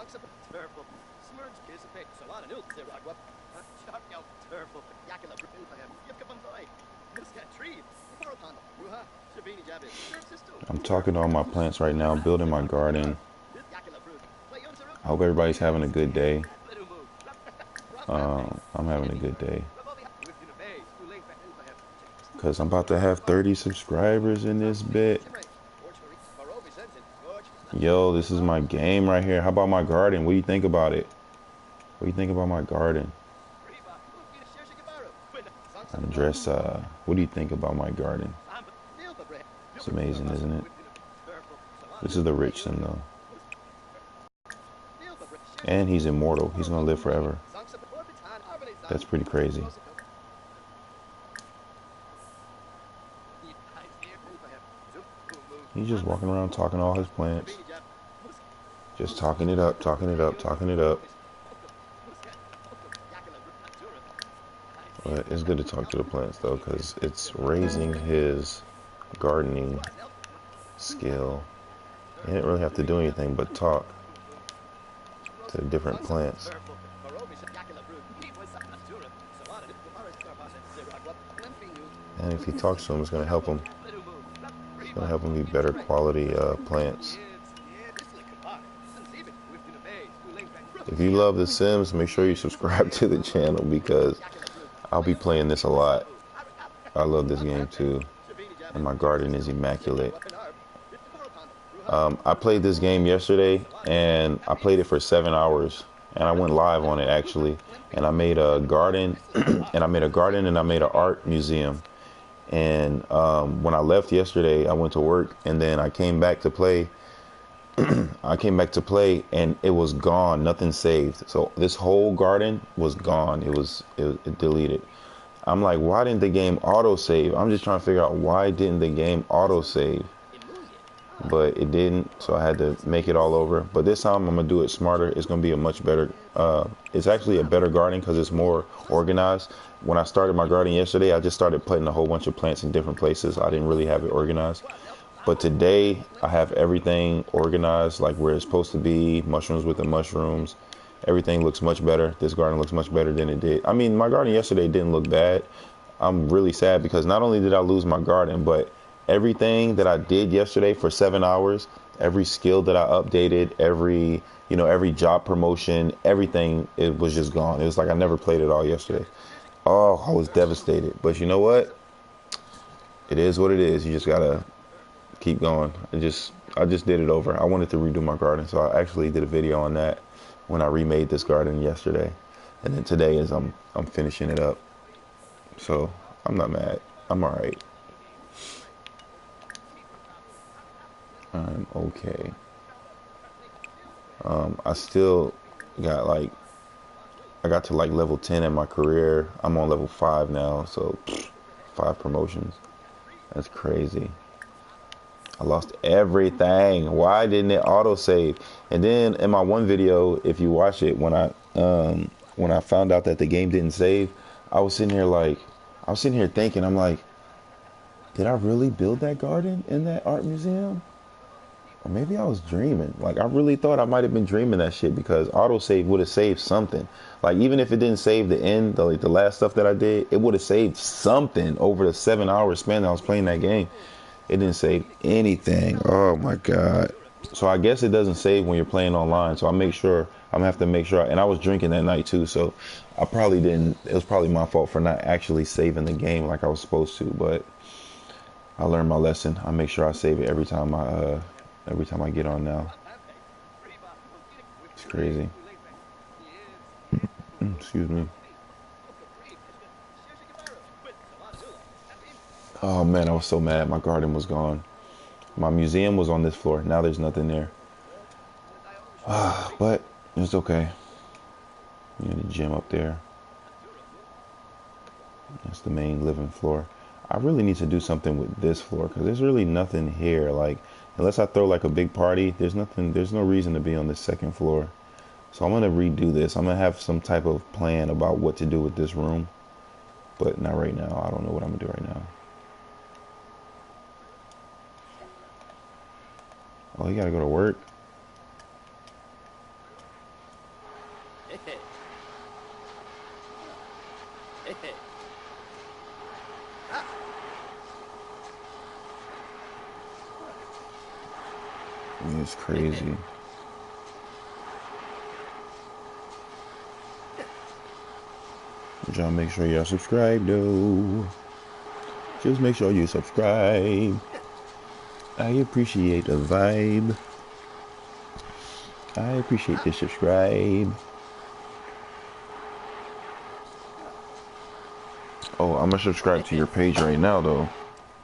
I'm talking to all my plants right now, building my garden. I hope everybody's having a good day. I'm having a good day. Because I'm about to have 30 subscribers in this bit. Yo, this is my game right here. How about my garden? What do you think about it? What do you think about my garden? Andressa, what do you think about my garden? It's amazing, isn't it? This is the rich sim though. And he's immortal. He's gonna live forever. That's pretty crazy. He's just walking around talking to all his plants. Just talking it up, talking it up, talking it up. But it's good to talk to the plants though, because it's raising his gardening skill. He didn't really have to do anything but talk to the different plants. And if he talks to them, it's going to help him. It's going to help him be better quality plants. If you love The Sims, make sure you subscribe to the channel because I'll be playing this a lot. I love this game too. And my garden is immaculate. I played this game yesterday and I played it for 7 hours and I went live on it actually, and I made a garden, and I made an art museum. And when I left yesterday, I went to work, and then I came back to play. I came back to play, and it was gone. Nothing saved. So this whole garden was gone. It deleted. I'm like, why didn't the game auto save? I'm just trying to figure out why didn't the game auto save? But it didn't, so I had to make it all over. But this time I'm gonna do it smarter. It's gonna be a much better. It's actually a better garden because it's more organized. When I started my garden yesterday, I just started putting a whole bunch of plants in different places. I didn't really have it organized. But today I have everything organized like where it's supposed to be. Mushrooms with the mushrooms. Everything looks much better. This garden looks much better than it did. I mean, my garden yesterday didn't look bad. I'm really sad because not only did I lose my garden, but everything that I did yesterday for 7 hours, every skill that I updated, every job promotion, everything, it was just gone. It was like I never played it all yesterday. Oh, I was devastated. But you know what? It is what it is. You just gotta keep going. I just did it over. I wanted to redo my garden, so I actually did a video on that when I remade this garden yesterday. And then today is I'm finishing it up. So I'm not mad. I'm all right. I'm okay. I still got I got to level 10 in my career. I'm on level 5 now, so 5 promotions. That's crazy. I lost everything. Why didn't it auto save? And then in my one video, if you watch it, when I found out that the game didn't save, I was sitting here thinking, I'm like, did I really build that garden in that art museum? Or maybe I was dreaming. Like, I really thought I might have been dreaming that shit because autosave would have saved something. Like, even if it didn't save the end, the last stuff that I did, it would have saved something over the 7 hour span that I was playing that game. It didn't save anything. Oh my God. So I guess it doesn't save when you're playing online. So I'm gonna have to make sure. And I was drinking that night too. So I probably didn't. It was probably my fault for not actually saving the game like I was supposed to. But I learned my lesson. I make sure I save it every time I get on now. It's crazy. Excuse me. Oh man, I was so mad. My garden was gone. My museum was on this floor. Now there's nothing there. But it's okay. You know, the gym up there. That's the main living floor. I really need to do something with this floor because there's really nothing here. Like, unless I throw like a big party, there's no reason to be on the second floor. So I'm gonna redo this. I'm gonna have some type of plan about what to do with this room, but not right now. I don't know what I'm gonna do right now. Oh, you gotta go to work? It's crazy. Y'all make sure y'all subscribe though. Just make sure you subscribe. I appreciate the vibe. I appreciate the subscribe. Oh, I'm gonna subscribe to your page right now though.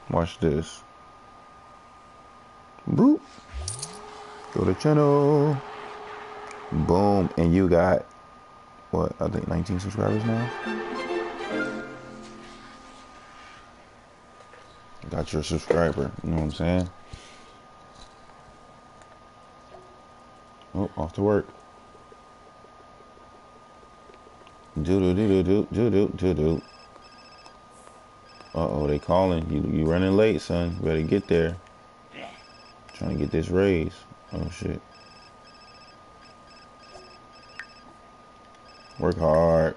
Watch this. Boop. Go to channel. Boom. And you got, what, I think 19 subscribers now? Got your subscriber. You know what I'm saying? Oh, off to work. Do-do-do-do-do-do-do-do-do. Uh-oh, they calling. You running late, son. You better get there. Trying to get this raise. Oh, shit. Work hard.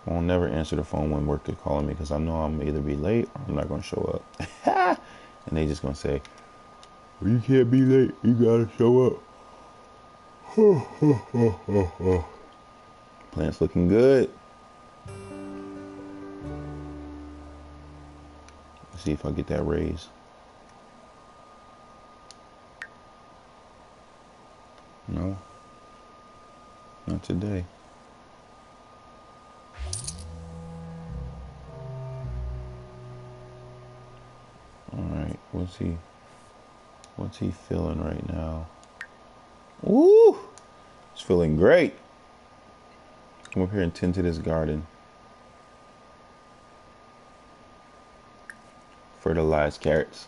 I won't never answer the phone when work is calling me because I know I'm either be late or I'm not going to show up. And they just going to say, well, you can't be late. You got to show up. Plant's looking good. Let's see if I get that raise. Not today. Alright, what's he feeling right now? Woo! He's feeling great. Come up here and tend to this garden. Fertilize carrots.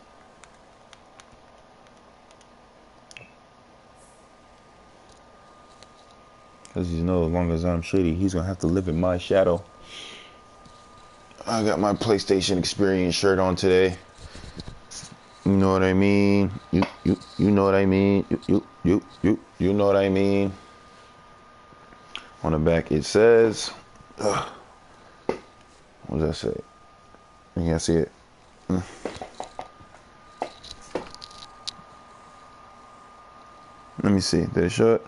Because you know, as long as I'm shady, he's gonna have to live in my shadow. I got my PlayStation Experience shirt on today. You know what I mean? You know what I mean? You know what I mean? On the back it says, what does that say? You can't see it. Let me see. Did it show it?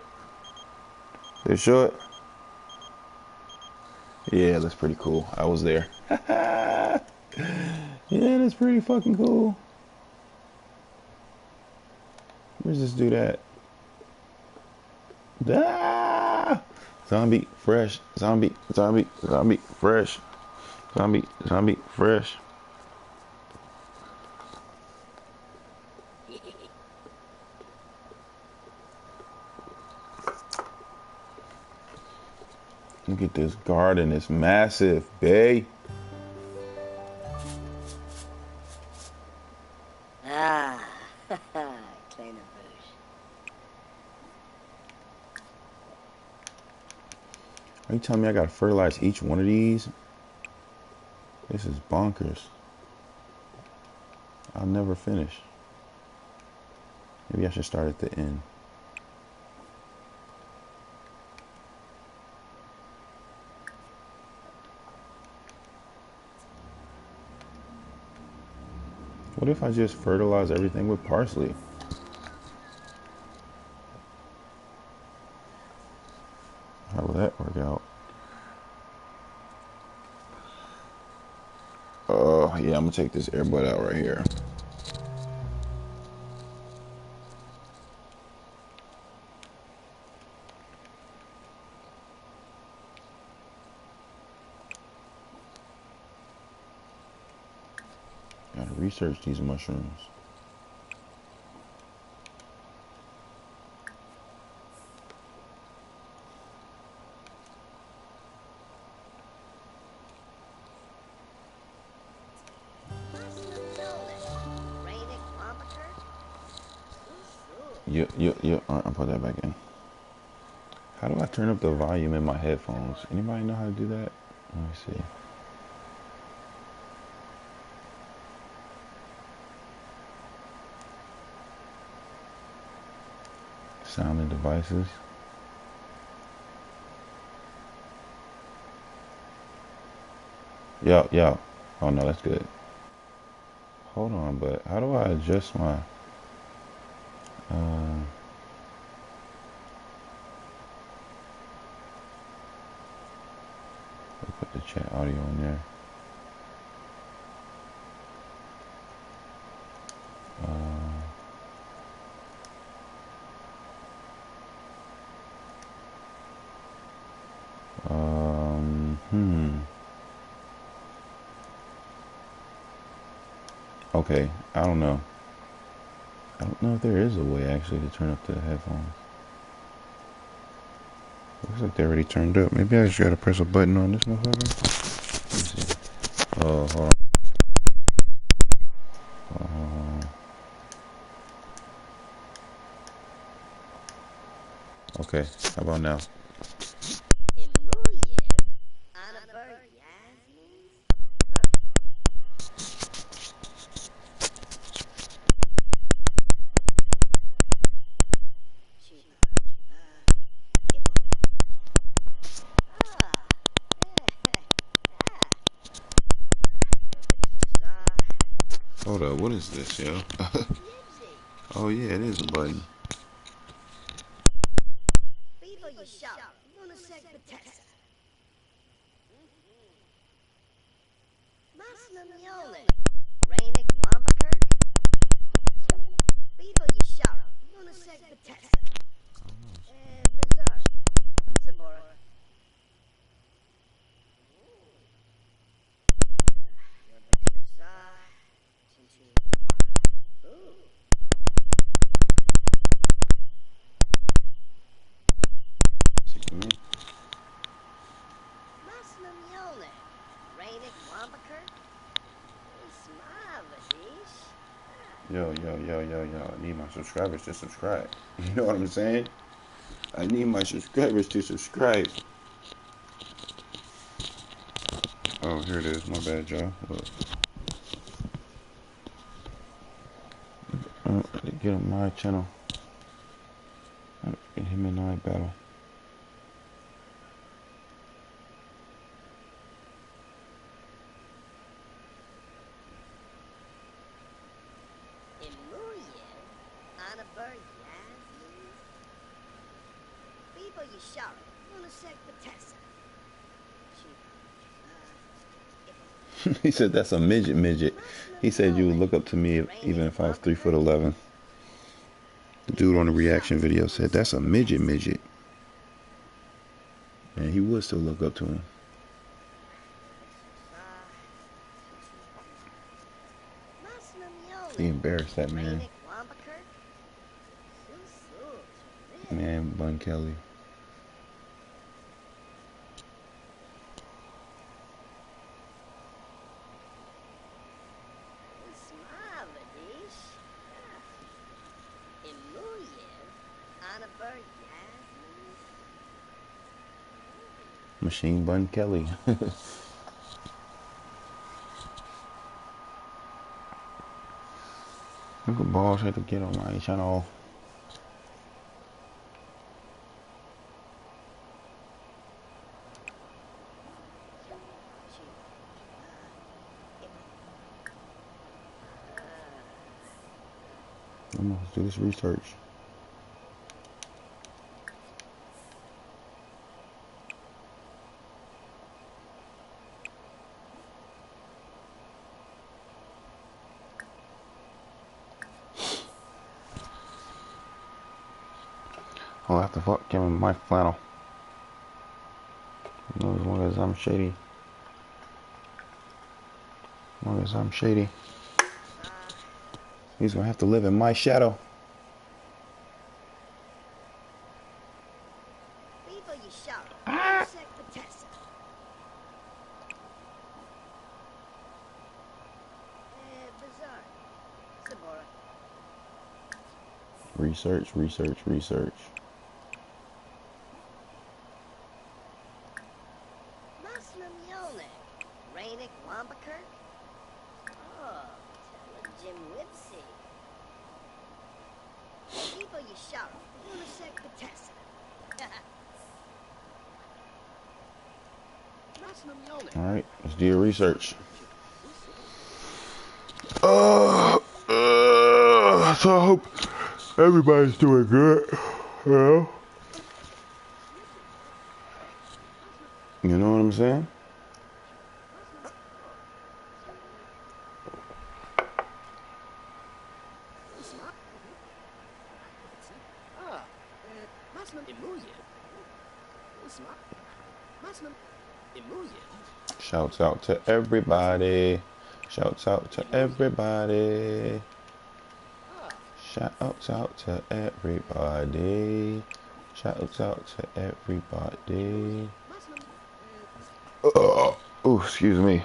Did it show it? Yeah, that's pretty cool. I was there. Yeah, that's pretty fucking cool. Where's this dude at? Ah! Zombie, fresh. Zombie, fresh. Zombie, fresh. Look at this garden. It's massive, babe. Ah, kleine Bush. Are you telling me I gotta fertilize each one of these? This is bonkers. I'll never finish. Maybe I should start at the end. What if I just fertilize everything with parsley? How will that work out? Yeah, I'm gonna take this earbud out right here. Gotta research these mushrooms. I'll put that back in. How do I turn up the volume in my headphones? Anybody know how to do that? Let me see. Sound and devices. Yo. Oh no, that's good. Hold on, but how do I adjust my put the chat audio in there. Okay, I don't know. I don't know if there is a way actually to turn up the headphones. Looks like they already turned up. Maybe I just gotta press a button on this motherfucker. Let me see. Oh, hold on. Okay, how about now? Hold up, what is this, yo? Oh yeah, it is a button. Yo, I need my subscribers to subscribe. You know what I'm saying? I need my subscribers to subscribe. Oh, here it is. My bad, y'all. Look. Get on my channel. Him and I battle. He said that's a midget. He said you would look up to me even if I was 3'11". The dude on the reaction video said that's a midget. And he would still look up to him. He embarrassed that man. Man, Bun Kelly. Machine Bun Kelly. Look at balls had to get on my channel. I'm gonna do this research. I'll have to fuck him in my flannel. As long as I'm shady. As long as I'm shady. He's gonna have to live in my shadow. Research. Alright, let's do your research. So I hope everybody's doing good. You know what I'm saying? Shouts out to everybody. Shouts out to everybody. Shouts out to everybody. Shouts out to everybody. Oh, excuse me.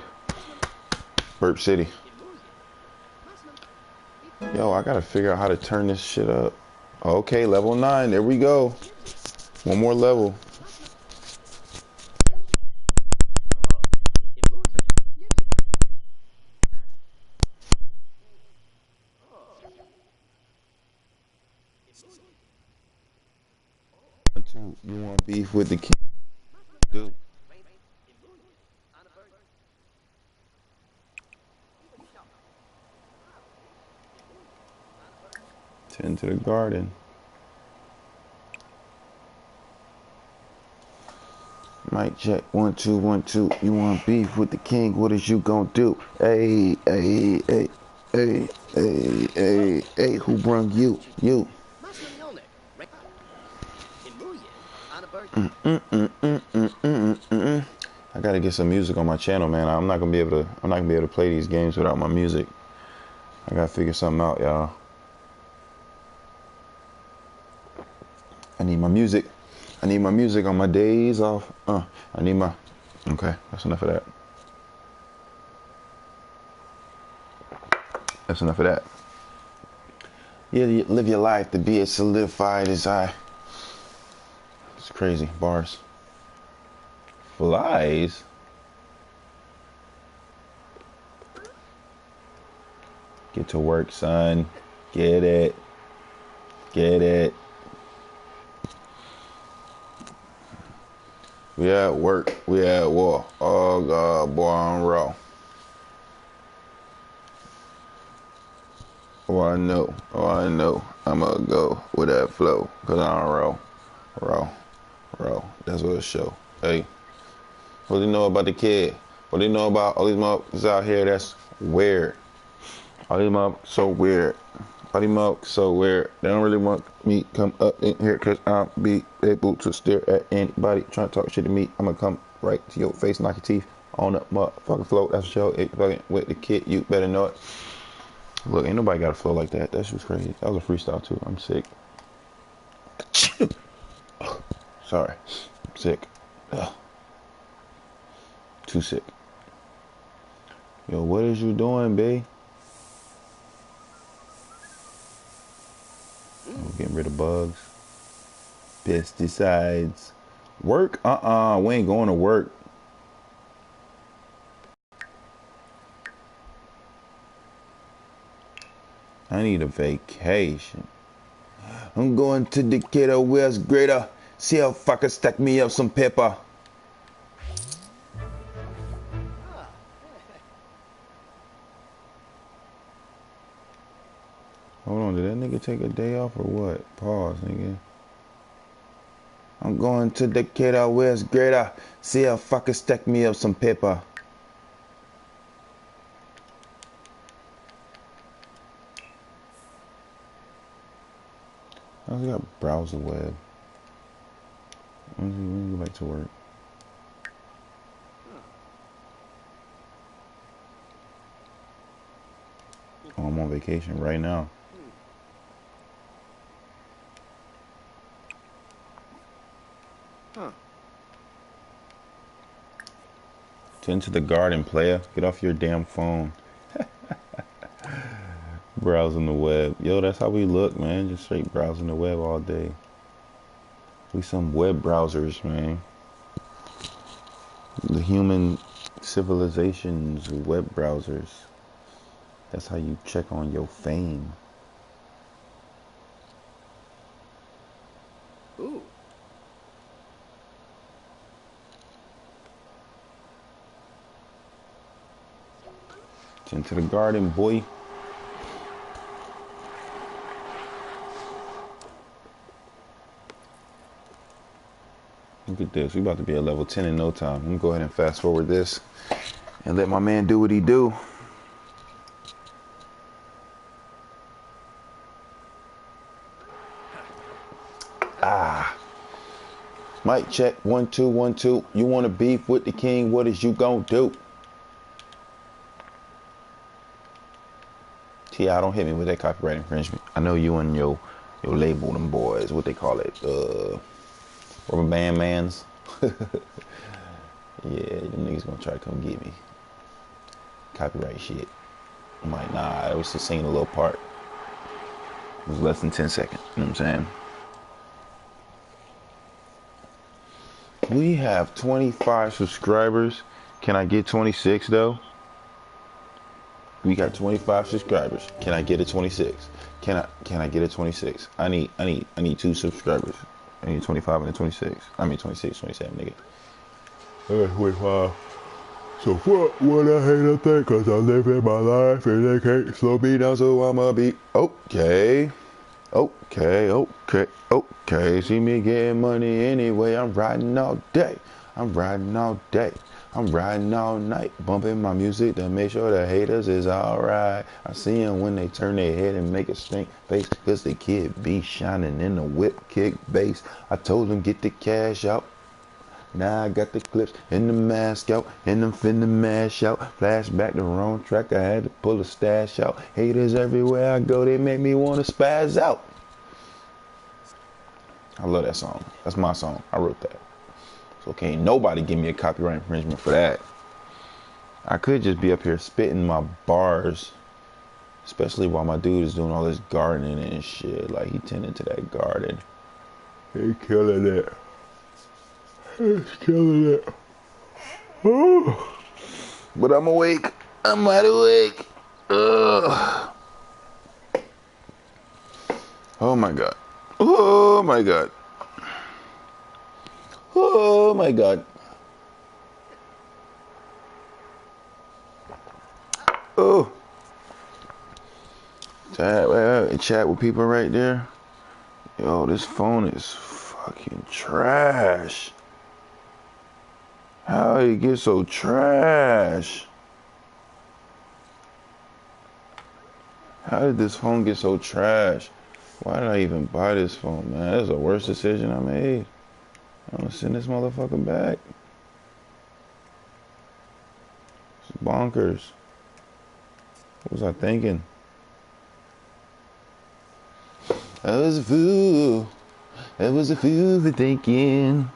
Burp City. Yo, I gotta figure out how to turn this shit up. Okay, level 9. There we go. One more level. You want beef with the king? Dude. Tend to the garden. Mic check. 1 2 1 2. You want beef with the king? What is you gonna do? Hey. Who brung you? You. I gotta get some music on my channel, man. I'm not gonna be able to play these games without my music. I gotta figure something out, y'all. I need my music. I need my music on my days off. Okay, that's enough of that. That's enough of that. You live your life to be as solidified as I. It's crazy. Bars. Flies? Get to work, son. Get it. Get it. We at work. We at war. Oh, God, boy, I'm raw. Oh, I know. Oh, I know. I'ma go with that flow. Cause I'm raw. Raw. Raw. That's what it show. Hey. What do you know about the kid? What do you know about all these motherfuckers out here that's weird? All these motherfuckers so weird. All these motherfuckers so weird. They don't really want me come up in here because I'll be able to stare at anybody trying to talk shit to me. I'm gonna come right to your face, knock your teeth on the motherfucking float. That's a show. It fucking with the kid. You better know it. Look, ain't nobody got a flow like that. That shit was crazy. That was a freestyle too. I'm sick. Sorry. I'm sick. Ugh. Too sick. Yo, what is you doing, bae? Oh, getting rid of bugs. Pesticides. Work? We ain't going to work. I need a vacation. I'm going to Decatur, where's greater. See how fucker stack me up some pepper. Hold on, did that nigga take a day off or what? Pause, nigga. I'm going to Decatur, where's greater. See how fucker stack me up some pepper. I got browse the web. When you go back to work? Oh, I'm on vacation right now. Tend to the garden, player. Get off your damn phone. Browsing the web. Yo, that's how we look, man. Just straight browsing the web all day. We some web browsers, man. The human civilization's web browsers. That's how you check on your fame. Ooh. Tend to the garden, boy. Look at this. We about to be at level 10 in no time. I'm gonna go ahead and fast forward this and let my man do what he do. Mic check, 1 2 1 2. You wanna beef with the king? What is you gonna do? T.I., don't hit me with that copyright infringement. I know you and your label, them boys, what they call it, rubber band mans. Yeah, them niggas gonna try to come get me. Copyright shit. I'm like, nah, I was just singing a little part. It was less than 10 seconds. You know what I'm saying? We have 25 subscribers. Can I get 26 though? We got 25 subscribers. Can I get a 26? Can I get a 26? I need 2 subscribers. I need 25 and a 26. I mean 26, 27, nigga. I got 25. So fuck what I hate to think, cause I live in my life and they can't slow me down, so I'ma be okay. Okay. See me getting money anyway. I'm riding all day. I'm riding all day. I'm riding all night, bumping my music to make sure the haters is alright. I see them when they turn their head and make a stink face, cause the kid be shining in the whip kick bass. I told them get the cash out. Now I got the clips and the mask out, and I'm finna mash out. Flashback the wrong track, I had to pull a stash out. Haters everywhere I go, they make me wanna spaz out. I love that song. That's my song. I wrote that. So can't nobody give me a copyright infringement for that. I could just be up here spitting my bars Especially while my dude is doing all this gardening and shit. Like, he tending to that garden. He killing it. He's killing it. Oh. But I'm awake. I'm wide awake. Ugh. Oh my god. Oh my god. Oh my god. Oh. Chat with people right there. Yo, this phone is fucking trash. How did it get so trash? How did this phone get so trash? Why did I even buy this phone, man? That's the worst decision I made. I'm gonna send this motherfucker back. It's bonkers. What was I thinking? I was a fool. I was a fool for thinking.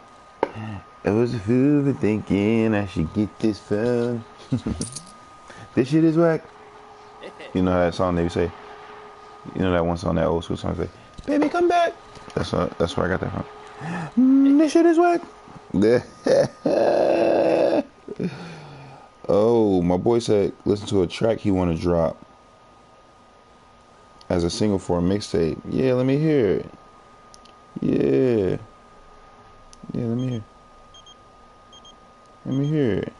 I was a fool for thinking I should get this phone. This shit is whack. You know how that song they say? You know that one song, that old school song, say, "Baby, come back." That's where I got that from. This shit is whack. Oh, my boy said listen to a track he want to drop as a single for a mixtape. Yeah, let me hear it. Yeah, let me hear. Let me hear it.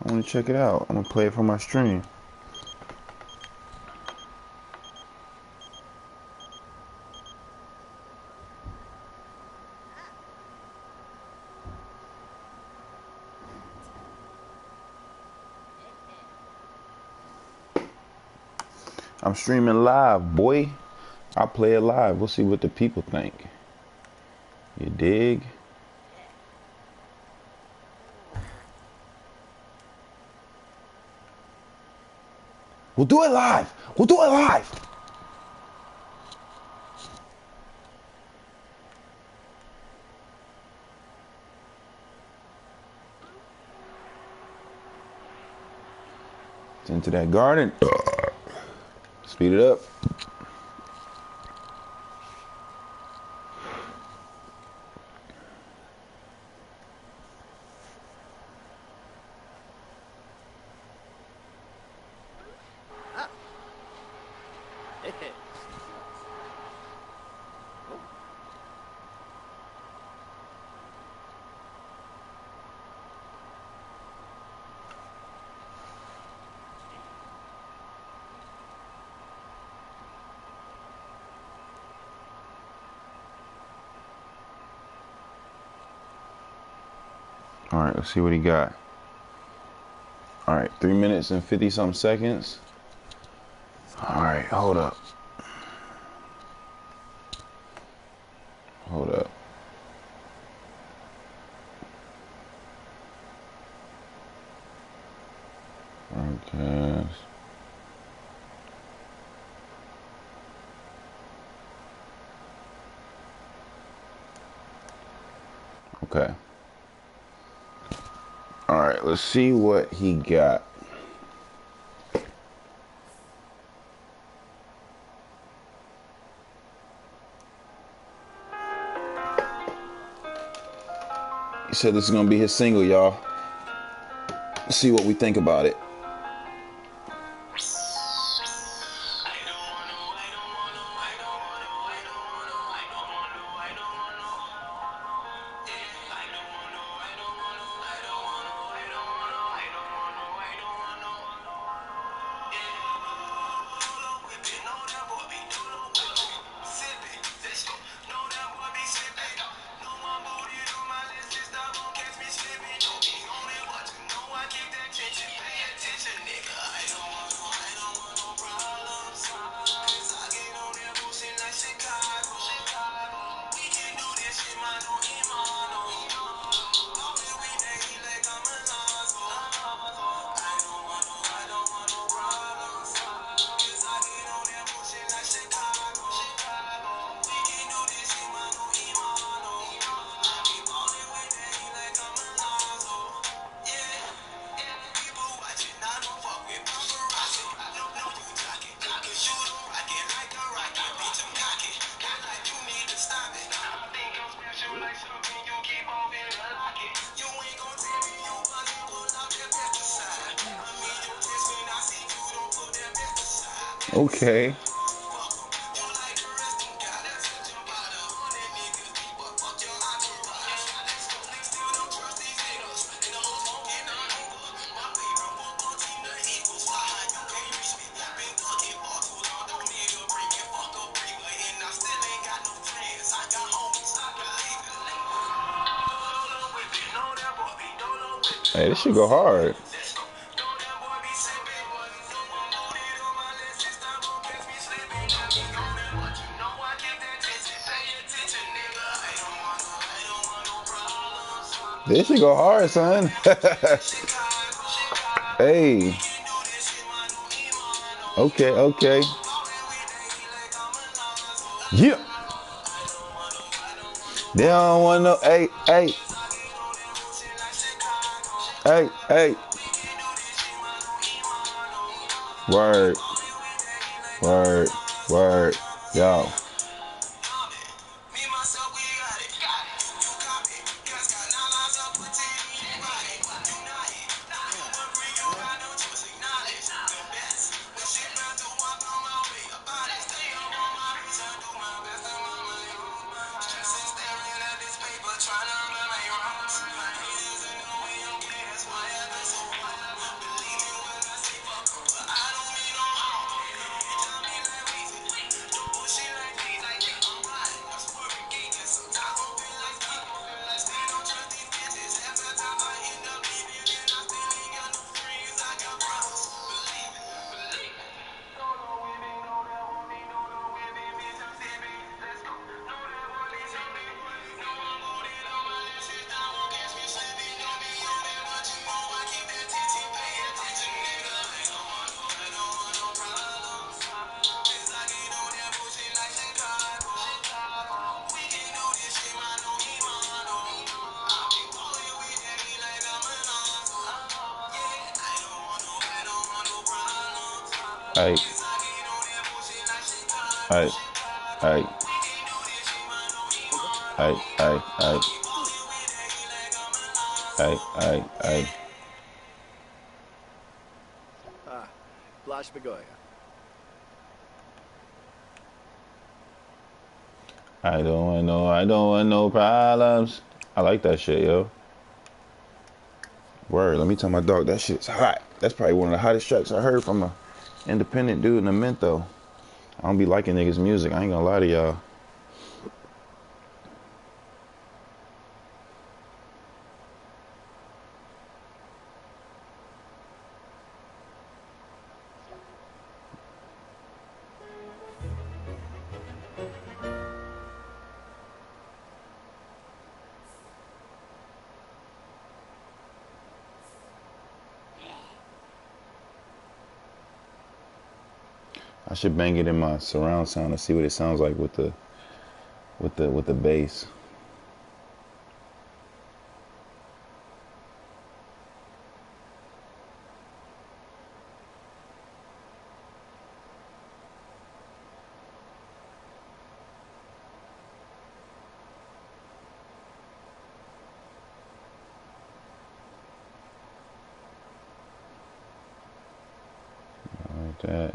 I want to check it out. I'm gonna play it for my stream. I'm streaming live, boy. I'll play it live. We'll see what the people think. You dig? We'll do it live. We'll do it live. It's into that garden. Speed it up. All right, let's see what he got. All right, 3 minutes and 50 some seconds. All right, hold up. Hold up. Broadcast. Okay. All right, let's see what he got. He said this is gonna be his single, y'all. Let's see what we think about it. Okay. Hey, this should go hard. This should go hard, son. Hey. Okay, okay. Yeah. They don't want no. Hey, hey. Hey, hey. Word. Word. Word. Yo. Hey. Hey. Hey. Hey. Hey. Hey. Hey. Hey. Hey. Ah, Blash Begoya. I don't want no problems. I like that shit, yo. Word, let me tell my dog that shit's hot. That's probably one of the hottest tracks I heard from a independent dude in a Mento. I don't be liking niggas' music. I ain't gonna lie to y'all. I should bang it in my surround sound and see what it sounds like with the bass. Like that.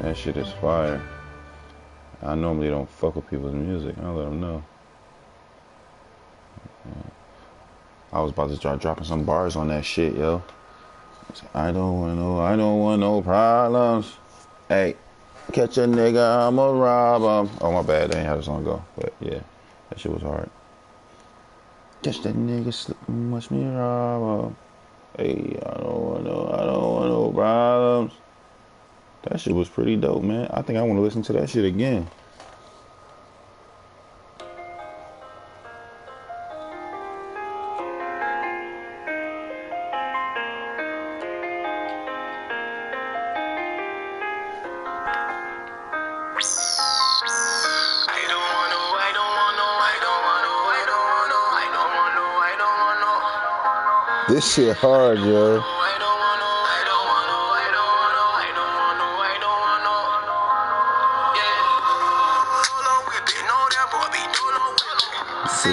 That shit is fire. I normally don't fuck with people's music. I'll let them know. I was about to start dropping some bars on that shit, yo. I don't want no problems. Hey, catch a nigga, I'ma rob him. Oh, my bad, that ain't how the song go. But yeah, that shit was hard. Catch that nigga slipping, watch me rob him. Hey, I don't want no problems. That shit was pretty dope, man. I think I want to listen to that shit again. This shit hard, yo. This shit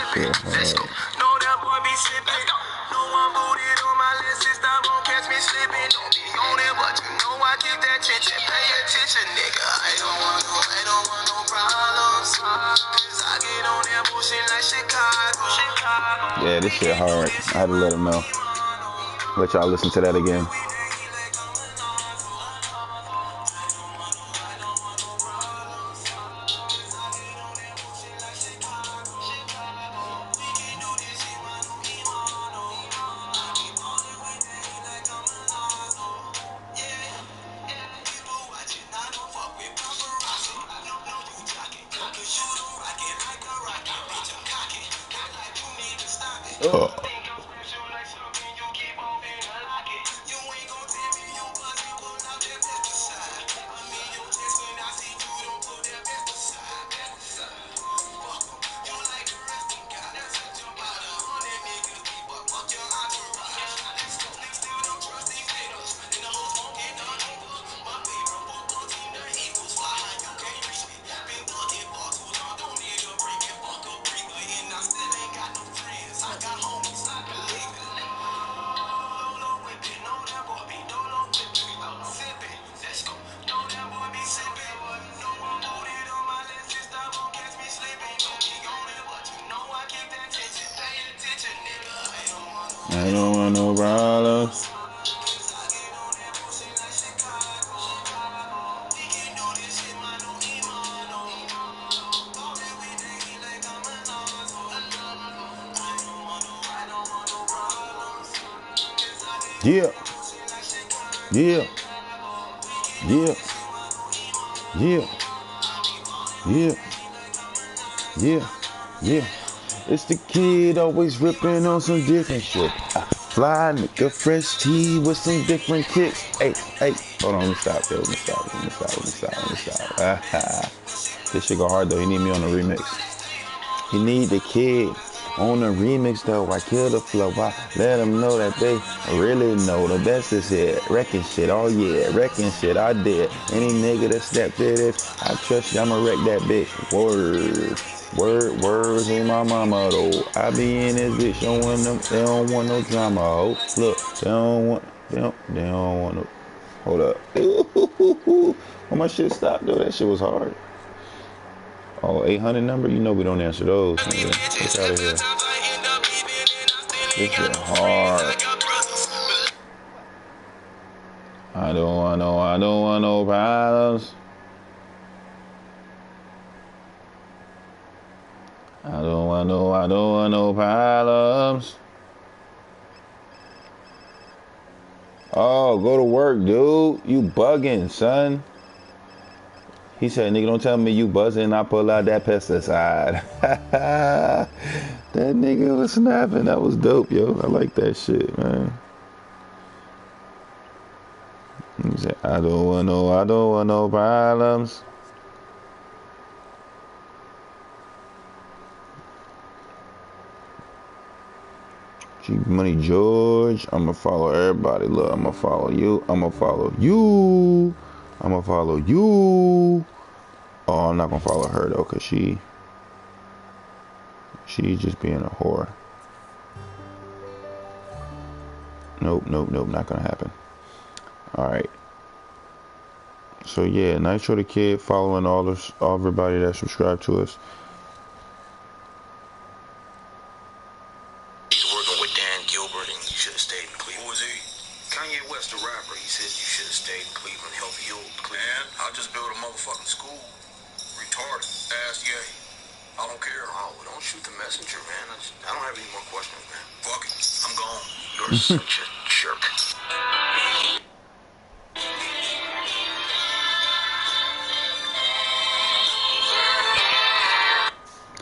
hard. slipping, don't be on it, but you know I keep that tension. Pay attention, nigga. I don't want no problems. Cause I get on that bullshit like Chicago. Yeah, this shit hard. I had to let him know. Let y'all listen to that again. Oh. I don't want no problems. Yeah. Yeah. Yeah. Yeah. Yeah. Yeah. Yeah. It's the kid always ripping on some different shit. Fly nigga, fresh tea with some different kicks. Hey, hey. Hold on, let me stop, yo. Let me stop. This shit go hard though. He need me on the remix. He need the kid on the remix though. I kill the flow. I let them know that they really know the best is here. Wrecking shit, oh yeah, wrecking shit. I did. Any nigga that stepped in it, I trust you. I'ma wreck that bitch. Words on my mama though. I be in this bitch showing them they don't want no drama. Oh, look, they don't want no. Hold up. Well, my shit stopped though. That shit was hard. Oh, 800 number? You know we don't answer those, nigga. Get out of here. This shit hard. I don't want no problems. I don't want no problems. Oh, go to work, dude. You bugging, son. He said, nigga, don't tell me you buzzing, I pull out that pesticide. That nigga was snapping. That was dope, yo. I like that shit, man. He said, I don't want no problems. G Money George. I'ma follow everybody. Look, I'ma follow you. I'ma follow you. I'ma follow you. Oh, I'm not gonna follow her though, cause she's just being a whore. Nope, not gonna happen. Alright. So yeah, NitroDaKid following all everybody that subscribed to us. He's working with Dan Gilbert and you should have stayed in Cleveland. Who was he? Kanye West, the rapper. He says you should have stayed in Cleveland, helped heal Cleveland. I'll just build a motherfucking school. Retarded. Ass gay. I don't care. Oh, well, don't shoot the messenger, man. I don't have any more questions, man. Fuck it. I'm gone. You're such a jerk.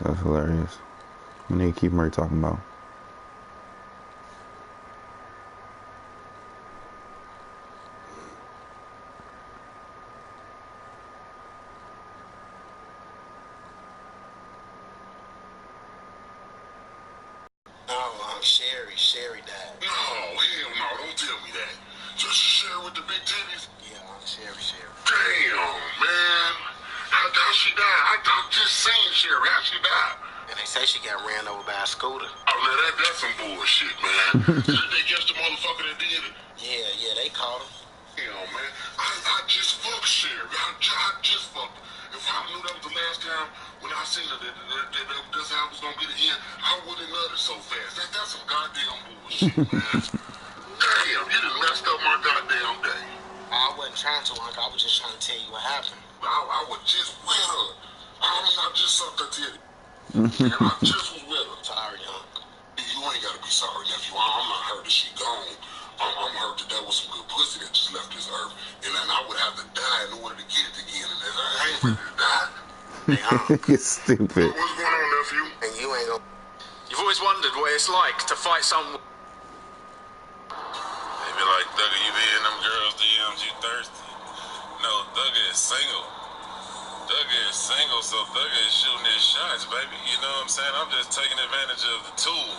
That's hilarious. What nigga Keith Murray talking about? Sherry died. No, hell no, don't tell me that. Just Sherry with the big titties? Yeah, Sherry. Damn, man. How she died? I just seen Sherry. How she died? And they say she got ran over by a scooter. Oh, now that's some bullshit, man. Did they catch the motherfucker that did it? Yeah, they caught him. Hell, man. I just fucked Sherry. I just fucked her. If I knew that was the last time when I seen her, that this house was gonna get it in, I wouldn't have nutted so fast. That's some goddamn bullshit, man. Damn, you done messed up my goddamn day. I wasn't trying to, Uncle. I was just trying to tell you what happened. I was just with her. I mean, I just sucked her titty. Man, I just was with her. Sorry, Uncle. You ain't gotta be sorry, nephew. I'm not hurt that she gone. I'm hurt that there was some good pussy that just left this earth. And then I would have to die in order to get it again. And I ain't ready to die. You're stupid. What's going on, nephew? And you ain't gonna... You've always wondered what it's like to fight someone. They be like, Thugger, you be in them girls' DMs, you thirsty. No, Thugger is single. Thugger is single, so Thugger is shooting his shots, baby. You know what I'm saying? I'm just taking advantage of the tool.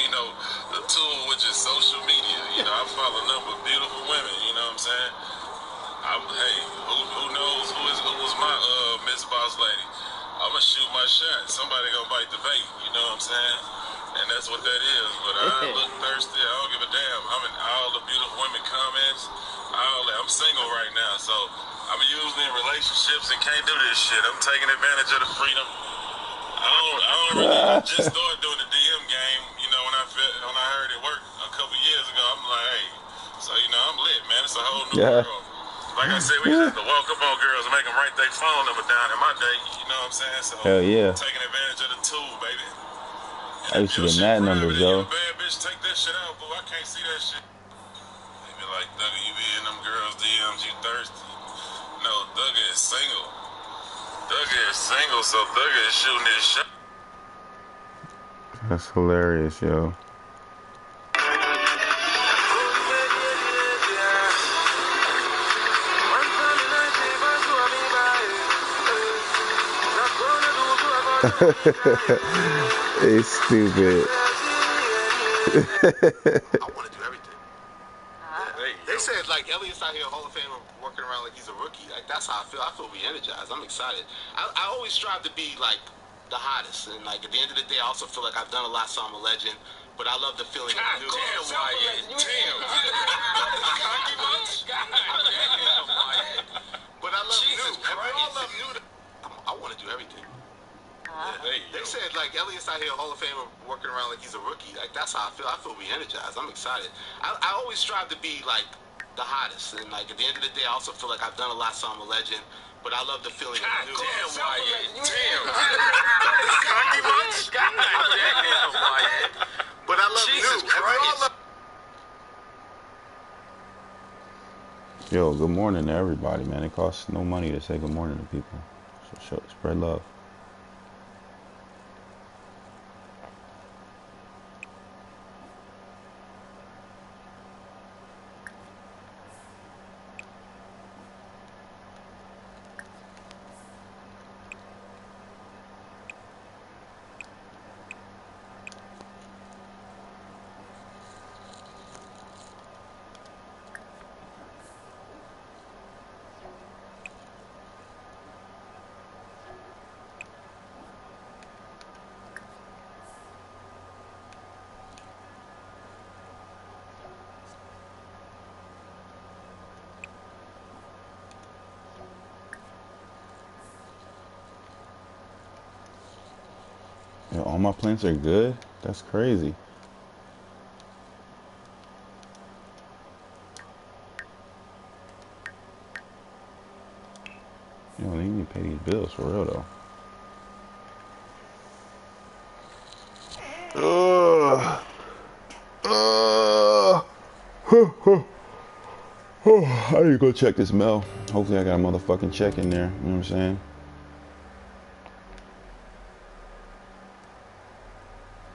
You know, the tool which is social media. You know, I follow a number of beautiful women, you know what I'm saying? Hey, who knows who was my Miss Boss Lady? I'ma shoot my shot. Somebody gonna bite the bait, you know what I'm saying? And that's what that is. But I look thirsty. I don't give a damn. I'm in all the beautiful women comments. I'm single right now, so I'm usually in relationships and can't do this shit. I'm taking advantage of the freedom. I just started doing the DM game, you know, when I heard it work a couple years ago. I'm like, hey, so you know, I'm lit, man. It's a whole new world. Like I said, we just have to walk up on girls and make them write their phone number down in my day. You know what I'm saying? So hell yeah. Taking advantage of the tool, baby. I used to get mad numbers, yo. Bad bitch, take that shit out, boo. I can't see that shit. They be like, Thugger, you be in them girls' DMs, you thirsty. No, Thugger is single. Thugger is single, so Thugger is shooting his shot. That's hilarious, yo. It's stupid. I want to do everything. They said, like, Elliot's out here, Hall of Famer, working around like he's a rookie. Like, that's how I feel. I feel re-energized. I'm excited. I always strive to be, like, the hottest. And, like, at the end of the day, I also feel like I've done a lot, so I'm a legend. But I love the feeling of new. Damn, Wyatt. Damn. Cocky much? God damn, Wyatt. But I love Jesus new. We all Christ. love new. I want to do everything. They said, like, Elliot's out here, Hall of Famer, working around like he's a rookie. Like, that's how I feel. I feel re-energized. I'm excited. I always strive to be, like, the hottest. And, like, at the end of the day, I also feel like I've done a lot, so I'm a legend. But I love the feeling of new. Damn, Wyatt. Damn. Cocky much? God damn, Wyatt. But I love Jesus new. Christ. Yo, good morning to everybody, man. It costs no money to say good morning to people. So spread love. Yo, all my plants are good? That's crazy. You don't need to pay these bills for real though. I need to go check this mail. Hopefully I got a motherfucking check in there. You know what I'm saying?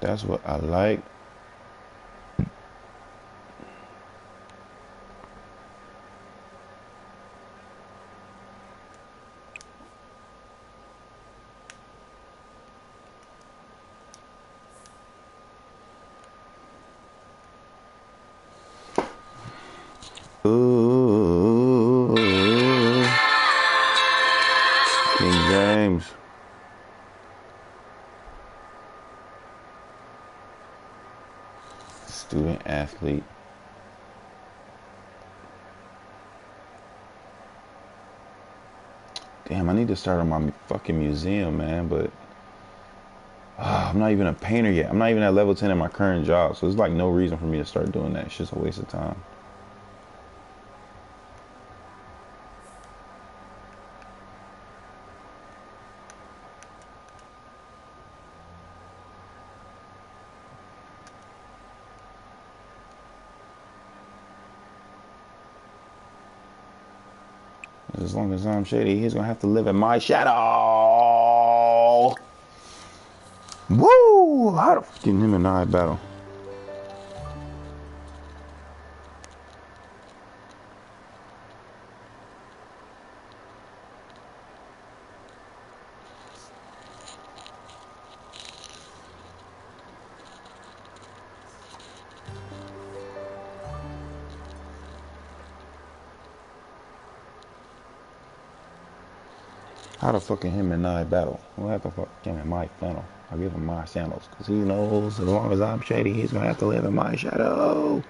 That's what I like. Ooh. King James. Student athlete. Damn, I need to start on my fucking museum, man, but I'm not even a painter yet. I'm not even at level 10 in my current job, so there's like no reason for me to start doing that. It's just a waste of time. As long as I'm shady, he's gonna have to live in my shadow. Woo! How the fuck him and I battle? How the fucking him and I battle? We'll have to fuck him in my funnel. I'll give him my sandals. Because he knows as long as I'm shady, he's going to have to live in my shadow.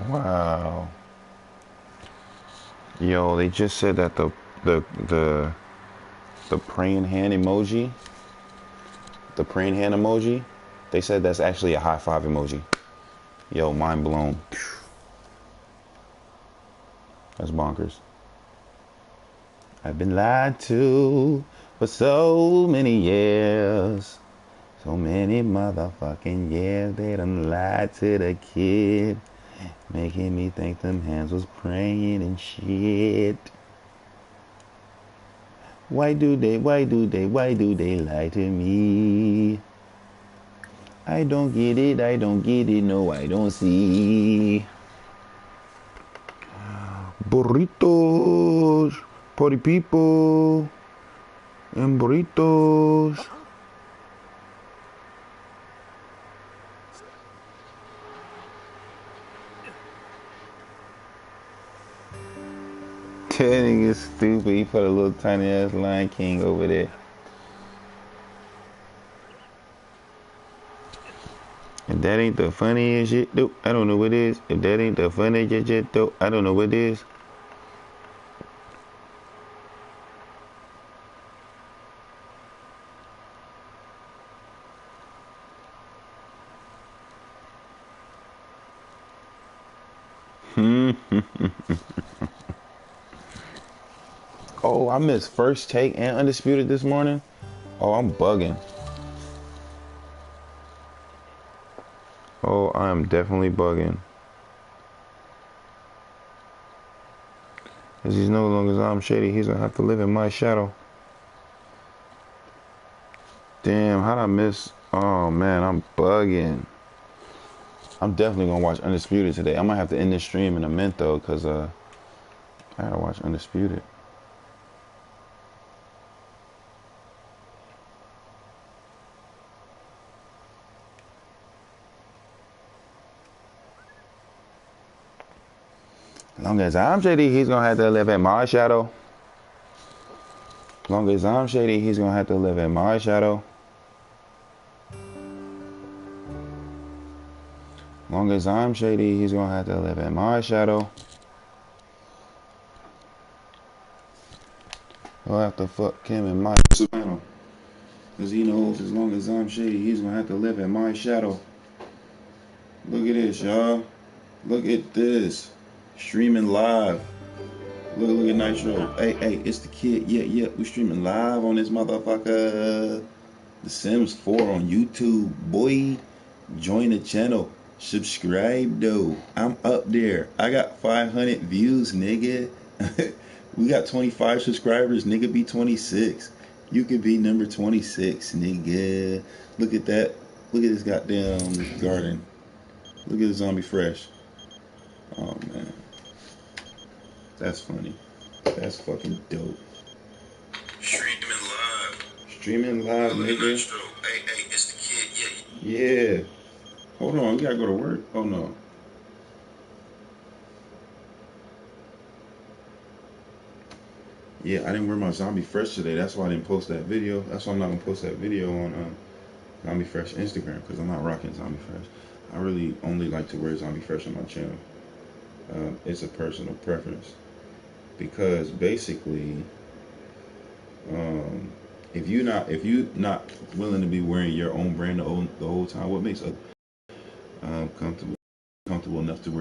Wow. Yo, they just said that the praying hand emoji, they said that's actually a high five emoji. Yo, mind blown. That's bonkers. I've been lied to for so many years. So many motherfucking years they done lied to the kid. Making me think them hands was praying and shit. Why do they lie to me? I don't get it, no, I don't see. Burritos, party people, and burritos. That nigga stupid. He put a little tiny ass Lion King over there. If that ain't the funniest shit, though, I don't know what is. If that ain't the funniest shit, though, I don't know what is. Oh, I missed First Take and Undisputed this morning. Oh, I'm bugging. Oh, I am definitely bugging. As he's no longer I'm shady, he's gonna have to live in my shadow. Damn, how'd I miss? Oh man, I'm bugging. I'm definitely gonna watch Undisputed today. I might have to end this stream in a minute though, cause I gotta watch Undisputed. As long as I'm shady, he's gonna have to live in my shadow. As long as I'm shady, he's gonna have to live in my shadow. As long as I'm shady, he's gonna have to live in my shadow. I'll have to fuck him in my shadow. Cause he knows as long as I'm shady, he's gonna have to live in my shadow. Look at this, y'all. Look at this. Streaming live. Look at Nitro. Hey, it's the kid. Yeah, we streaming live on this motherfucker. The Sims 4 on YouTube. Boy, join the channel. Subscribe though. I'm up there. I got 500 views, nigga. We got 25 subscribers, nigga. Be 26. You could be number 26, nigga. Look at that. Look at this goddamn garden. Look at the zombie fresh. Oh man, that's funny. That's fucking dope. Streaming live. Streaming live, nigga. Nitro. Hey, it's the kid. Yeah. Hold on, we gotta go to work. Oh no. Yeah, I didn't wear my Zombie Fresh today. That's why I didn't post that video. That's why I'm not gonna post that video on Zombie Fresh Instagram, because I'm not rocking Zombie Fresh. I really only like to wear Zombie Fresh on my channel. It's a personal preference, because basically, if you're not willing to be wearing your own brand the whole time, what makes us comfortable enough to wear